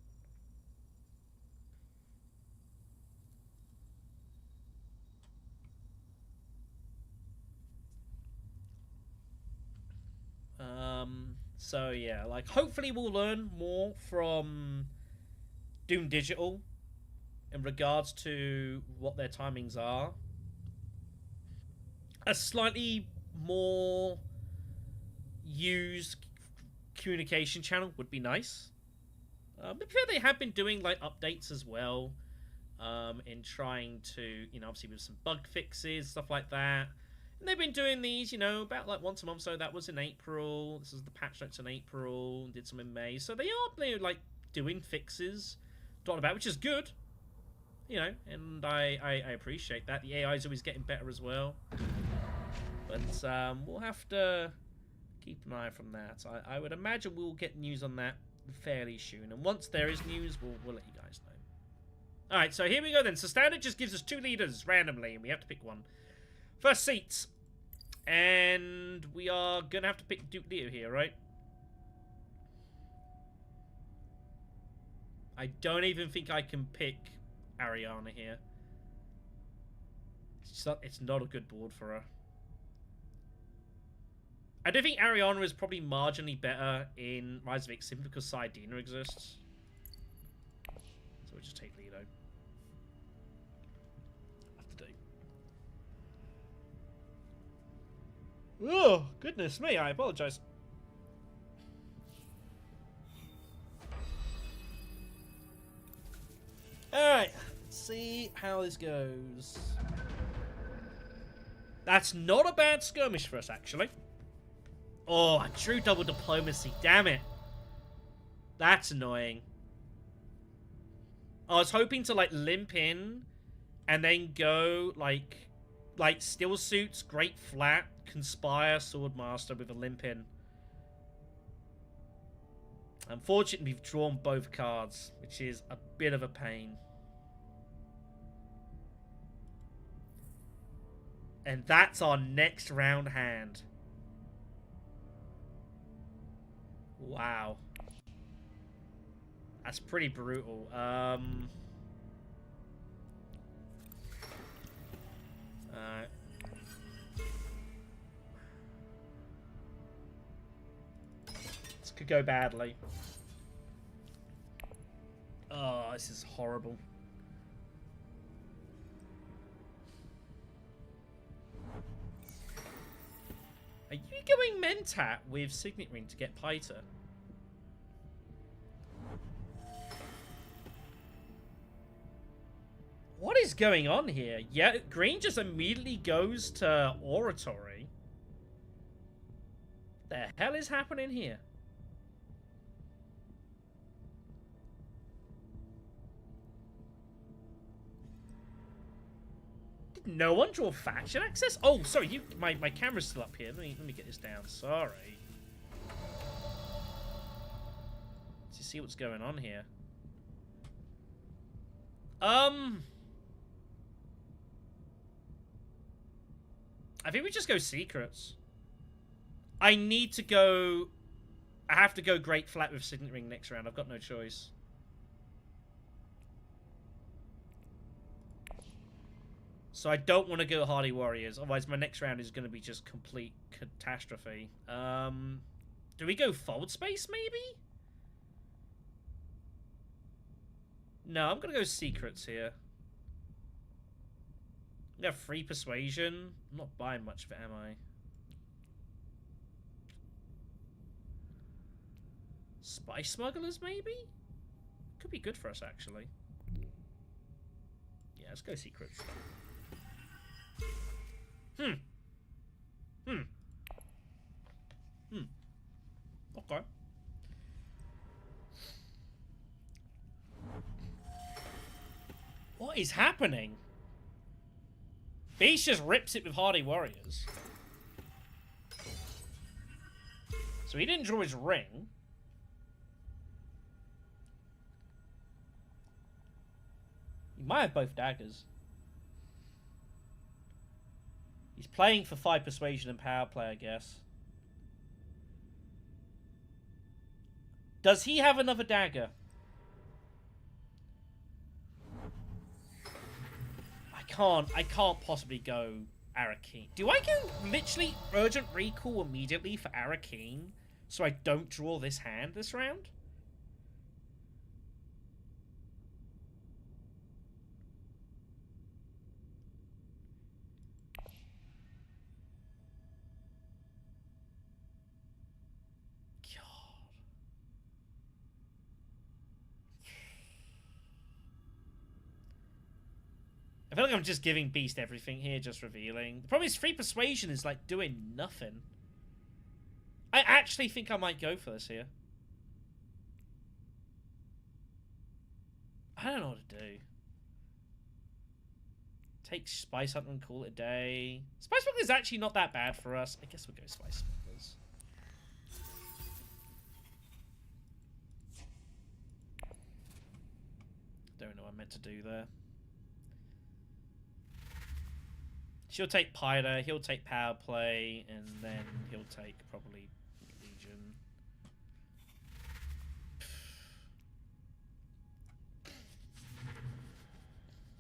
So yeah, like hopefully we'll learn more from Doom Digital in regards to what their timings are. A slightly more used communication channel would be nice. But they have been doing like updates as well, in trying to, you know, obviously with some bug fixes, stuff like that. And they've been doing these, you know, about like once a month. So that was in April. This is the patch notes in April. Did some in May. So they are like doing fixes, about, which is good. You know, and I appreciate that. The AI is always getting better as well. But we'll have to keep an eye from that. I would imagine we'll get news on that fairly soon. And once there is news, we'll let you guys know. Alright, so here we go then. So standard just gives us 2 leaders randomly, and we have to pick one. First seats. And we are going to have to pick Duke Leo here, right? I don't even think I can pick Ariana here. It's not a good board for her. I do think Ariana is probably marginally better in Rise of X simply because Sidina exists. So we'll just take Lido. Have to do. Oh, goodness me, I apologize. Alright, let's see how this goes. That's not a bad skirmish for us, actually. Oh, I drew double diplomacy. Damn it. That's annoying. I was hoping to, like, limp in and then go, like still suits, great flat, conspire, swordmaster with a limp in. Unfortunately, we've drawn both cards, which is a bit of a pain. And that's our next round hand. Wow. That's pretty brutal. This could go badly. Oh, this is horrible. Are you going Mentat with Signet Ring to get Piter? What is going on here? Yeah, green just immediately goes to Oratory. The hell is happening here? Did no one draw faction access? Oh, sorry, my camera's still up here. Let me get this down. Sorry. Let's see what's going on here. I think we just go secrets. I need to go... I have to go Great Flat with Signet Ring next round. I've got no choice. So I don't want to go Hardy Warriors. Otherwise, my next round is going to be just complete catastrophe. Do we go Fold Space, maybe? No, I'm going to go Secrets here. We have Free Persuasion. I'm not buying much of it, am I? Spice Smugglers, maybe? Could be good for us, actually. Yeah, let's go Secrets. Okay. What is happening? Beast just rips it with Hardy Warriors. So he didn't draw his ring. He might have both daggers. He's playing for 5 persuasion and power play, I guess. Does he have another dagger? I can't possibly go Arakeen. Do I go literally urgent recall immediately for Arakeen so I don't draw this hand this round? I feel like I'm just giving Beast everything here, just revealing. The problem is Free Persuasion is, like, doing nothing. I actually think I might go for this here. I don't know what to do. Take Spice Hunter and call it a day. Spice Hunter is actually not that bad for us. I guess we'll go Spice Smugglers. Don't know what I meant to do there. She'll take Pyder, he'll take Power Play, and then he'll take probably Legion.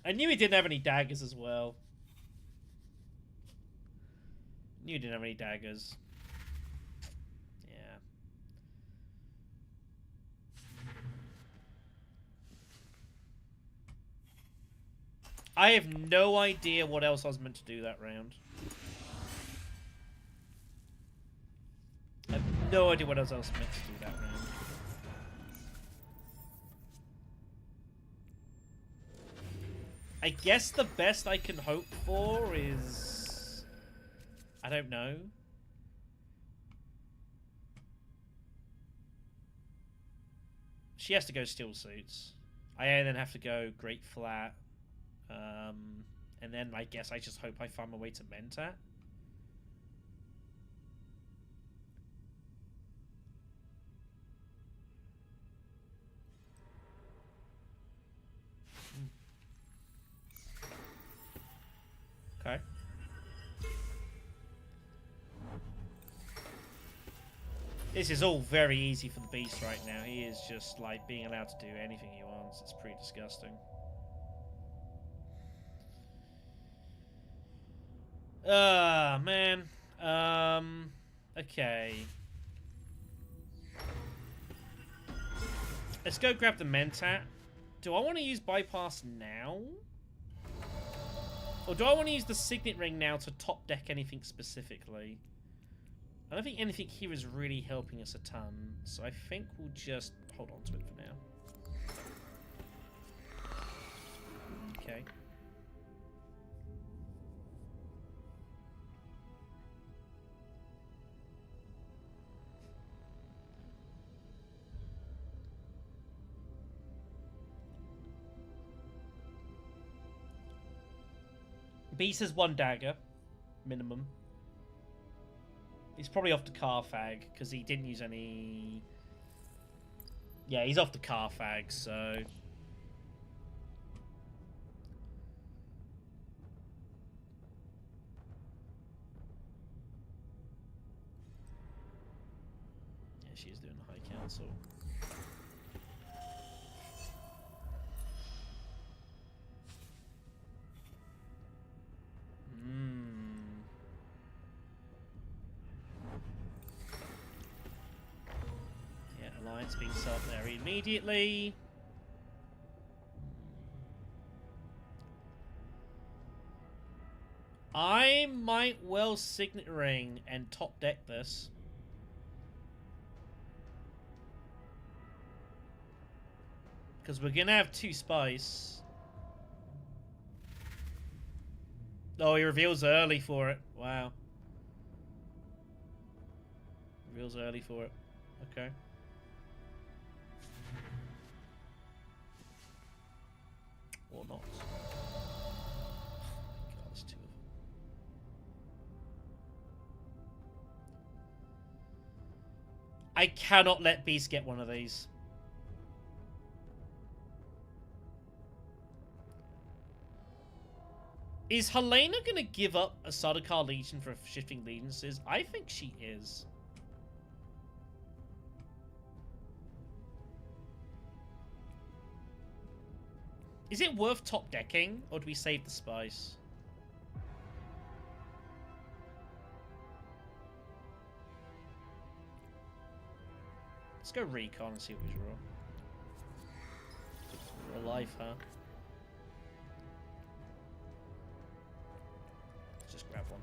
I knew he didn't have any daggers as well. Knew he didn't have any daggers. Yeah. I have no idea what else I was meant to do that round. I have no idea what else I was meant to do that round. I guess the best I can hope for is... I don't know. She has to go Steel Suits. I then have to go Great Flat. And then I guess I just hope I find my way to Mentat. Okay. This is all very easy for the Beast right now. He is just like being allowed to do anything he wants. It's pretty disgusting. Man. Okay. Let's go grab the Mentat. Do I want to use Bypass now? Or do I want to use the Signet Ring now to top deck anything specifically? I don't think anything here is really helping us a ton, so I think we'll just hold on to it for now. Okay. Beast has 1 dagger, minimum. He's probably off to Carfag, because he didn't use any... Yeah, he's off to Carfag, so... she is doing the High Council. Yeah, Alliance being set up there immediately. I might well Signet Ring and top deck this. Because we're going to have 2 spice. Oh, he reveals early for it. Wow. Reveals early for it. Okay. Or not. God, there's 2 of them. I cannot let Beast get one of these. Is Helena going to give up a Sardaukar Legion for shifting allegiances? I think she is. Is it worth top decking, or do we save the spice? Let's go recon and see what we draw. Real life, huh? Let's just grab one.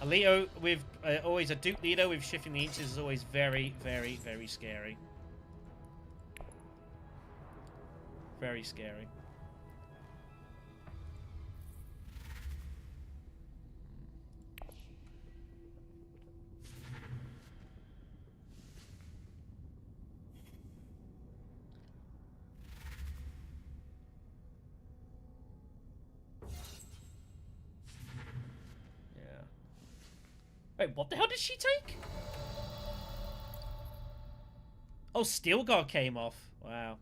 Alito with always a Duke leader with shifting the inches is always very, very, very scary. Very scary. Wait, what the hell did she take? Oh, Steel Guard came off. Wow.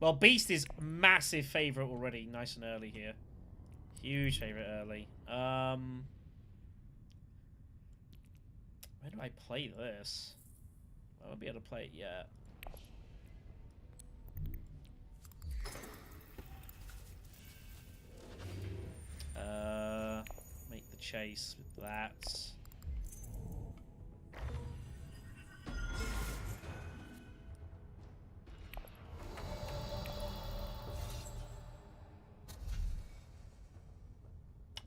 Well, Beast is massive favourite already. Nice and early here. Huge favourite early. Where do I play this? I won't be able to play it yet. Make the chase with that.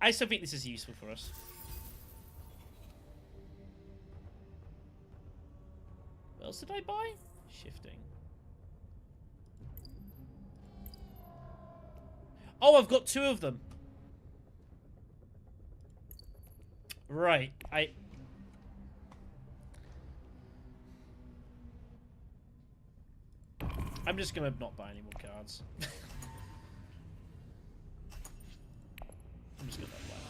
I still think this is useful for us. What else did I buy? Shifting. Oh, I've got 2 of them. Right, I'm just gonna not buy any more cards. I'm just gonna not buy any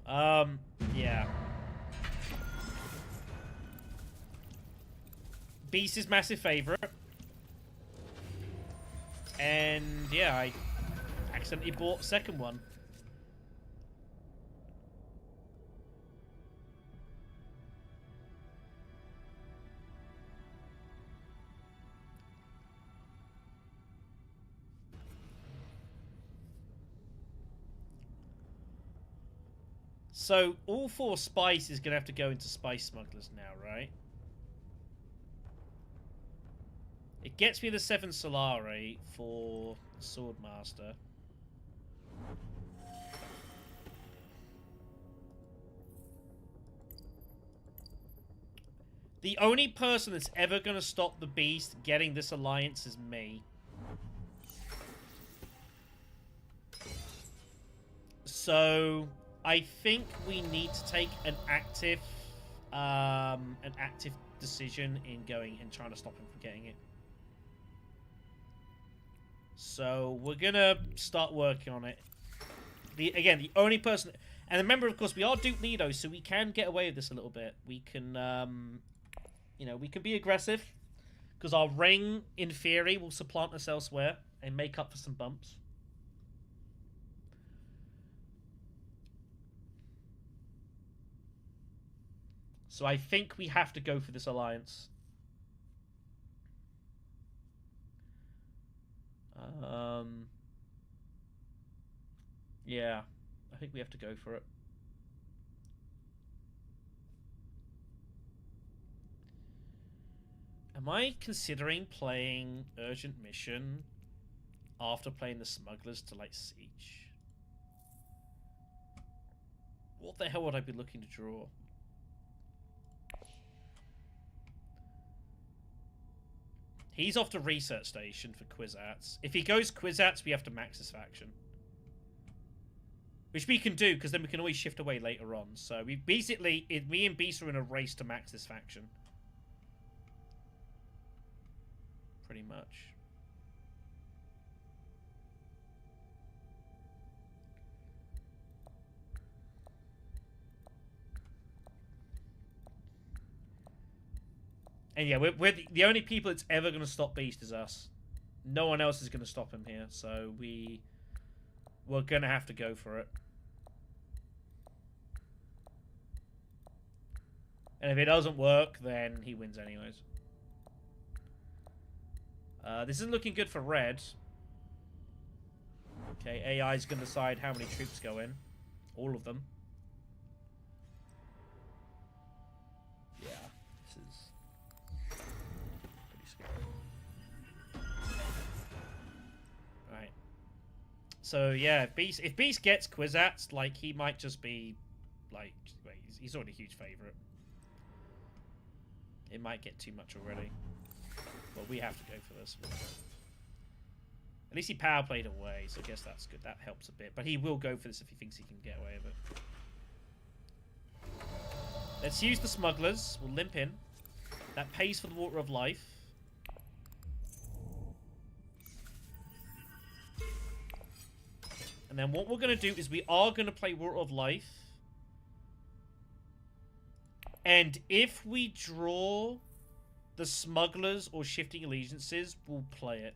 more cards. Yeah. Beast is massive favorite. And yeah, I accidentally bought second one. So, all 4 spice is going to have to go into Spice Smugglers now, right? It gets me the 7 Solari for Swordmaster. The only person that's ever going to stop the Beast getting this alliance is me. So, I think we need to take an active decision in going and trying to stop him from getting it. So we're gonna start working on it. Again, the only person, and remember, of course, we are Duke Nido, so we can get away with this a little bit. We can, you know, we can be aggressive because our ring, in theory, will supplant us elsewhere and make up for some bumps. So I think we have to go for this alliance. Yeah, I think we have to go for it. Am I considering playing Urgent Mission after playing the Smugglers to like Siege? What the hell would I be looking to draw? He's off to Research Station for Kwisatz. If he goes Kwisatz, we have to max his faction. Which we can do, because then we can always shift away later on. So we basically, me and Beast are in a race to max this faction. Pretty much. And yeah, we're the only people that's ever going to stop Beast is us. No one else is going to stop him here, so we're going to have to go for it. And if it doesn't work, then he wins anyways. This isn't looking good for red. Okay, AI is going to decide how many troops go in. All of them. Yeah, this is pretty scary. Right. So yeah, if Beast gets Kwisatz, like he might just be like, wait, he's already a huge favorite. It might get too much already. But we have to go for this. At least he power played away, so I guess that's good. That helps a bit. But he will go for this if he thinks he can get away with it. Let's use the Smugglers. We'll limp in. That pays for the Water of Life. And then what we're going to do is we are going to play Water of Life. And if we draw the Smugglers or Shifting Allegiances, we'll play it.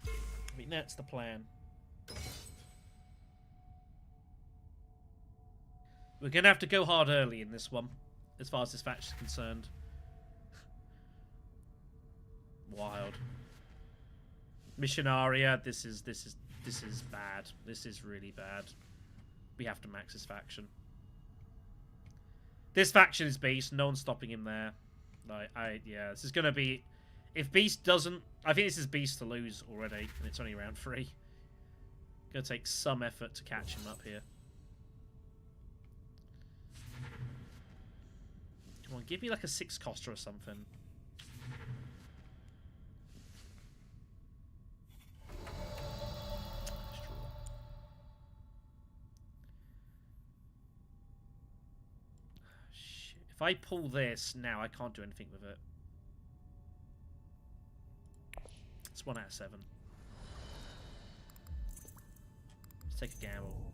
I mean, that's the plan. We're going to have to go hard early in this one, as far as this faction is concerned. Wild. Missionaria, this is bad. This is really bad. We have to max this faction. This faction is Beast. No one's stopping him there. Like, yeah, this is gonna be. If Beast doesn't, I think this is Beast to lose already, and it's only round 3. Gonna take some effort to catch him up here. Come on, give me like a 6 coster or something. If I pull this now, I can't do anything with it. It's 1 out of 7. Let's take a gamble.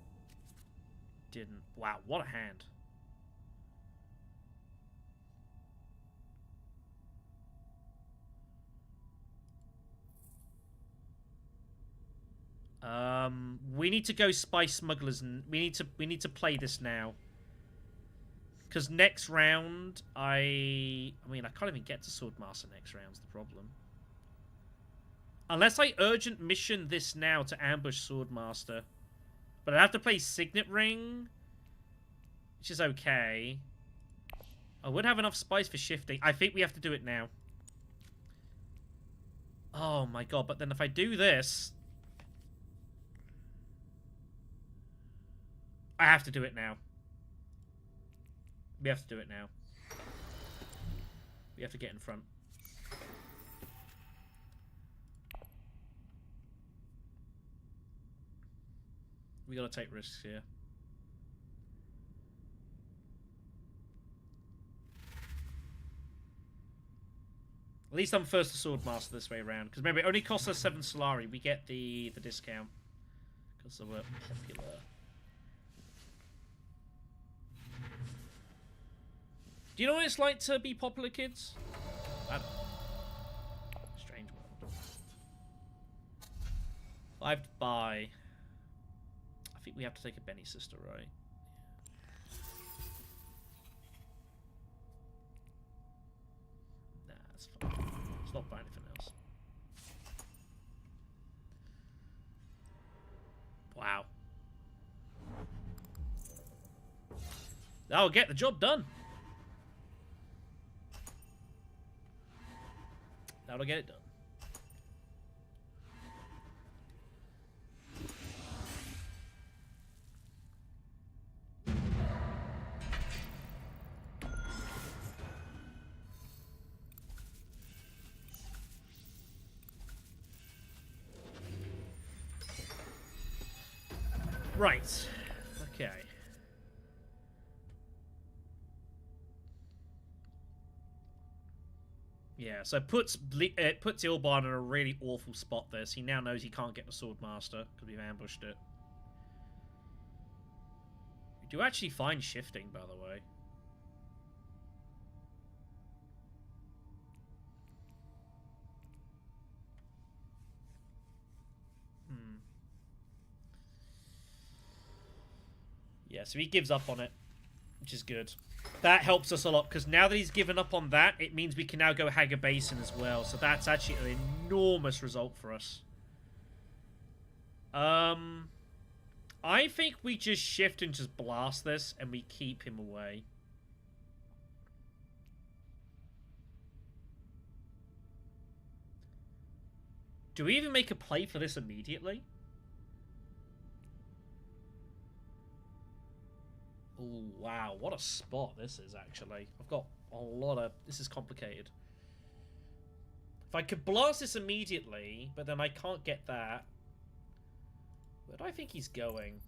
Didn't. Wow, what a hand. We need to go Spice Smugglers, and we need to play this now. Because next round, I mean, I can't even get to Swordmaster next round's the problem. Unless I urgent mission this now to ambush Swordmaster. But I have to play Signet Ring, which is okay. I would have enough spice for shifting. I think we have to do it now. Oh my god, but then if I do this... I have to do it now. We have to do it now. We have to get in front. We gotta take risks here. At least I'm first to Swordmaster this way around. Because remember, it only costs us 7 Solari. We get the discount. Because we're popular. Do you know what it's like to be popular, kids? I don't know. 5 to buy. I think we have to take a Benny Sister, right? Nah, that's fine. Let's not buy anything else. Wow. That'll get the job done. That'll get it done. Right. Okay. Yeah, so it puts Ilbar in a really awful spot there. So he now knows he can't get the Swordmaster because we've ambushed it. We do actually find shifting, by the way. Yeah, so he gives up on it, which is good. That helps us a lot, because now that he's given up on that, it means we can now go Haga Basin as well. So that's actually an enormous result for us. I think we just shift and just blast this, and we keep him away. Do we even make a play for this immediately? Oh, wow. What a spot this is, actually. I've got a lot of... This is complicated. If I could blast this immediately, but then I can't get that. Where do I think he's going?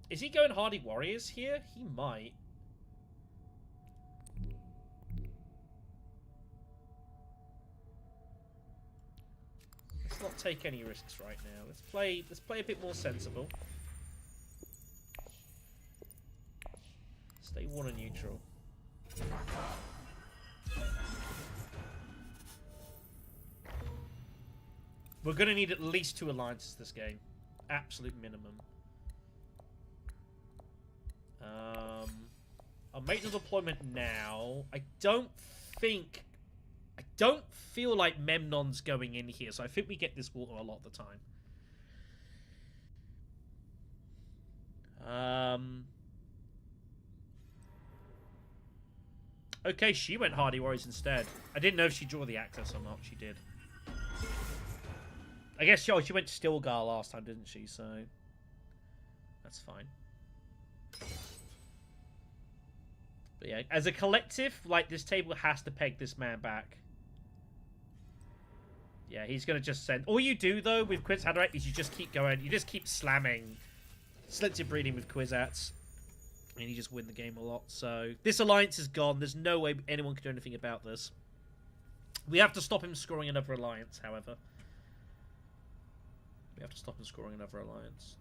Is he going Hardy Warriors here? He might. Let's not take any risks right now. Let's play a bit more sensible. Stay water neutral. We're gonna need at least 2 alliances this game. Absolute minimum. I'll make the deployment now. I don't feel like Memnon's going in here, so I think we get this water a lot of the time. Okay, she went Hardy Warriors instead. I didn't know if she drew the access or not. She did. I guess she went Stilgar last time, didn't she? So that's fine. But yeah, as a collective, like, this table has to peg this man back. Yeah, he's going to just send... All you do, though, with Quiz Haderach is you just keep going. You just keep slamming Selective Breeding with Kwisatz. And you just win the game a lot. So, this alliance is gone. There's no way anyone can do anything about this. We have to stop him scoring another alliance, however. We have to stop him scoring another alliance.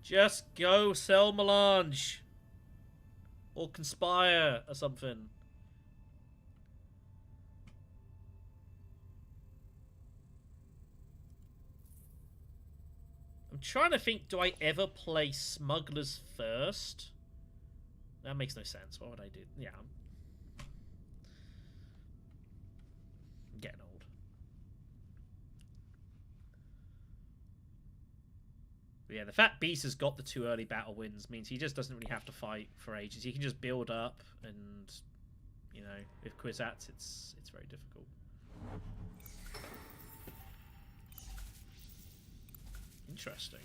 Just go sell Melange. Or Conspire or something. I'm trying to think, do I ever play Smugglers first? That makes no sense. What would I do? Yeah. I'm getting old. But yeah, the fact Beast has got the 2 early battle wins means he just doesn't really have to fight for ages. He can just build up, and, you know, with Kwisatz, it's very difficult. Interesting.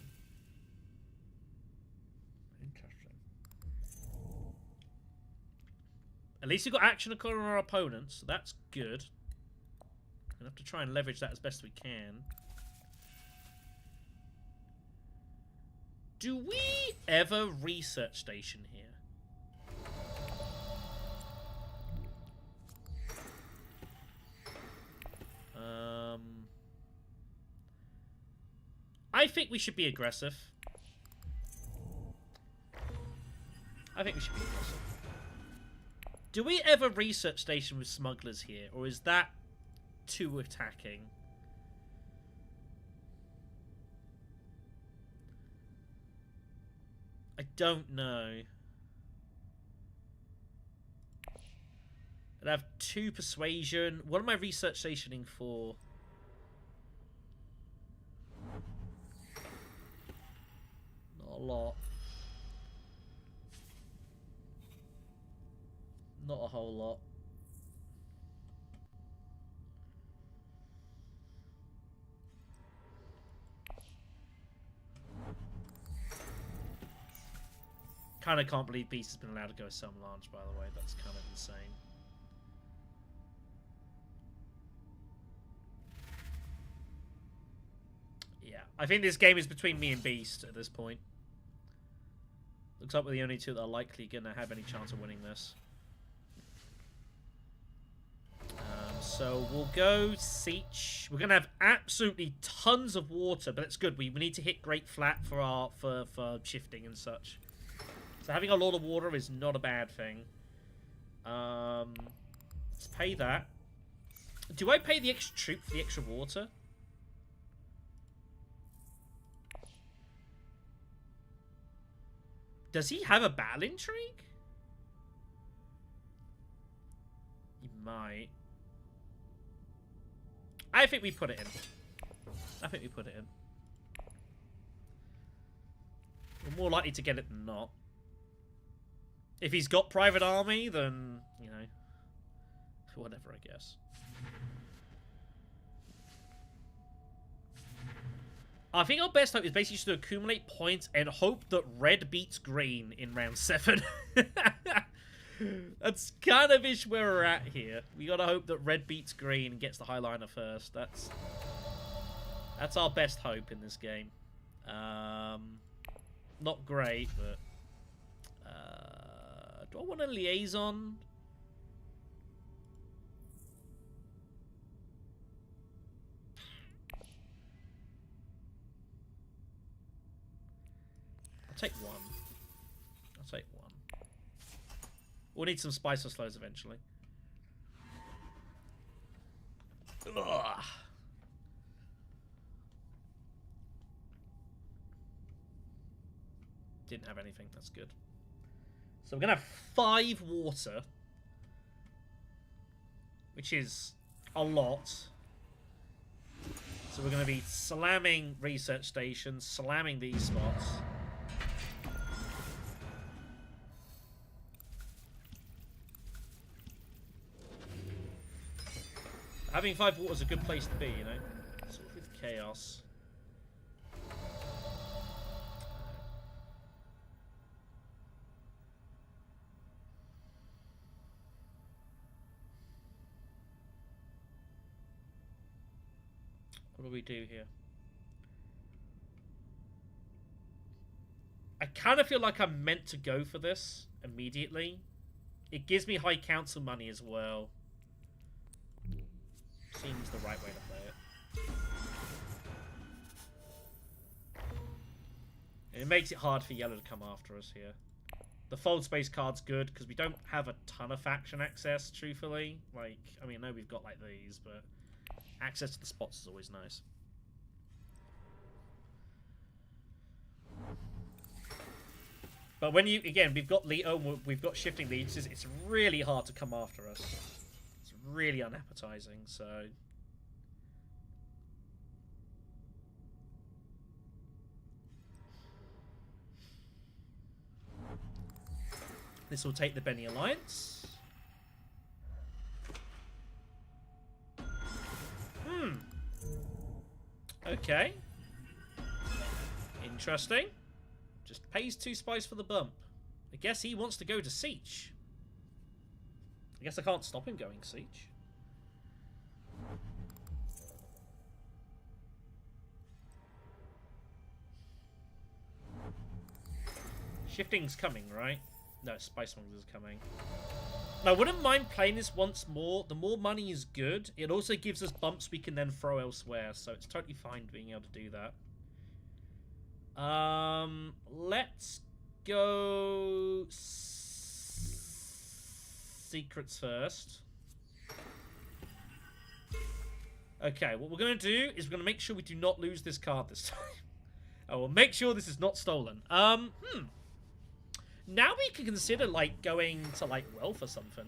At least we've got action occurring on our opponents, so that's good. We'll have to try and leverage that as best we can. Do we ever research station here? I think we should be aggressive. Do we ever research station with smugglers here, or is that too attacking? I don't know. I'd have 2 persuasion. What am I research stationing for? Not a lot. Not a whole lot. Kind of can't believe Beast has been allowed to go so large, by the way. That's kind of insane. Yeah, I think this game is between me and Beast at this point. Looks like we're the only two that are likely going to have any chance of winning this. So we'll go Siege. We're going to have absolutely tons of water, but that's good. We need to hit Great Flat for our for shifting and such. So having a lot of water is not a bad thing. Let's pay that. Do I pay the extra troop for the extra water? Does he have a battle intrigue? He might. I think we put it in. I think we put it in. We're more likely to get it than not. If he's got private army, then, you know, whatever, I guess. I think our best hope is basically just to accumulate points and hope that red beats green in round 7. That's kind of ish where we're at here. We gotta hope that red beats green and gets the Highliner first. That's our best hope in this game. Not great, but do I want a liaison? I'll take one. I'll take one. We'll need some spice or slows eventually. Ugh. Didn't have anything. That's good. So we're going to have 5 water. Which is a lot. So we're going to be slamming research stations, slamming these spots. Having 5 water is a good place to be, you know. Sort of with chaos. What do we do here? I kind of feel like I'm meant to go for this immediately. It gives me high council money as well. Seems the right way to play it. And it makes it hard for yellow to come after us here. The fold space card's good because we don't have a ton of faction access, truthfully. Like, I mean, I know we've got like these, but access to the spots is always nice. But when you, again, we've got Leto, we've got shifting leads, it's really hard to come after us. It's really unappetizing, so... This will take the Benny Alliance. Okay. Interesting. Just pays 2 spice for the bump. I guess he wants to go to Siege. I guess I can't stop him going Siege. Shifting's coming, right? No, Spice Monsters is coming. Now, I wouldn't mind playing this once more. The more money is good. It also gives us bumps we can then throw elsewhere, so it's totally fine being able to do that. Let's go Siege. secrets first. Okay, what we're going to do is we're going to make sure we do not lose this card this time. I will make sure this is not stolen. Now we can consider, like, going to, like, Wealth or something.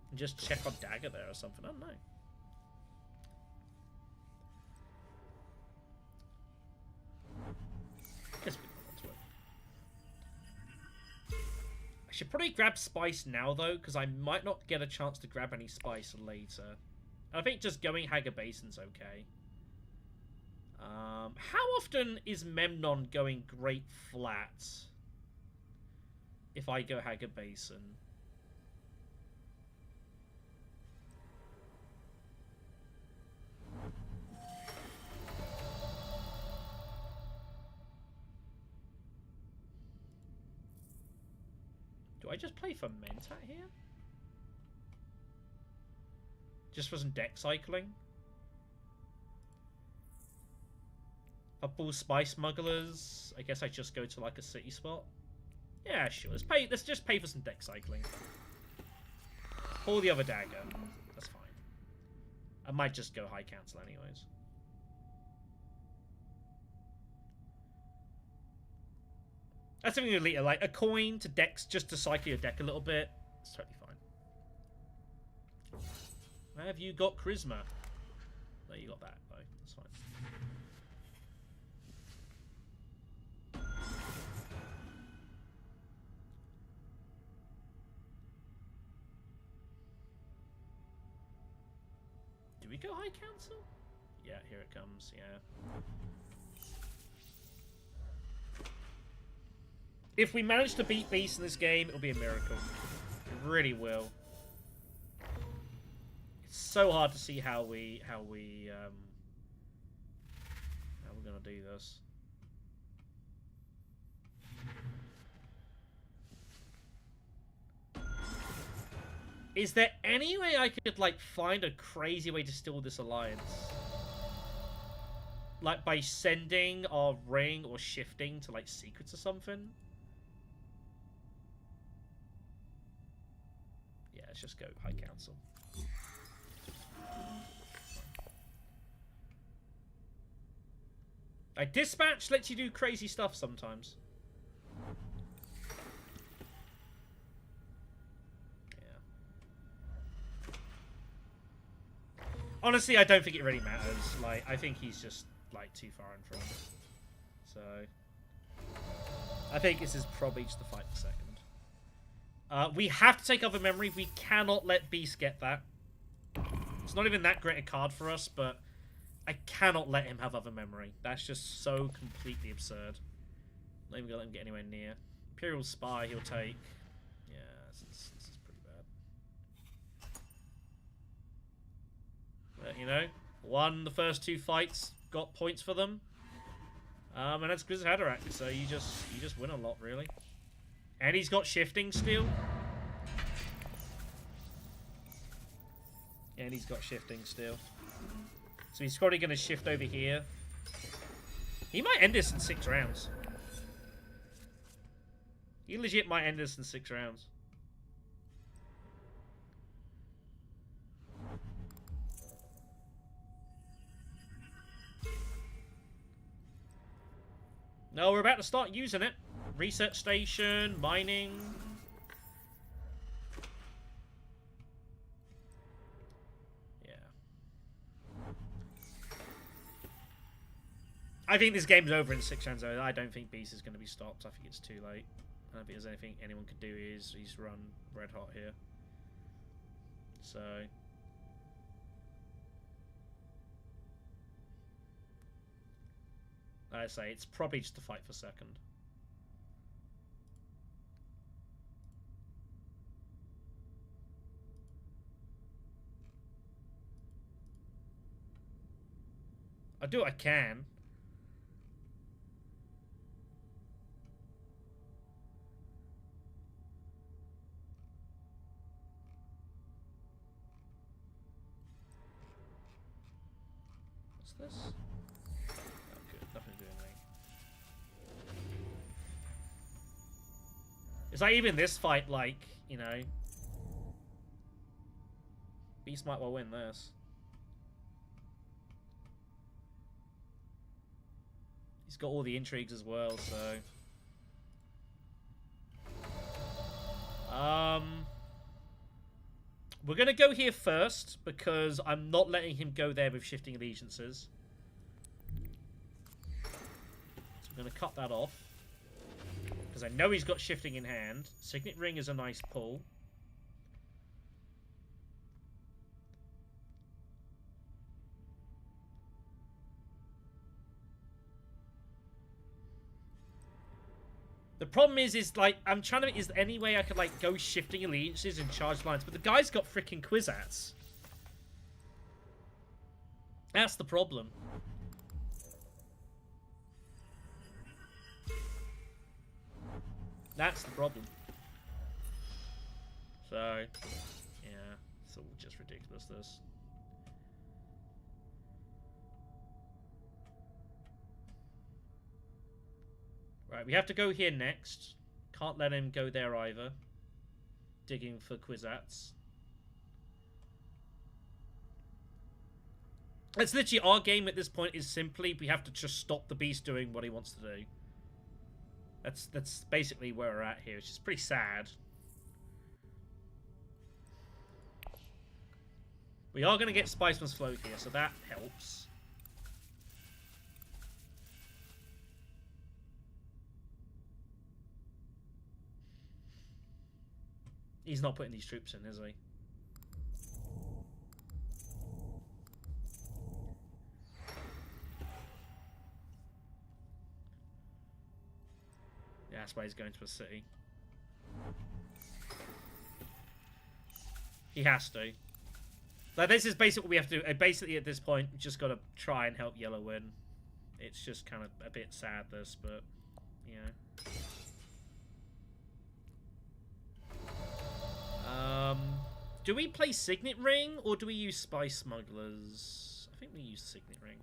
And just check on Dagger there or something. I don't know. Guess we don't want to. I should probably grab Spice now, though, because I might not get a chance to grab any Spice later. I think just going Hager Basin's okay. How often is Memnon going Great Flat if I go Hager Basin? Do I just play for Mentat here? Just for some deck cycling? If I pull Spice Smugglers, I guess I just go to like a city spot. Yeah, sure. Let's just pay for some deck cycling. Pull the other dagger. That's fine. I might just go high cancel anyways. That's something you lead, like a coin to decks just to cycle your deck a little bit. It's totally fine. Have you got Charisma? No, you got that though. That's fine. Do we go high cancel? Yeah, here it comes, yeah. If we manage to beat Beast in this game, it'll be a miracle. It really will. It's so hard to see how we're gonna do this. Is there any way I could, like, find a crazy way to steal this alliance? Like, by sending our ring or shifting to, like, secrets or something? Yeah, let's just go High Council. Like, Dispatch lets you do crazy stuff sometimes. Honestly, I don't think it really matters. Like, I think he's just, like, too far in front. So, I think this is probably just the fight for second. We have to take other memory. We cannot let Beast get that. It's not even that great a card for us, but I cannot let him have other memory. That's just so completely absurd. Not even gonna let him get anywhere near. Imperial Spy, he'll take. Yeah, this is pretty bad. But, you know, won the first two fights, got points for them. And that's Grizz Haderach, so you just win a lot, really. And he's got shifting still. And he's got shifting still. So he's probably going to shift over here. He might end this in 6 rounds. He legit might end this in 6 rounds. No, we're about to start using it. Research station, mining. Yeah. I think this game's over in 6 rounds. I don't think Beast is going to be stopped. I think it's too late. I don't think there's anything anyone could do. He's run red hot here. So... like I say, it's probably just a fight for second. I do what I can. What's this? Oh, good. Nothing to do with me. It's like even this fight, like, you know, Beast might well win this. He's got all the intrigues as well, so... We're going to go here first, because I'm not letting him go there with shifting allegiances. So I'm going to cut that off. Because I know he's got shifting in hand. Signet Ring is a nice pull. The problem is like, I'm trying to... Is there any way I could, like, go shifting allegiances and charge lines? But the guy's got freaking Kwisatz. That's the problem. That's the problem. So, yeah. It's all just ridiculous, this. Right, we have to go here next. Can't let him go there either. Digging for Kwisatz. It's literally our game at this point is simply we have to just stop the beast doing what he wants to do. That's basically where we're at here, which is pretty sad. We are going to get Spiceman's Float here, so that helps. He's not putting these troops in, is he? Yeah, that's why he's going to a city. He has to. Like, this is basically what we have to do. Basically, at this point, we just got to try and help Yellow win. It's just kind of a bit sad, this, but, you know. Do we play Signet Ring, or do we use Spy Smugglers? I think we use Signet Ring.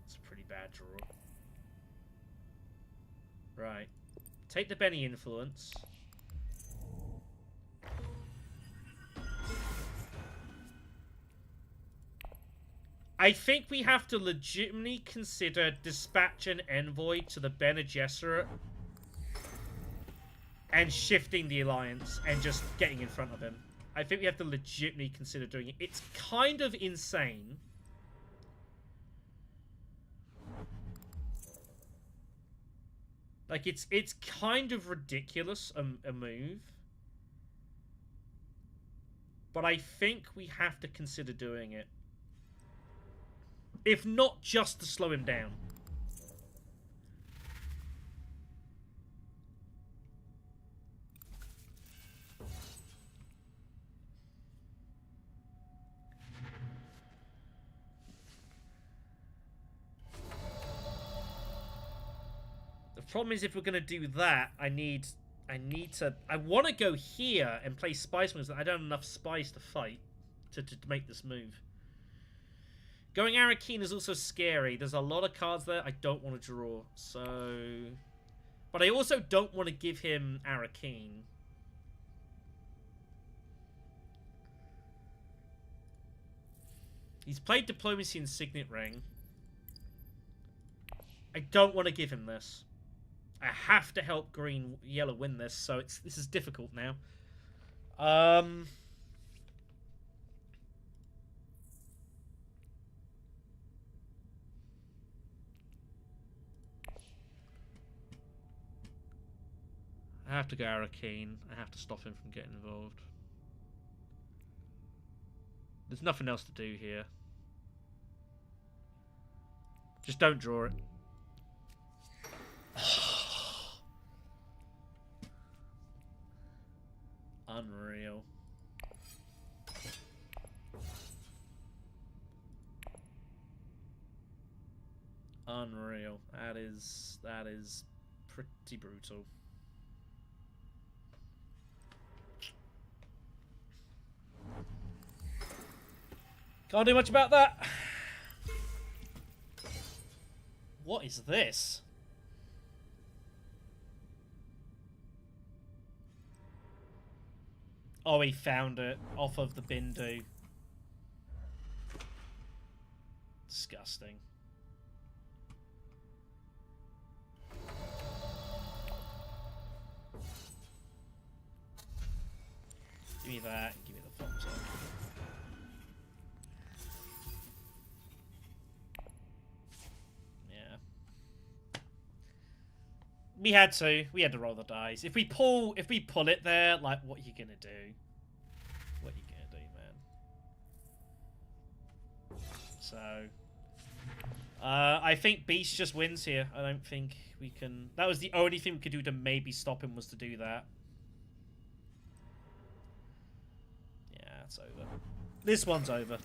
It's a pretty bad draw. Right. Take the Benny influence. I think we have to legitimately consider dispatch an envoy to the Bene Gesserit and shifting the alliance and just getting in front of him. I think we have to legitimately consider doing it. It's kind of insane. Like, it's kind of ridiculous, a move. But I think we have to consider doing it. If not just to slow him down. The problem is if we're going to do that, I want to go here and play Spice moves. I don't have enough spies to fight to make this move. Going Arakeen is also scary. There's a lot of cards there I don't want to draw. So... But I also don't want to give him Arakeen. He's played Diplomacy and Signet Ring. I don't want to give him this. I have to help Yellow win this, so this is difficult now. I have to go Arakeen. I have to stop him from getting involved. There's nothing else to do here. Just don't draw it. Unreal. Unreal. That is pretty brutal. Can't do much about that. What is this? Oh, he found it off of the Bindu. Disgusting. Give me that. Give me the thumbs up. Yeah. We had to. We had to roll the dice. If we pull it there, like, what are you gonna do? What are you gonna do, man? So, I think Beast just wins here. I don't think we can. That was the only thing we could do to maybe stop him, was to do that. Yeah, it's over. This one's over.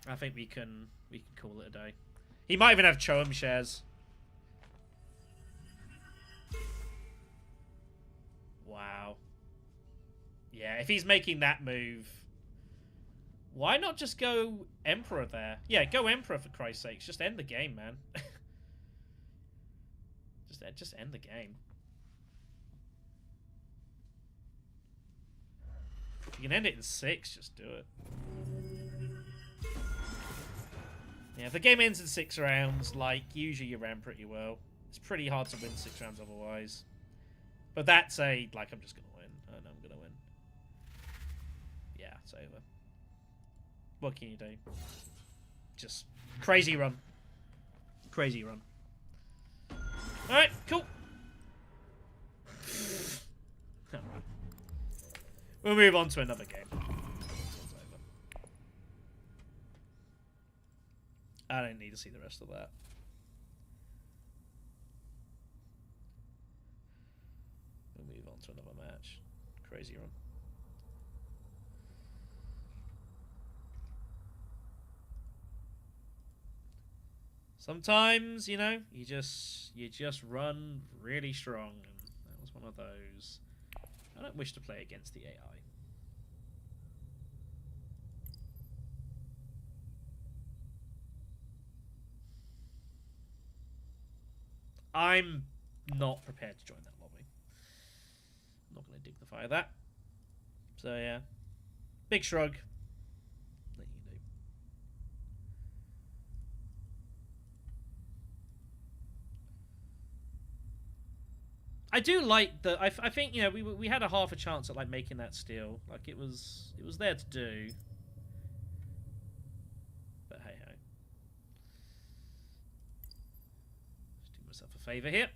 I think we can call it a day. He might even have Choem shares. Wow. Yeah, if he's making that move, why not just go Emperor there? Yeah, go Emperor for Christ's sakes. Just end the game, man. just end the game. If you can end it in 6, just do it. Yeah, if the game ends in 6 rounds, like, usually you ran pretty well. It's pretty hard to win 6 rounds otherwise. But that's a, like, I'm just going to win. I know I'm going to win. Yeah, it's over. What can you do? Just crazy run. Crazy run. Alright, cool. We'll move on to another game. I don't need to see the rest of that. We'll move on to another match. Crazy run. Sometimes, you know, you just run really strong, and that was one of those. I don't wish to play against the AI. I'm not prepared to join that lobby. I'm not going to dignify that. So yeah, big shrug. Let you do. I do like the. I think, you know, we had a half a chance at, like, making that steal. Like, it was there to do. But hey ho. Just do myself a favour here.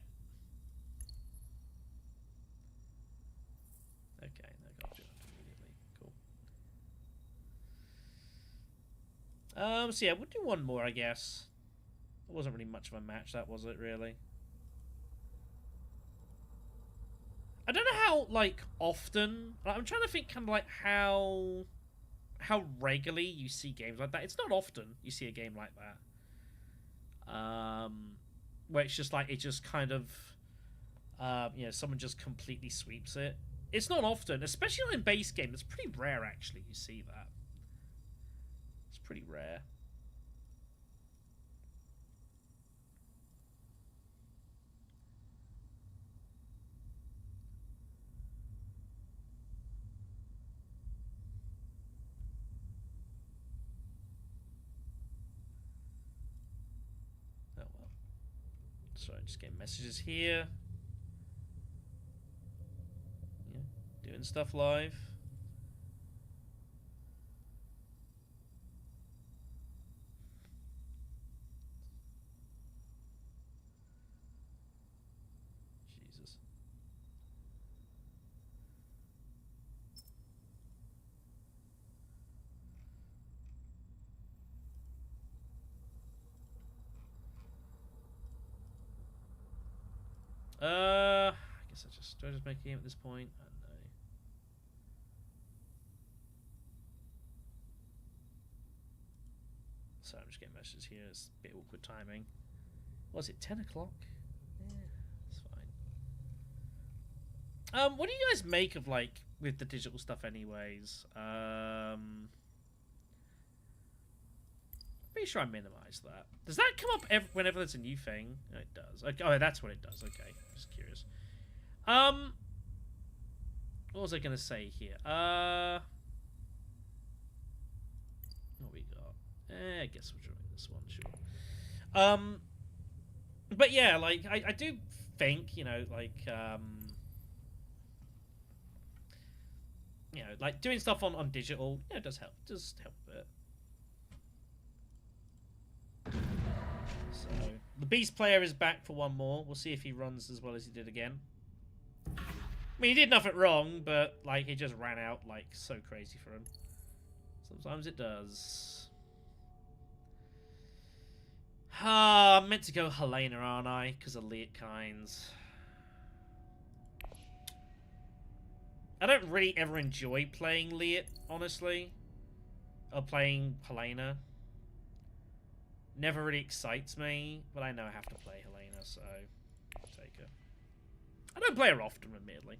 Okay, no, got you immediately. Cool. So yeah, we'll do one more, I guess. It wasn't really much of a match, that was it, really? I don't know how, like, often. I'm trying to think, kind of like how regularly you see games like that. It's not often you see a game like that. Where it's just like, it just kind of, you know, someone just completely sweeps it. It's not often, especially in base game. It's pretty rare, actually. You see that. It's pretty rare. So just getting messages here. Yeah, doing stuff live. Jesus. I guess do I just make a game at this point? I don't know. So I'm just getting messages here. It's a bit awkward timing. Was it 10 o'clock? Yeah, it's fine. What do you guys make of, like, with the digital stuff anyways? Pretty sure I minimized that. Does that come up whenever there's a new thing? No, it does. Okay, oh, that's what it does. Okay, just curious. What was I going to say here? What we got? I guess we're drawing this one, sure. But yeah, like, I do think, you know, like, like doing stuff on digital, yeah, does help a bit. So the Beast player is back for one more. We'll see if he runs as well as he did again. I mean, he did nothing wrong, but like he just ran out like so crazy for him. Sometimes it does. I'm meant to go Helena, aren't I? Because of Leet Kynes. I don't really ever enjoy playing Leet, honestly. Or playing Helena. Never really excites me, but I know I have to play Helena, so I'll take her. I don't play her often, admittedly.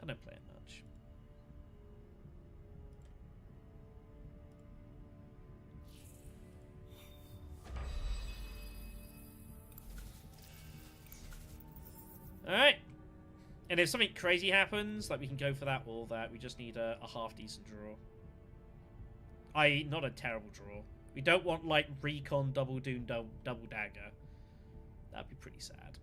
I don't play it much. Alright. And if something crazy happens, like we can go for that or that, we just need a half-decent draw. Not a terrible draw. We don't want, like, Recon, Double Dune, double Dagger. That'd be pretty sad.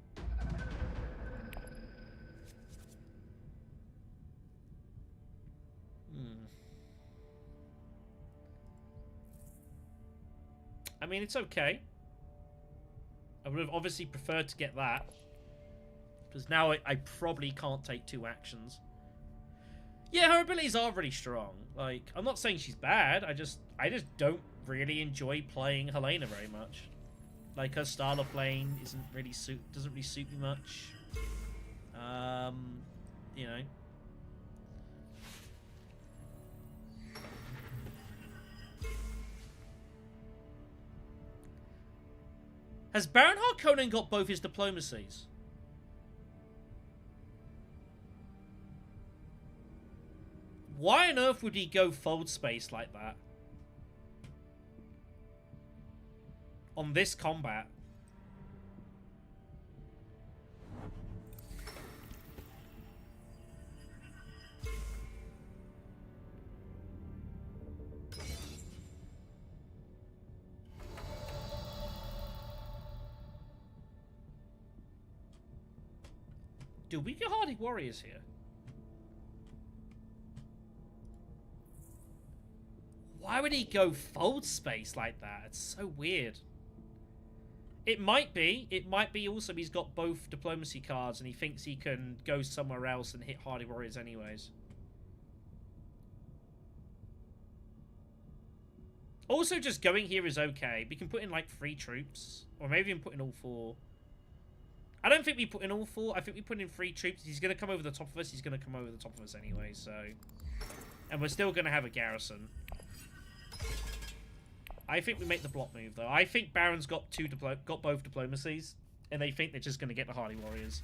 I mean, it's okay. I would have obviously preferred to get that. Because now I probably can't take 2 actions. Yeah, her abilities are really strong. Like, I'm not saying she's bad. I just don't really enjoy playing Helena very much. Like, her style of playing doesn't really suit me much. You know. Has Baron Harkonnen got both his diplomacies? Why on earth would he go fold space like that? On this combat? Dude, we get Hardy Warriors here. Why would he go fold space like that? It's so weird. It might be. It might be also he's got both diplomacy cards and he thinks he can go somewhere else and hit Hardy Warriors anyways. Also, just going here is okay. We can put in like 3 troops. Or maybe even put in all 4. I don't think we put in all 4. I think we put in 3 troops. He's going to come over the top of us. He's going to come over the top of us anyway, so... And we're still going to have a garrison. I think we make the block move, though. I think Baron's got both diplomacies, and they think they're just going to get the Hardy Warriors.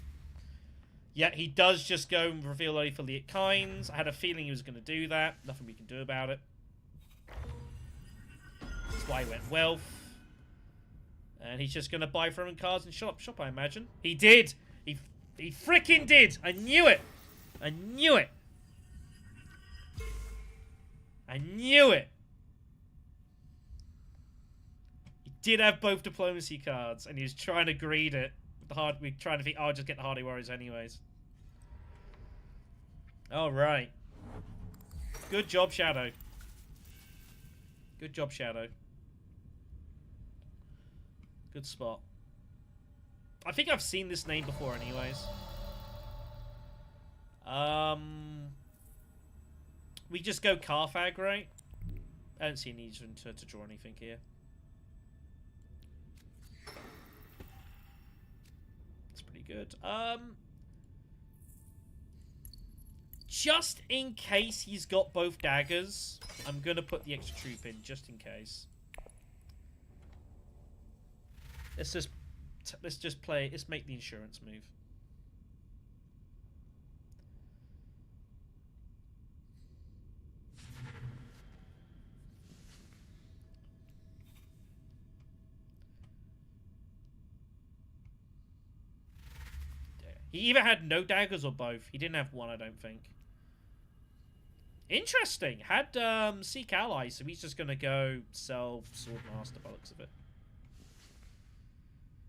Yeah, he does just go and reveal only for Leet Kynes. I had a feeling he was going to do that. Nothing we can do about it. That's why he went Wealth. And he's just going to buy from him cards and shop, I imagine. He did! He freaking did! I knew it! I knew it! I knew it! Did have both diplomacy cards, and he was trying to greed it. We're trying to think, oh, I'll just get the Hardy Warriors anyways. Alright. Good job, Shadow. Good job, Shadow. Good spot. I think I've seen this name before anyways. We just go Carthag, right? I don't see a need to draw anything here. Good. Just in case he's got both daggers, I'm gonna put the extra troop in just in case. Let's just play. Let's make the insurance move. He either had no daggers or both. He didn't have one, I don't think. Interesting. Had Seek Ally, so he's just going to go sell Swordmaster by the looks of it.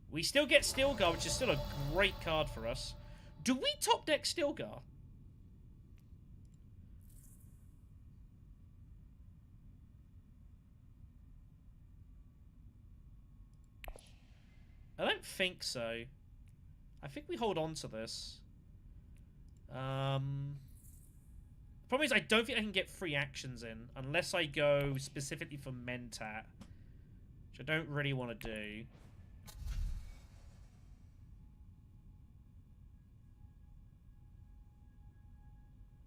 We still get Stilgar, which is still a great card for us. Do we top deck Stilgar? I don't think so. I think we hold on to this. The problem is I don't think I can get free actions in unless I go specifically for Mentat, which I don't really want to do.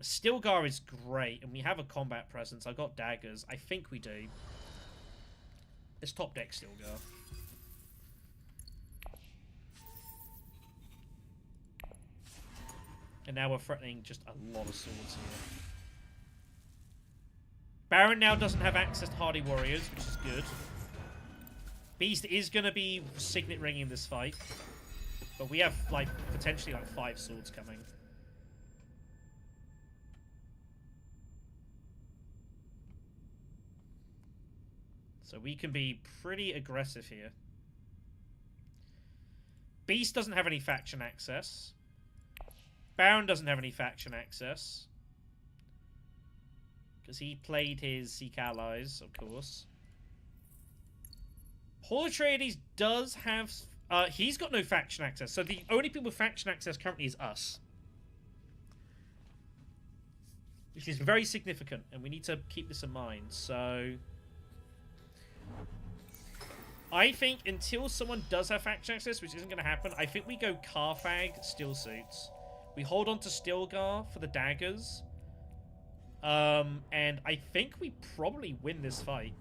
Stilgar is great, and we have a combat presence. I've got daggers. I think we do. Let's top deck Stilgar. And now we're threatening just a lot of swords here. Baron now doesn't have access to Hardy Warriors, which is good. Beast is going to be Signet Ringing this fight. But we have, like, potentially, like, 5 swords coming. So we can be pretty aggressive here. Beast doesn't have any faction access. Baron doesn't have any faction access. Because he played his Seek Allies, of course. Paul Atreides does have... he's got no faction access. So the only people with faction access currently is us. Which is very significant. And we need to keep this in mind. So... I think until someone does have faction access, which isn't going to happen, I think we go Carfag, Steel Suits. We hold on to Stilgar for the daggers. And I think we probably win this fight.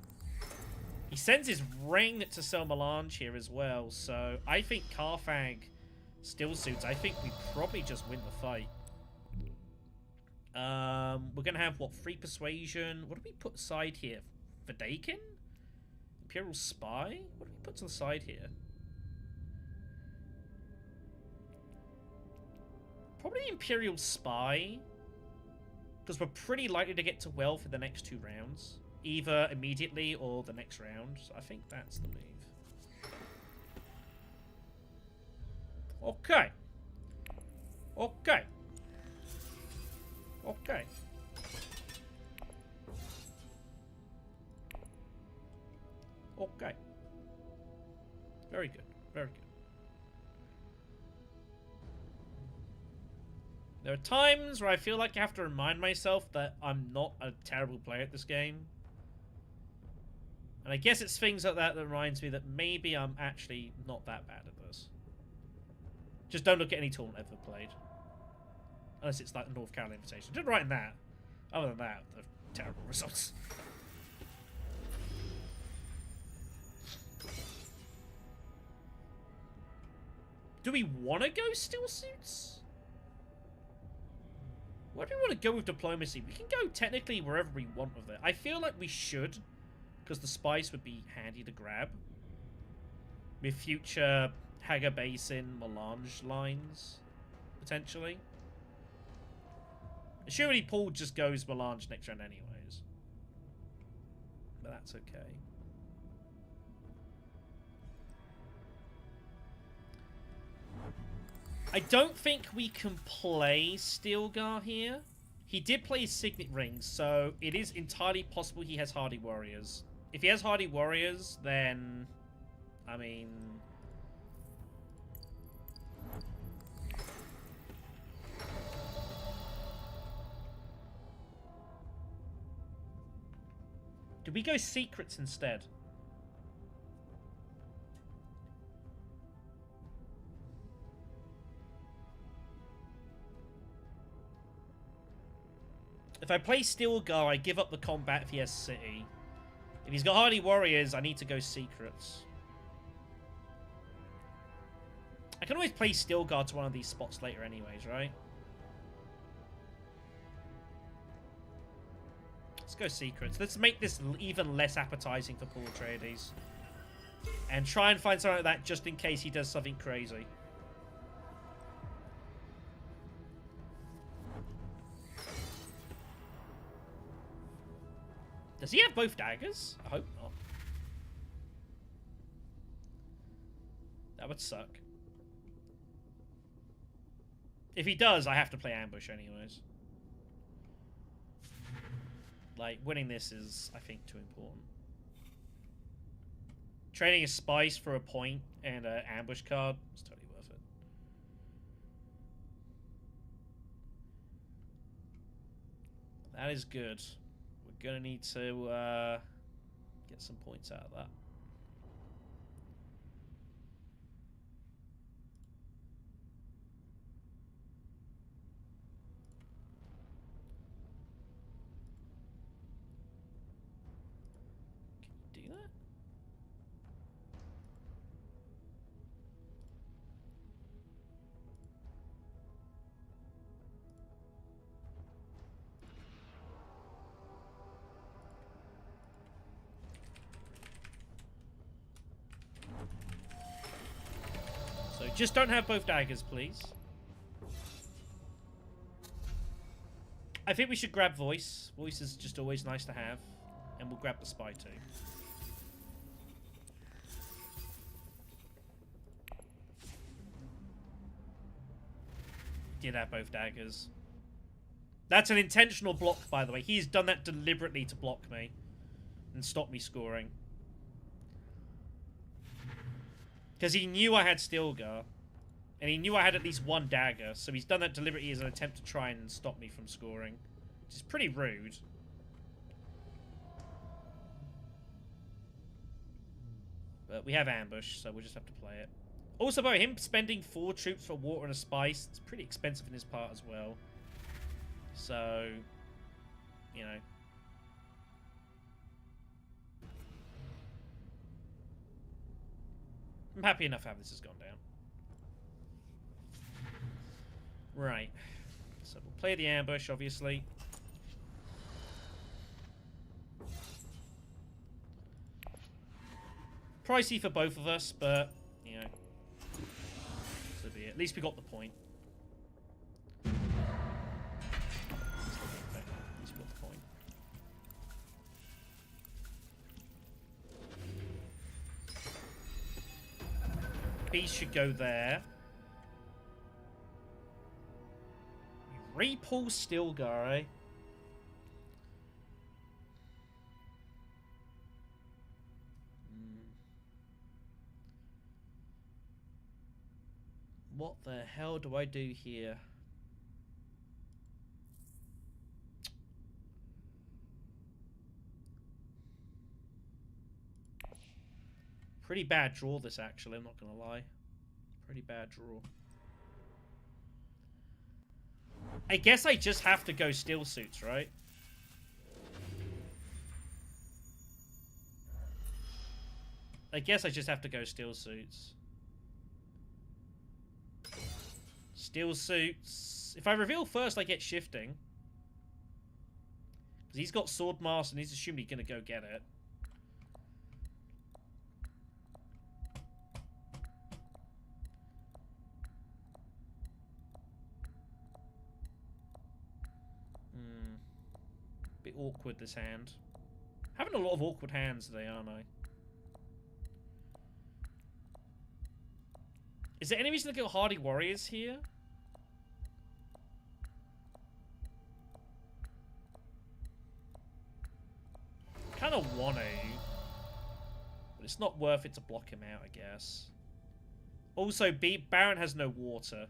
He sends his ring to sell Melange here as well. So I think Carfag, Steel Suits, I think we probably just win the fight. We're going to have, what, 3 Persuasion? What do we put aside here? Vidakin? Imperial Spy? What do we put to the side here? Probably Imperial Spy. Because we're pretty likely to get to well for the next 2 rounds. Either immediately or the next round. So I think that's the move. Okay. Okay. Okay. Okay. Very good. Very good. There are times where I feel like I have to remind myself that I'm not a terrible player at this game. And I guess it's things like that that reminds me that maybe I'm actually not that bad at this. Just don't look at any tournament I've ever played. Unless it's like the North Carolina Invitation. Did right in that. Other than that, they're terrible results. Do we want to go Steel Suits? Why do we want to go with Diplomacy? We can go technically wherever we want with it. I feel like we should, because the spice would be handy to grab. With future Haga Basin Melange lines, potentially. Surely Paul just goes Melange next round anyways. But that's okay. I don't think we can play Stilgar here. He did play his Signet Rings, so it is entirely possible he has Hardy Warriors. If he has Hardy Warriors, then... I mean... Do we go Secrets instead? If I play Stilgar, I give up the combat if he has City. If he's got Hardy Warriors, I need to go Secrets. I can always play Stilgar to one of these spots later anyways, right? Let's go Secrets. Let's make this even less appetizing for Paul Atreides. And try and find something like that just in case he does something crazy. Does he have both daggers? I hope not. That would suck. If he does, I have to play ambush anyways. Like, winning this is, I think, too important. Trading a spice for a point and an ambush card is totally worth it. That is good. We're gonna need to get some points out of that. Can you do that? So just don't have both daggers, please. I think we should grab voice. Voice is just always nice to have. And we'll grab the spy too. Did have both daggers. That's an intentional block, by the way. He's done that deliberately to block me. And stop me scoring. Because he knew I had Stilgar. And he knew I had at least one dagger. So he's done that deliberately as an attempt to try and stop me from scoring. Which is pretty rude. But we have ambush, so we'll just have to play it. Also, by him spending 4 troops for water and a spice, it's pretty expensive in his part as well. So, you know. I'm happy enough how this has gone down. Right. So we'll play the ambush, obviously. Pricey for both of us, but, you know. So be it. At least we got the point. At least we got the point. Beast should go there. Repull Stilgar, eh? What the hell do I do here? Pretty bad draw this, actually, I'm not gonna lie. Pretty bad draw. I guess I just have to go steel suits, right? I guess I just have to go steel suits. Steel suits. If I reveal first, I get shifting. Because he's got sword mask and he's assuming he's going to go get it. Bit awkward, this hand. Having a lot of awkward hands today, aren't I? Is there any reason to go Hardy Warriors here? Kind of want to. But it's not worth it to block him out, I guess. Also, Baron has no water.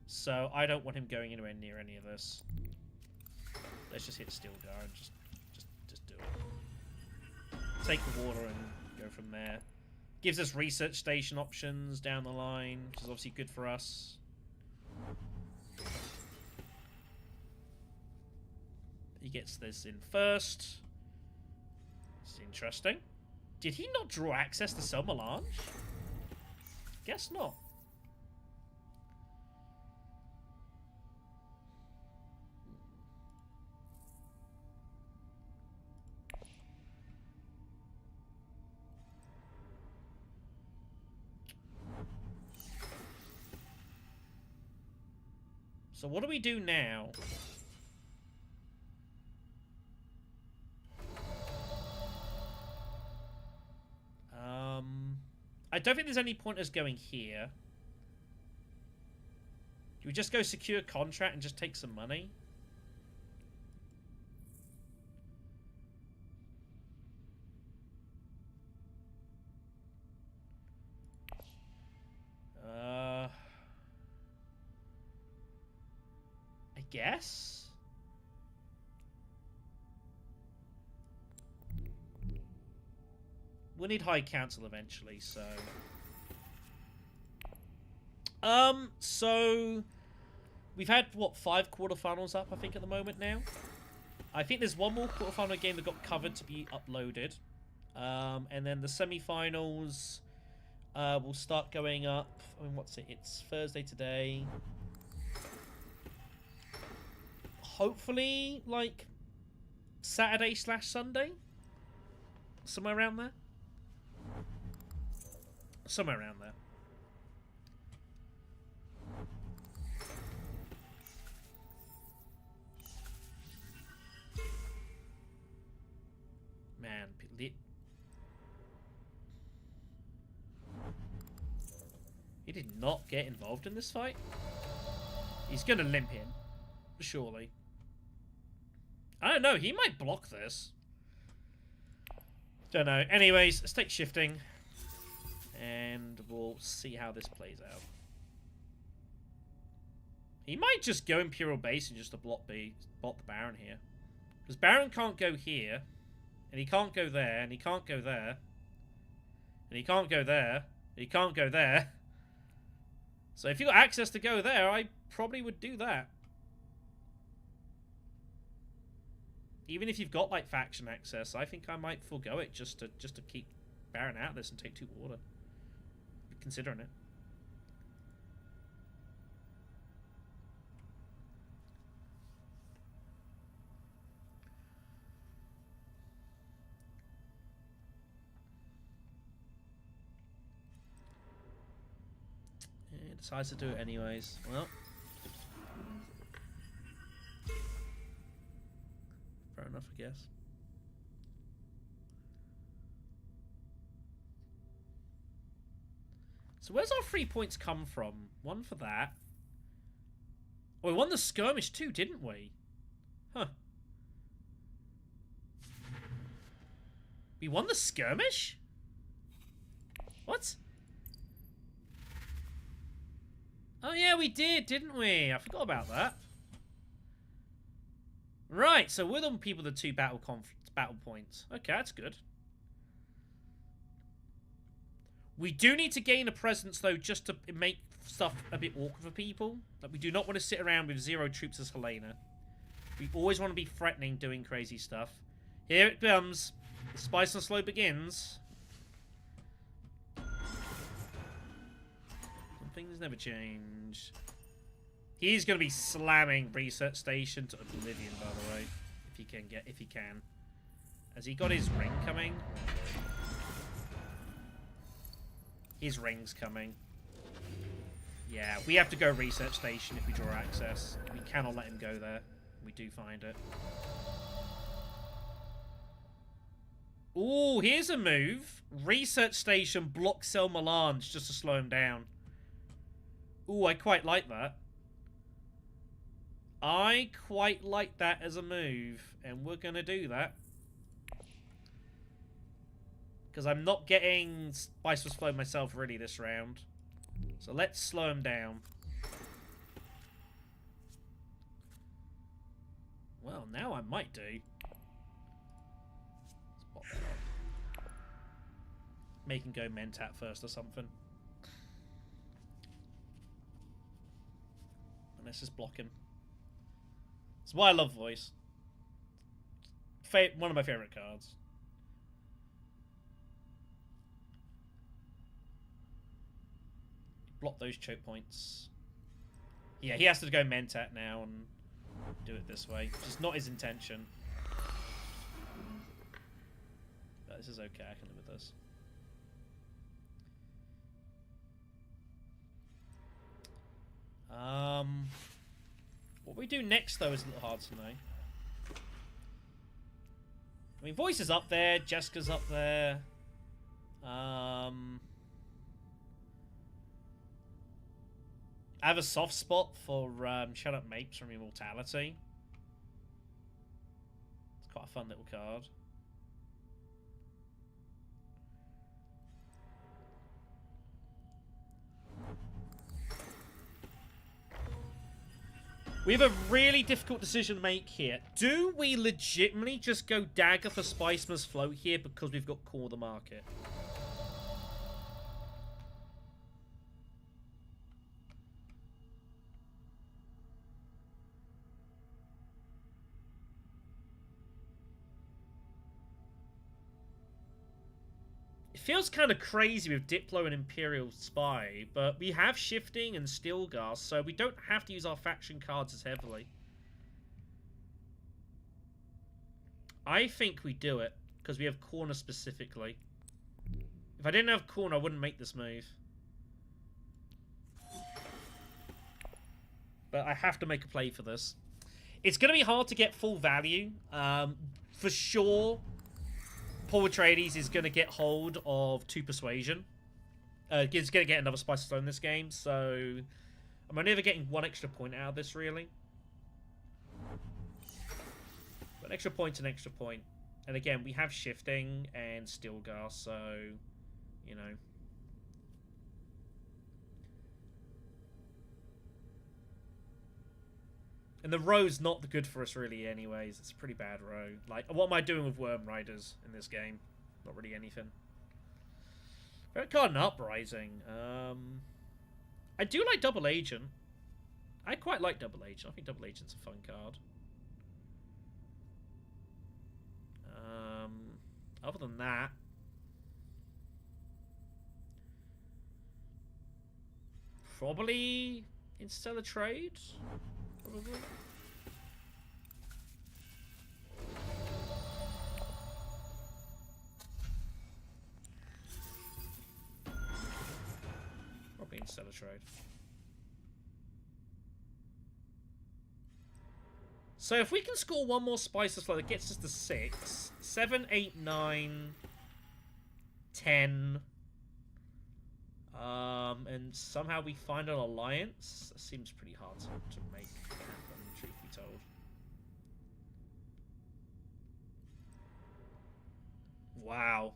So I don't want him going anywhere near any of this. Let's just hit Stilgar and just do it. Take the water and go from there. Gives us research station options down the line, which is obviously good for us. He gets this in first. It's interesting. Did he not draw access to Sel Melange? Guess not. So what do we do now? don't think there's any point us going here. Do we just go secure contract and just take some money? I guess? We'll need High Council eventually, so... So... We've had, what, 5 quarterfinals up, I think, at the moment now? I think there's one more quarterfinal game that got covered to be uploaded. And then the semi-finals will start going up. I mean, what's it? It's Thursday today. Hopefully, like, Saturday/Sunday? Somewhere around there? Somewhere around there. Man, he did not get involved in this fight. He's gonna limp in, surely. I don't know, he might block this. Don't know. Anyways, let's take shifting. And we'll see how this plays out. He might just go Imperial Base and just to block the Baron here. Because Baron can't go here. And he can't go there. And he can't go there. And he can't go there. And he can't go there. So if you got access to go there, I probably would do that. Even if you've got like faction access, I think I might forego it just to keep Baron out of this and take 2 water. Considering it. Yeah, decides to do it anyways. Well. Fair enough, I guess. So where's our 3 points come from? 1 for that. Oh, we won the skirmish too, didn't we? Huh. We won the skirmish? What? Oh yeah, we did, didn't we? I forgot about that. Right, so we're the people with the 2 battle points. Okay, that's good. We do need to gain a presence, though, just to make stuff a bit awkward for people. Like, we do not want to sit around with 0 troops as Helena. We always want to be threatening, doing crazy stuff. Here it comes. The spice and slow begins. Some things never change. He's going to be slamming Research Station to oblivion, by the way. If he can. Has he got his ring coming? His ring's coming. Yeah, we have to go Research Station if we draw access. We cannot let him go there. We do find it. Ooh, here's a move. Research Station blocks Cell Melange just to slow him down. Ooh, I quite like that. I quite like that as a move. And we're going to do that. Because I'm not getting Spiceless Flow myself really this round. So let's slow him down. Well, now I might do. Let's pop that up. Make him go Mentat first or something. And let's just block him. That's why I love Voice. One of my favourite cards. Block those choke points. Yeah, he has to go Mentat now and do it this way, which is not his intention. But this is okay, I can live with this. What we do next, though, is a little hard to know. I mean, Voice is up there, Jessica's up there. I have a soft spot for Shut Up Mapes from Immortality. It's quite a fun little card. We have a really difficult decision to make here. Do we legitimately just go Dagger for Spiceman's Float here because we've got Core the Market? It feels kind of crazy with Diplo and Imperial Spy, but we have Shifting and Stilgar, so we don't have to use our faction cards as heavily. I think we do it, because we have Corner specifically. If I didn't have Corner, I wouldn't make this move. But I have to make a play for this. It's going to be hard to get full value. For sure, Paul Atreides is going to get hold of 2 Persuasion. He's going to get another Spice of Stone in this game, so I'm only ever getting 1 extra point out of this, really. But an extra point's an extra point. And again, we have Shifting and Stilgar, so, you know. And the row's not good for us, really, anyways. It's a pretty bad row. Like, what am I doing with Worm Riders in this game? Not really anything. Red card and Uprising. I do like Double Agent. I quite like Double Agent. I think Double Agent's a fun card. Other than that, probably Interstellar Trade. Probably. Probably Interstellar Trade. So if we can score 1 more Spice Slow, that gets us to 6. 7, 8, 9, 10. And somehow we find an alliance. That seems pretty hard to make happen, truth be told. Wow.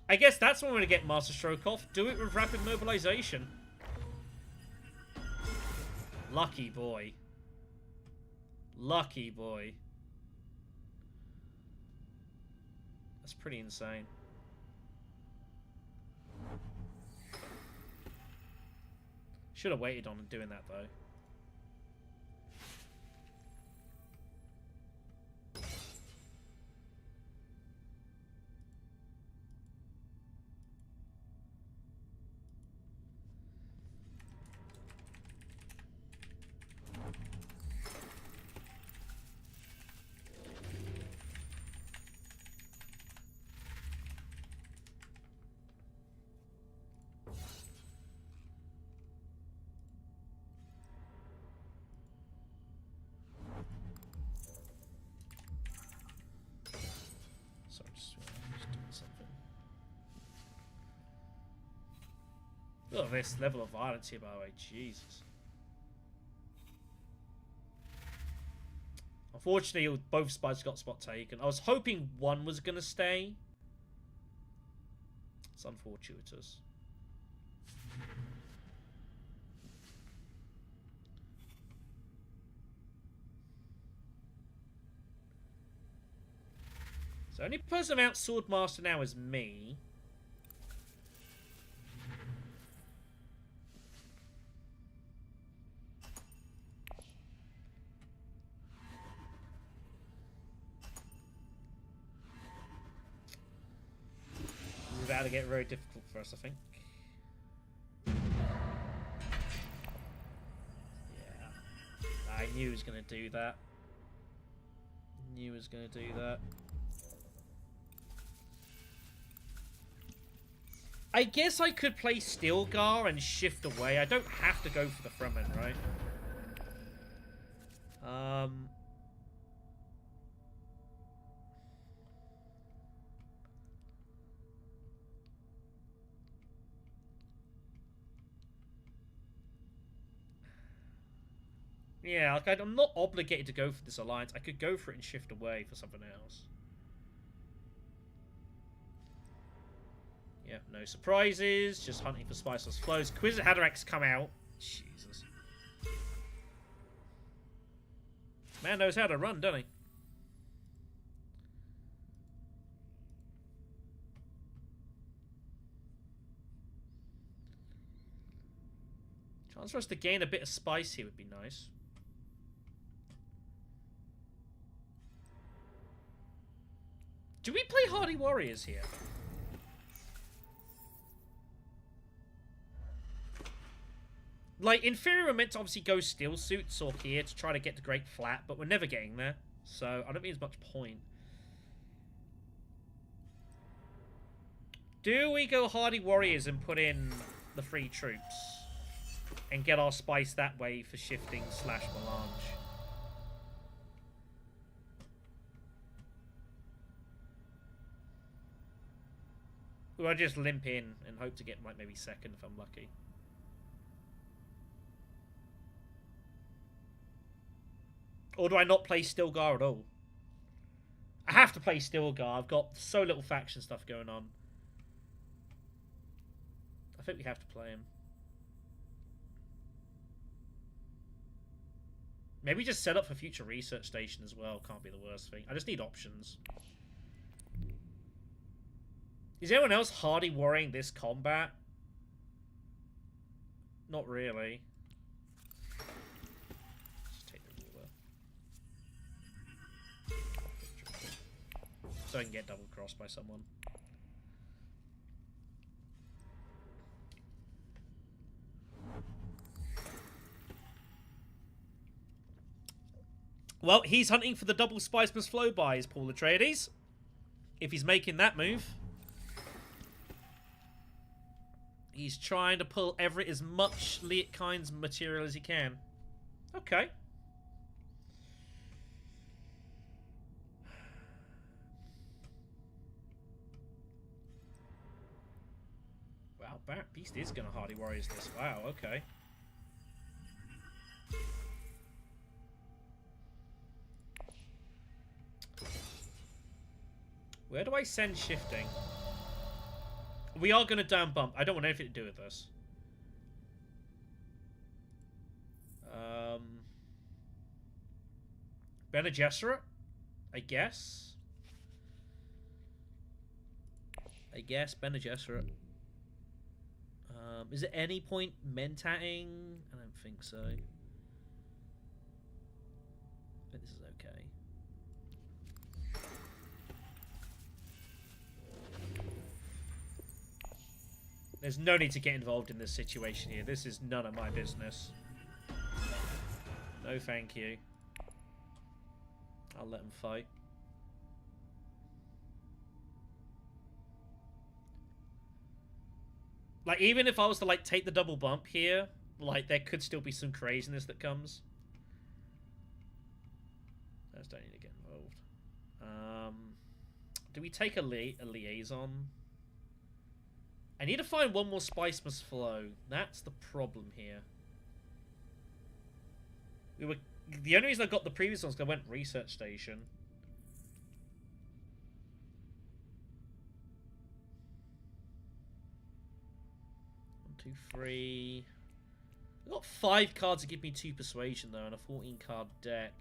I guess that's when we're going to get Master Stroke off. Do it with Rapid Mobilization. Lucky boy. Lucky boy. That's pretty insane. Should have waited on doing that, though. Sorry, just doing something. Look at this level of violence here, by the way. Jesus. Unfortunately, both spies got spot taken. I was hoping one was going to stay. It's unfortuitous. So only person without Swordmaster now is me. It's about to get very difficult for us, I think. Yeah. I knew he was going to do that. Knew he was going to do that. I guess I could play Stilgar and shift away. I don't have to go for the Fremen, right? Yeah, like I'm not obligated to go for this alliance. I could go for it and shift away for something else. Yeah, no surprises. Just hunting for spiceless flows. Quiz Haderach's come out. Jesus. Man knows how to run, doesn't he? Chance for us to gain a bit of spice here would be nice. Do we play Hardy Warriors here? Like, in theory, we're meant to obviously go Steel Suits or here to try to get the Great Flat, but we're never getting there. So, I don't think there's much point. Do we go Hardy Warriors and put in the free troops? And get our spice that way for shifting / melange? Or I just limp in and hope to get like maybe second if I'm lucky. Or do I not play Stilgar at all? I have to play Stilgar. I've got so little faction stuff going on. I think we have to play him. Maybe just set up for future research station as well. Can't be the worst thing. I just need options. Is anyone else hardy warring this combat? Not really. Just take the ruler. So I can get double crossed by someone. Well, he's hunting for the double spice plus flow buys, Paul Atreides. If he's making that move. He's trying to pull as much Liet Kynes material as he can. Okay. Wow, Beast is going to Hardy Warriors this. Wow, okay. Where do I send shifting? We are going to down bump. I don't want anything to do with this. Bene Gesserit? I guess. Bene Gesserit. Is there any point mentating? I don't think so. I think this is okay. There's no need to get involved in this situation here. This is none of my business. No thank you. I'll let them fight. Like, even if I was to, like, take the double bump here, like, there could still be some craziness that comes. I just don't need to get involved. Do we take a liaison? I need to find one more spice must flow. That's the problem here. The only reason I got the previous ones because I went research station. One, two, three. I've got 5 cards to give me 2 persuasion though, and a 14-card deck.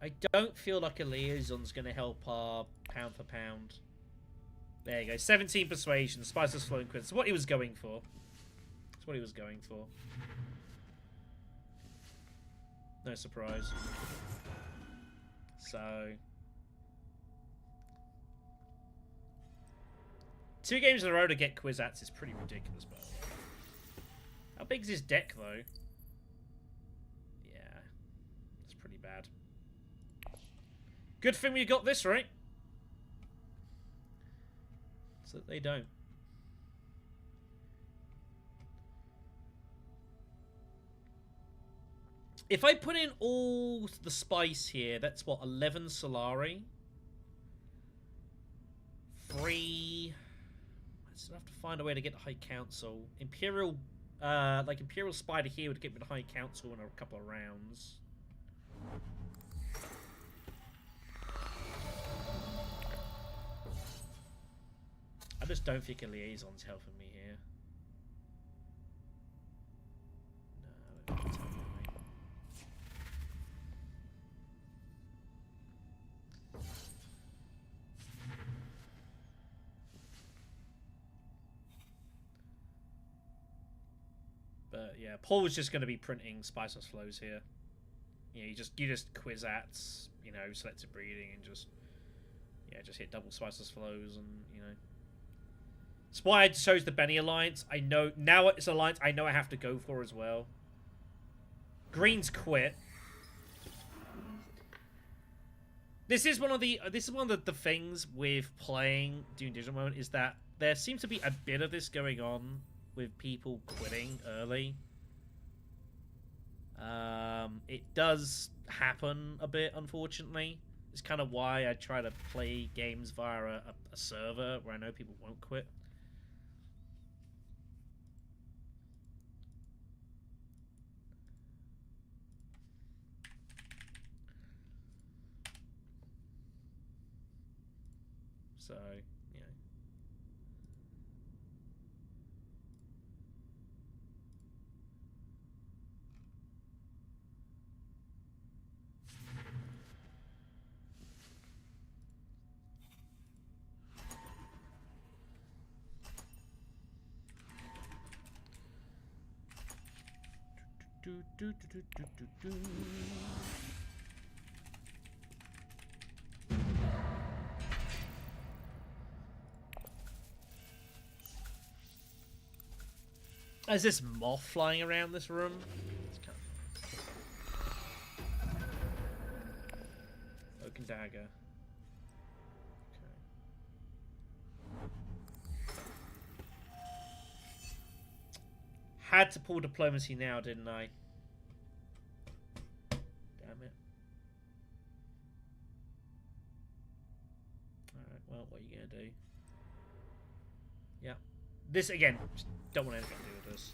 I don't feel like a liaison's going to help our pound for pound. There you go. 17 persuasion. Spiceless flowing quiz. That's what he was going for. That's what he was going for. No surprise. So 2 games in a row to get Kwisatz is pretty ridiculous, by the way. How big's his deck, though? Yeah. It's pretty bad. Good thing we got this, right? So that they don't. If I put in all the spice here, that's what, 11 Solari? 3... I still have to find a way to get High Council. Imperial like Imperial Spider here would get me the High Council in a couple of rounds. I just don't think a liaison's helping me here. No, I don't think it's helping me. But yeah, Paul was just going to be printing Spiceless Flows here. You know, you just Kwisatz, you know, selective breeding and just hit double Spiceless Flows and you know. That's why I chose the Benny Alliance. I know now it's an alliance I know I have to go for as well. Green's quit. This is one of the things with playing Dune Digital Moment is that there seems to be a bit of this going on with people quitting early. It does happen a bit, unfortunately. It's kind of why I try to play games via a server where I know people won't quit. So, you know. Is this moth flying around this room? It's kind of nice. Oak and dagger. Okay. Had to pull diplomacy now, didn't I? Damn it. Alright, well, what are you gonna do? Yeah. This, again, just don't want anything to do with this.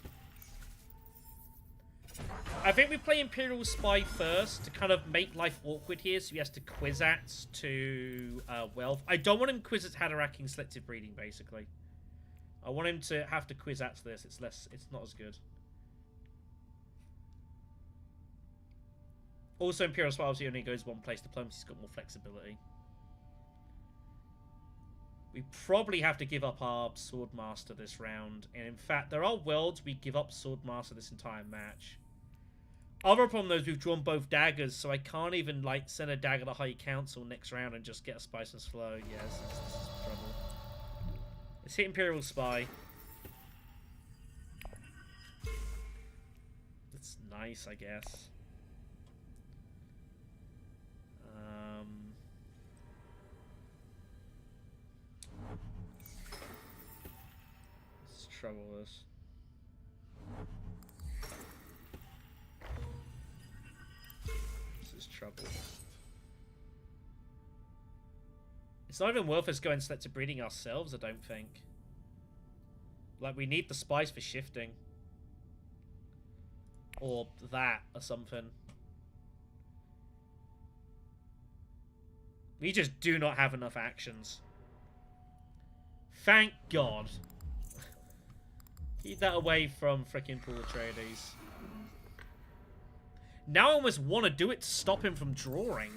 I think we play Imperial Spy first to kind of make life awkward here, so he has to Kwisatz to Wealth. I don't want him Kwisatz Haderacking selective breeding, basically. I want him to have to Kwisatz this. It's not as good. Also, Imperial Spy obviously only goes one place. Diplomacy's got more flexibility. We probably have to give up our Swordmaster this round. And in fact, there are worlds we give up Swordmaster this entire match. Other problem though is we've drawn both daggers, so I can't even like send a dagger to High Council next round and just get a Spiceless Flow. Yes, this is trouble. Let's hit Imperial Spy. It's nice, I guess. Let's trouble this. This is trouble. It's not even worth us going selective breeding ourselves, I don't think. Like, we need the spice for shifting. Or that, or something. We just do not have enough actions. Thank God. Keep that away from frickin' Pool Atreides. Now I almost want to do it to stop him from drawing.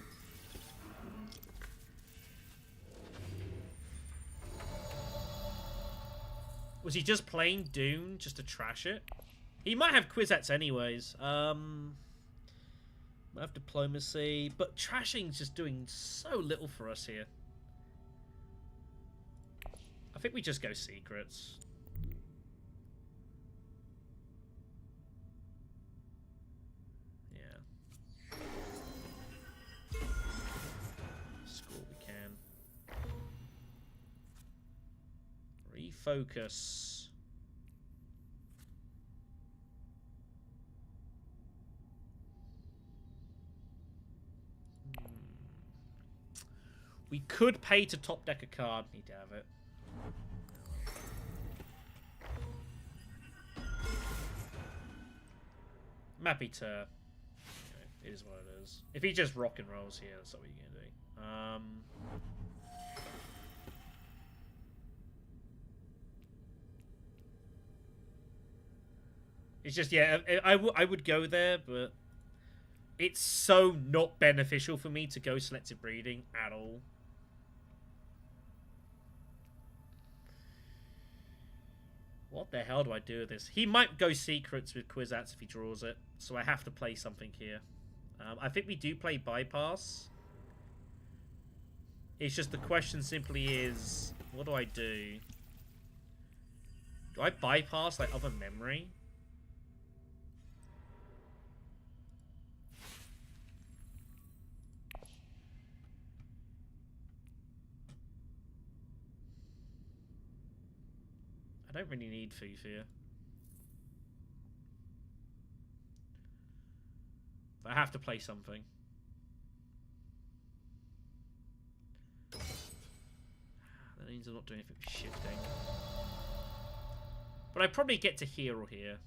Was he just playing Dune just to trash it? He might have Kwisatz anyways. Might have diplomacy, but trashing's just doing so little for us here. I think we just go secrets. Yeah. Score we can. Refocus. We could pay to top deck a card. Need to have it. I'm happy to. It is what it is. If he just rock and rolls here, that's what you're gonna do. It's just, yeah, I would go there, but it's so not beneficial for me to go selective breeding at all. What the hell do I do with this? He might go secrets with Kwisatz if he draws it, so I have to play something here. I think we do play bypass. It's just the question simply is, what do I do? Do I bypass like other memory? I don't really need food here. I have to play something. That means I'm not doing anything with shifting. But I probably get to here or here.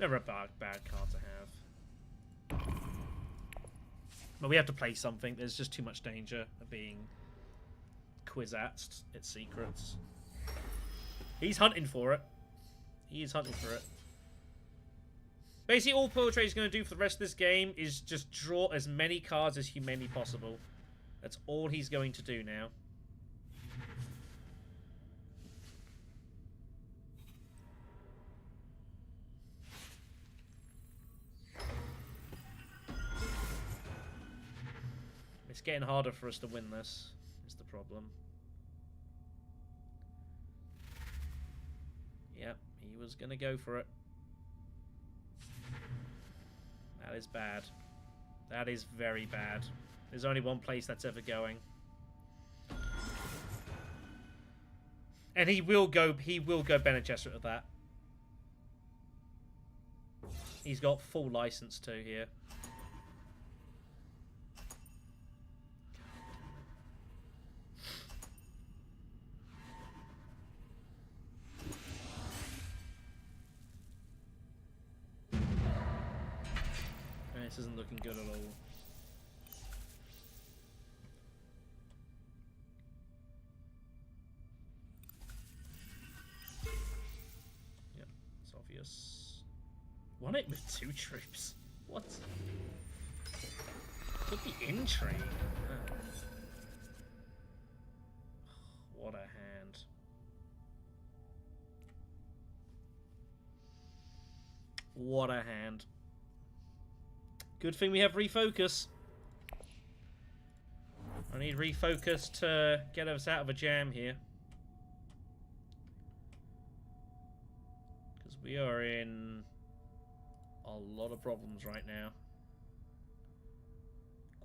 Never a bad card to have. But we have to play something. There's just too much danger of being Kwisatz at secrets. He's hunting for it. He is hunting for it. Basically, all Poetry is going to do for the rest of this game is just draw as many cards as humanly possible. That's all he's going to do now. It's getting harder for us to win this, is the problem. Yep, he was going to go for it. That is bad. That is very bad. There's only one place that's ever going. And he will go Bene Gesserit at that. He's got full license to here. This isn't looking good at all. Yep, it's obvious. Won it with 2 troops. What? Took the intrigue. Oh. What a hand. What a hand. Good thing we have refocus. I need refocus to get us out of a jam here. Because we are in a lot of problems right now.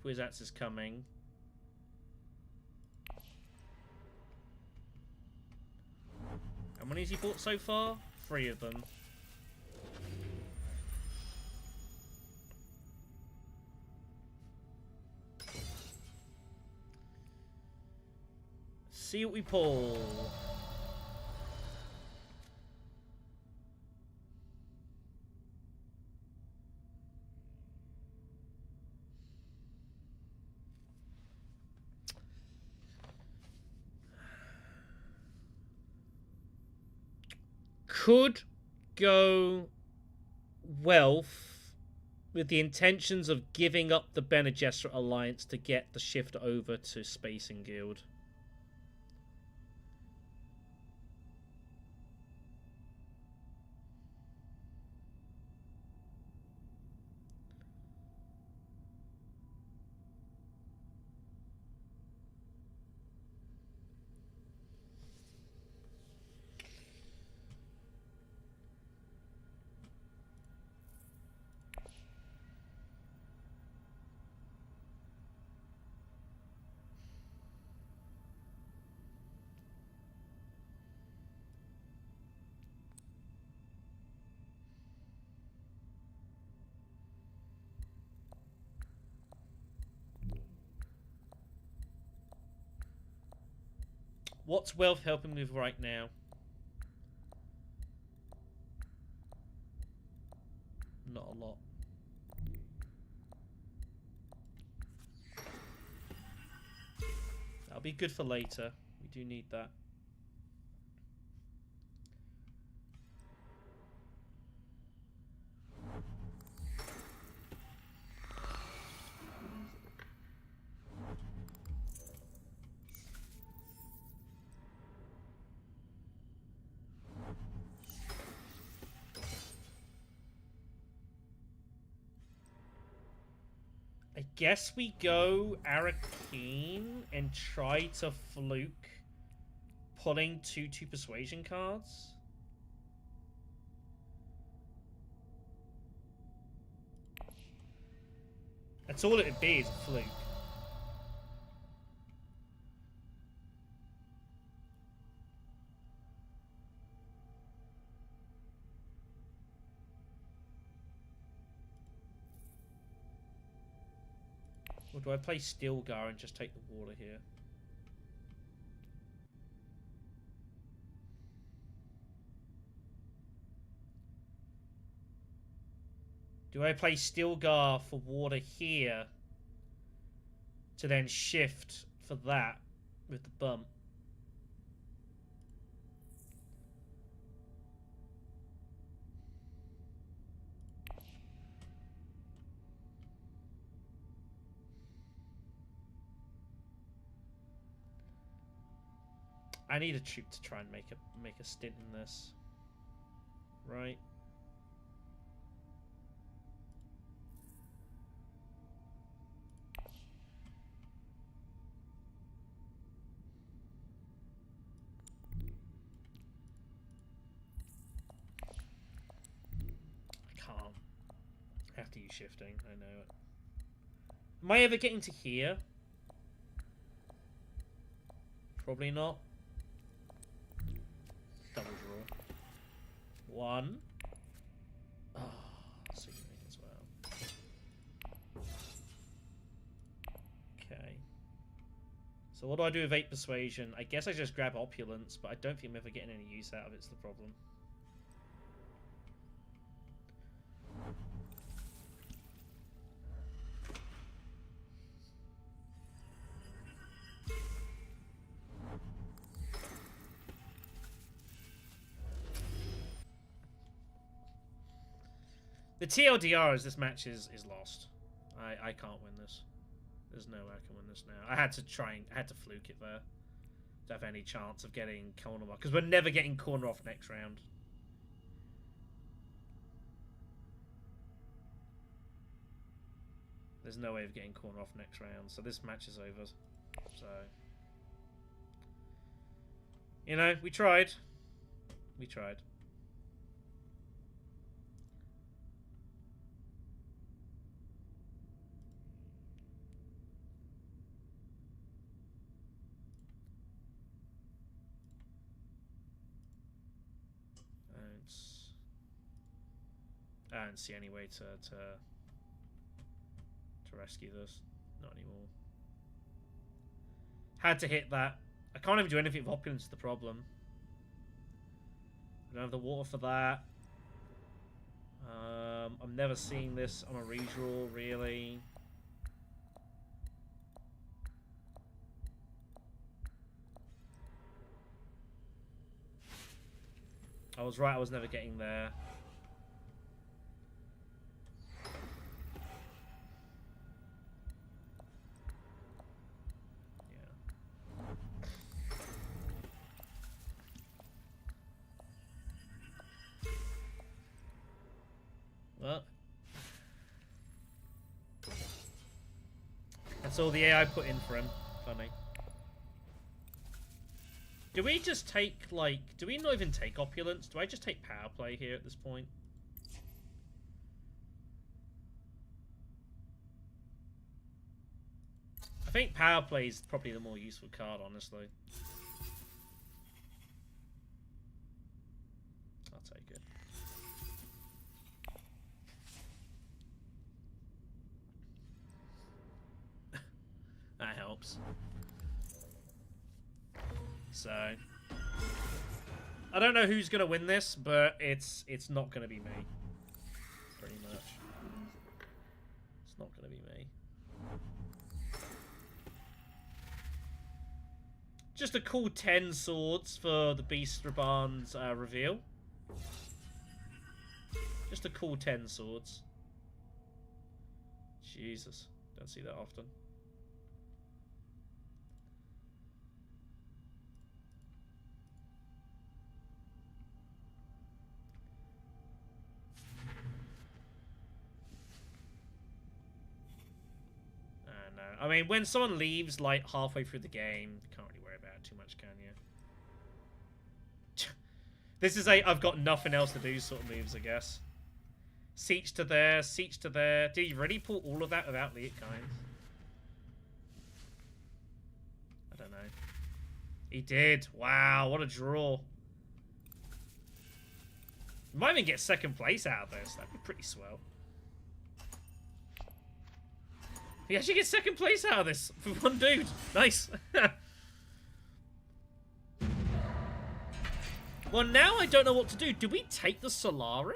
Kwisatz is coming. How many has he bought so far? 3 of them. See what we pull. Could go wealth with the intentions of giving up the Bene Gesserit alliance to get the shift over to Spacing Guild. What's wealth helping with right now? Not a lot. That'll be good for later. We do need that. I guess we go Arakeen and try to fluke pulling 2/2 persuasion cards. That's all it would be, is a fluke. Or do I play Stilgar and just take the water here? Do I play Stilgar for water here to then shift for that with the bump? I need a troop to try and make a stint in this. Right. I can't. I have to use shifting, I know it. Am I ever getting to here? Probably not. Double draw. One. Oh, signaling as well. Okay. So what do I do with 8 persuasion? I guess I just grab opulence, but I don't think I'm ever getting any use out of it's the problem. The TLDR is this match is lost. I can't win this. There's no way I can win this now. I had to fluke it there to have any chance of getting corner off, because we're never getting corner off next round. There's no way of getting corner off next round, so this match is over. So, you know, we tried. We tried. I don't see any way to rescue this. Not anymore. Had to hit that. I can't even do anything with opulence, the problem. I don't have the water for that. I'm never seeing this on a redraw, really. I was right, I was never getting there. Well, that's all the AI put in for him. Funny. Do we just take, like... Do we not even take opulence? Do I just take power play here at this point? I think power play is probably the more useful card, honestly. I'll take it. That helps. So I don't know who's gonna win this, but it's not gonna be me. Pretty much. It's not gonna be me. Just a cool 10 swords for the Beast Raban's reveal. Just a cool 10 swords. Jesus. Don't see that often. No. I mean, when someone leaves, like, halfway through the game, you can't really worry about it too much, can you? This is a I've got nothing else to do sort of moves, I guess. Siege to there, siege to there. Did he really pull all of that without Leet Kind? I don't know. He did. Wow, what a draw. Might even get second place out of this. That'd be pretty swell. He actually gets second place out of this for one dude. Nice. Well, now I don't know what to do. Do we take the Solari?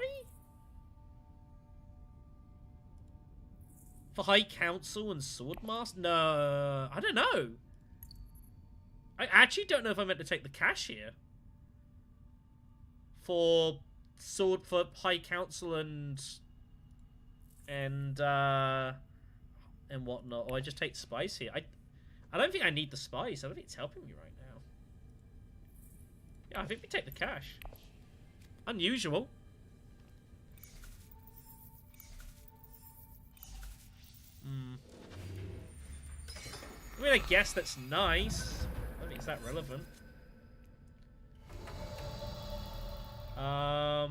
For High Council and Swordmaster? No, I don't know. I actually don't know if I meant to take the cash here. For High Council and whatnot. Or I just take spice here. I don't think I need the spice. I don't think it's helping me right now. Yeah, I think we take the cash. Unusual. I mean, I guess that's nice. I don't think it's that relevant. I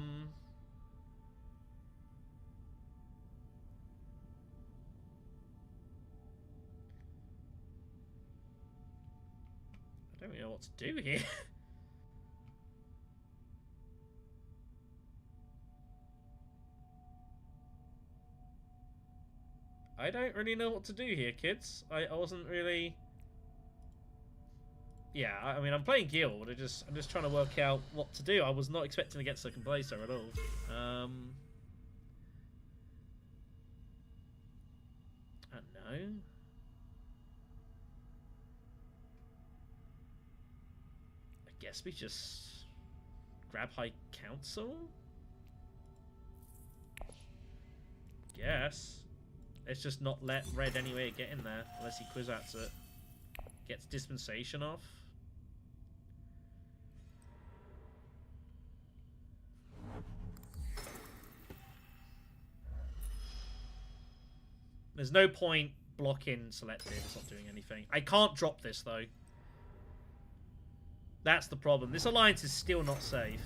don't really know what to do here. I don't really know what to do here, kids. I wasn't really... Yeah, I mean, I'm playing Guild. I'm just trying to work out what to do. I was not expecting to get second place there at all. I don't know. I guess we just grab High Council? Guess. Let's just not let Red anyway get in there unless he Kwisatz it. Gets dispensation off. There's no point blocking selective. It's not doing anything. I can't drop this though. That's the problem. This alliance is still not safe.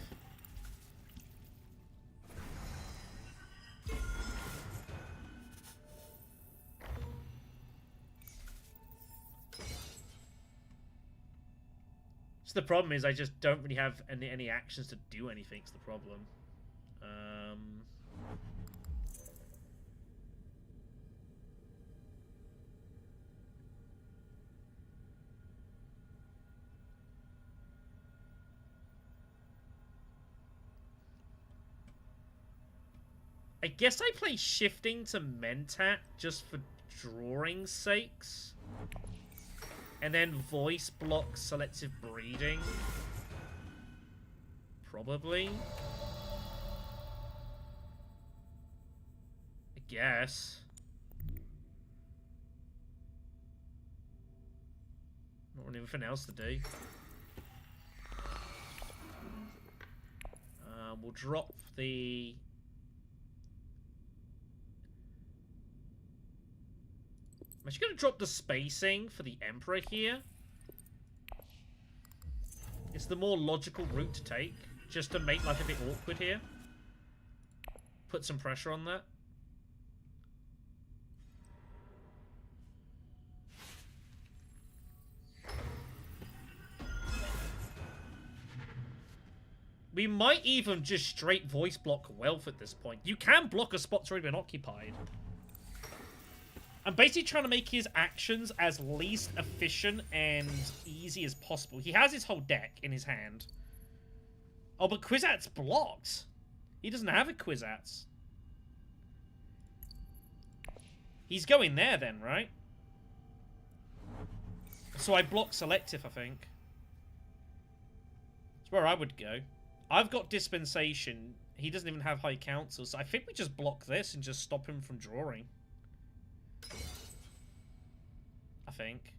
So the problem is I just don't really have any actions to do anything. It's the problem. I guess I play shifting to Mentat just for drawing sakes. And then voice block selective breeding. Probably. I guess. Not really anything else to do. We'll drop the... I'm actually going to drop the spacing for the Emperor here. It's the more logical route to take, just to make life a bit awkward here. Put some pressure on that. We might even just straight voice block wealth at this point. You can block a spot that's already been occupied. I'm basically trying to make his actions as least efficient and easy as possible. He has his whole deck in his hand. Oh, but Kwisatz blocks. He doesn't have a Kwisatz. He's going there then, right? So I block Selective, I think. That's where I would go. I've got Dispensation. He doesn't even have High Council, so I think we just block this and just stop him from drawing. I think.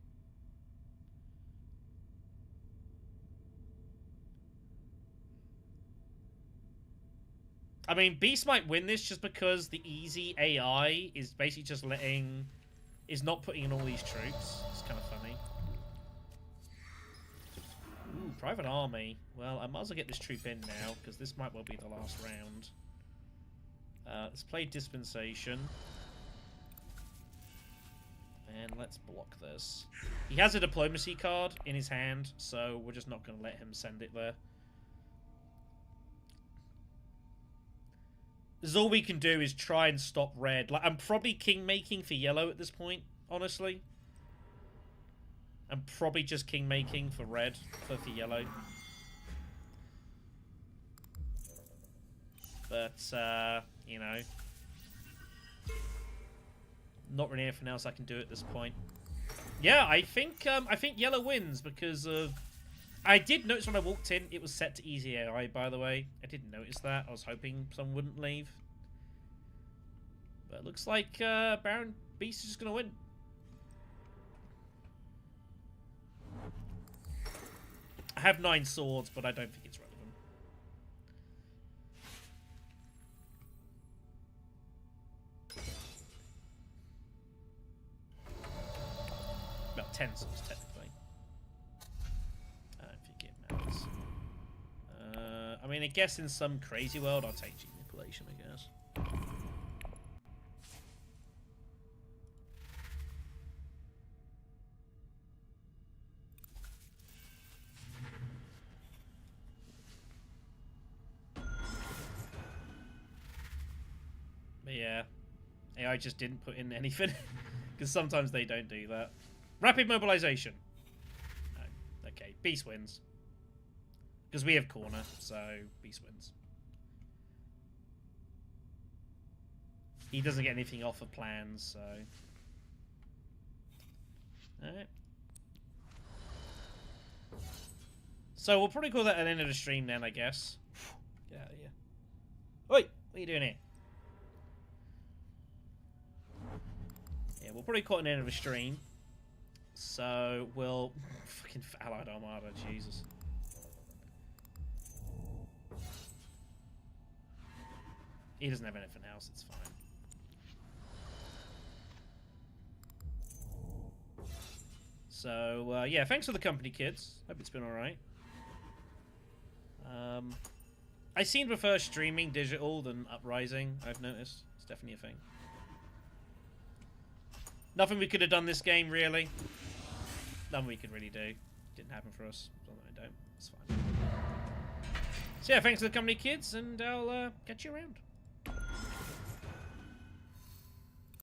I mean, Beast might win this just because the easy AI is basically just letting... is not putting in all these troops. It's kind of funny. Ooh, Private Army. Well, I might as well get this troop in now, because this might well be the last round. Let's play Dispensation. And let's block this. He has a Diplomacy card in his hand, so we're just not going to let him send it there. This is all we can do is try and stop red. Like, I'm probably king-making for yellow at this point, honestly. I'm probably just king-making for red, for yellow. But, you know... not really anything else I can do at this point. Yeah, I think yellow wins because of... I did notice when I walked in, it was set to easy AI, by the way. I didn't notice that. I was hoping someone wouldn't leave. But it looks like Baron Beast is just going to win. I have 9 swords, but I don't think it's relevant. Well, 10 swords, technically. I don't think it matters. I mean, I guess in some crazy world, I'll take Gene Manipulation, I guess. But yeah, AI just didn't put in anything. Because sometimes they don't do that. Rapid Mobilization. No. Okay, Beast wins. Because we have corner, so Beast wins. He doesn't get anything off of plans, so... Alright. So we'll probably call that an end of the stream then, I guess. Get out of here. Oi! What are you doing here? Yeah, we'll probably call it an end of the stream. So we'll... fucking Allied Armada, Jesus. He doesn't have anything else, it's fine. So, yeah, thanks for the company, kids. Hope it's been alright. I seem to prefer streaming digital than Uprising, I've noticed. It's definitely a thing. Nothing we could have done this game, really. Nothing we could really do. Didn't happen for us. So I don't. It's fine. So yeah, thanks for the company, kids, and I'll catch you around.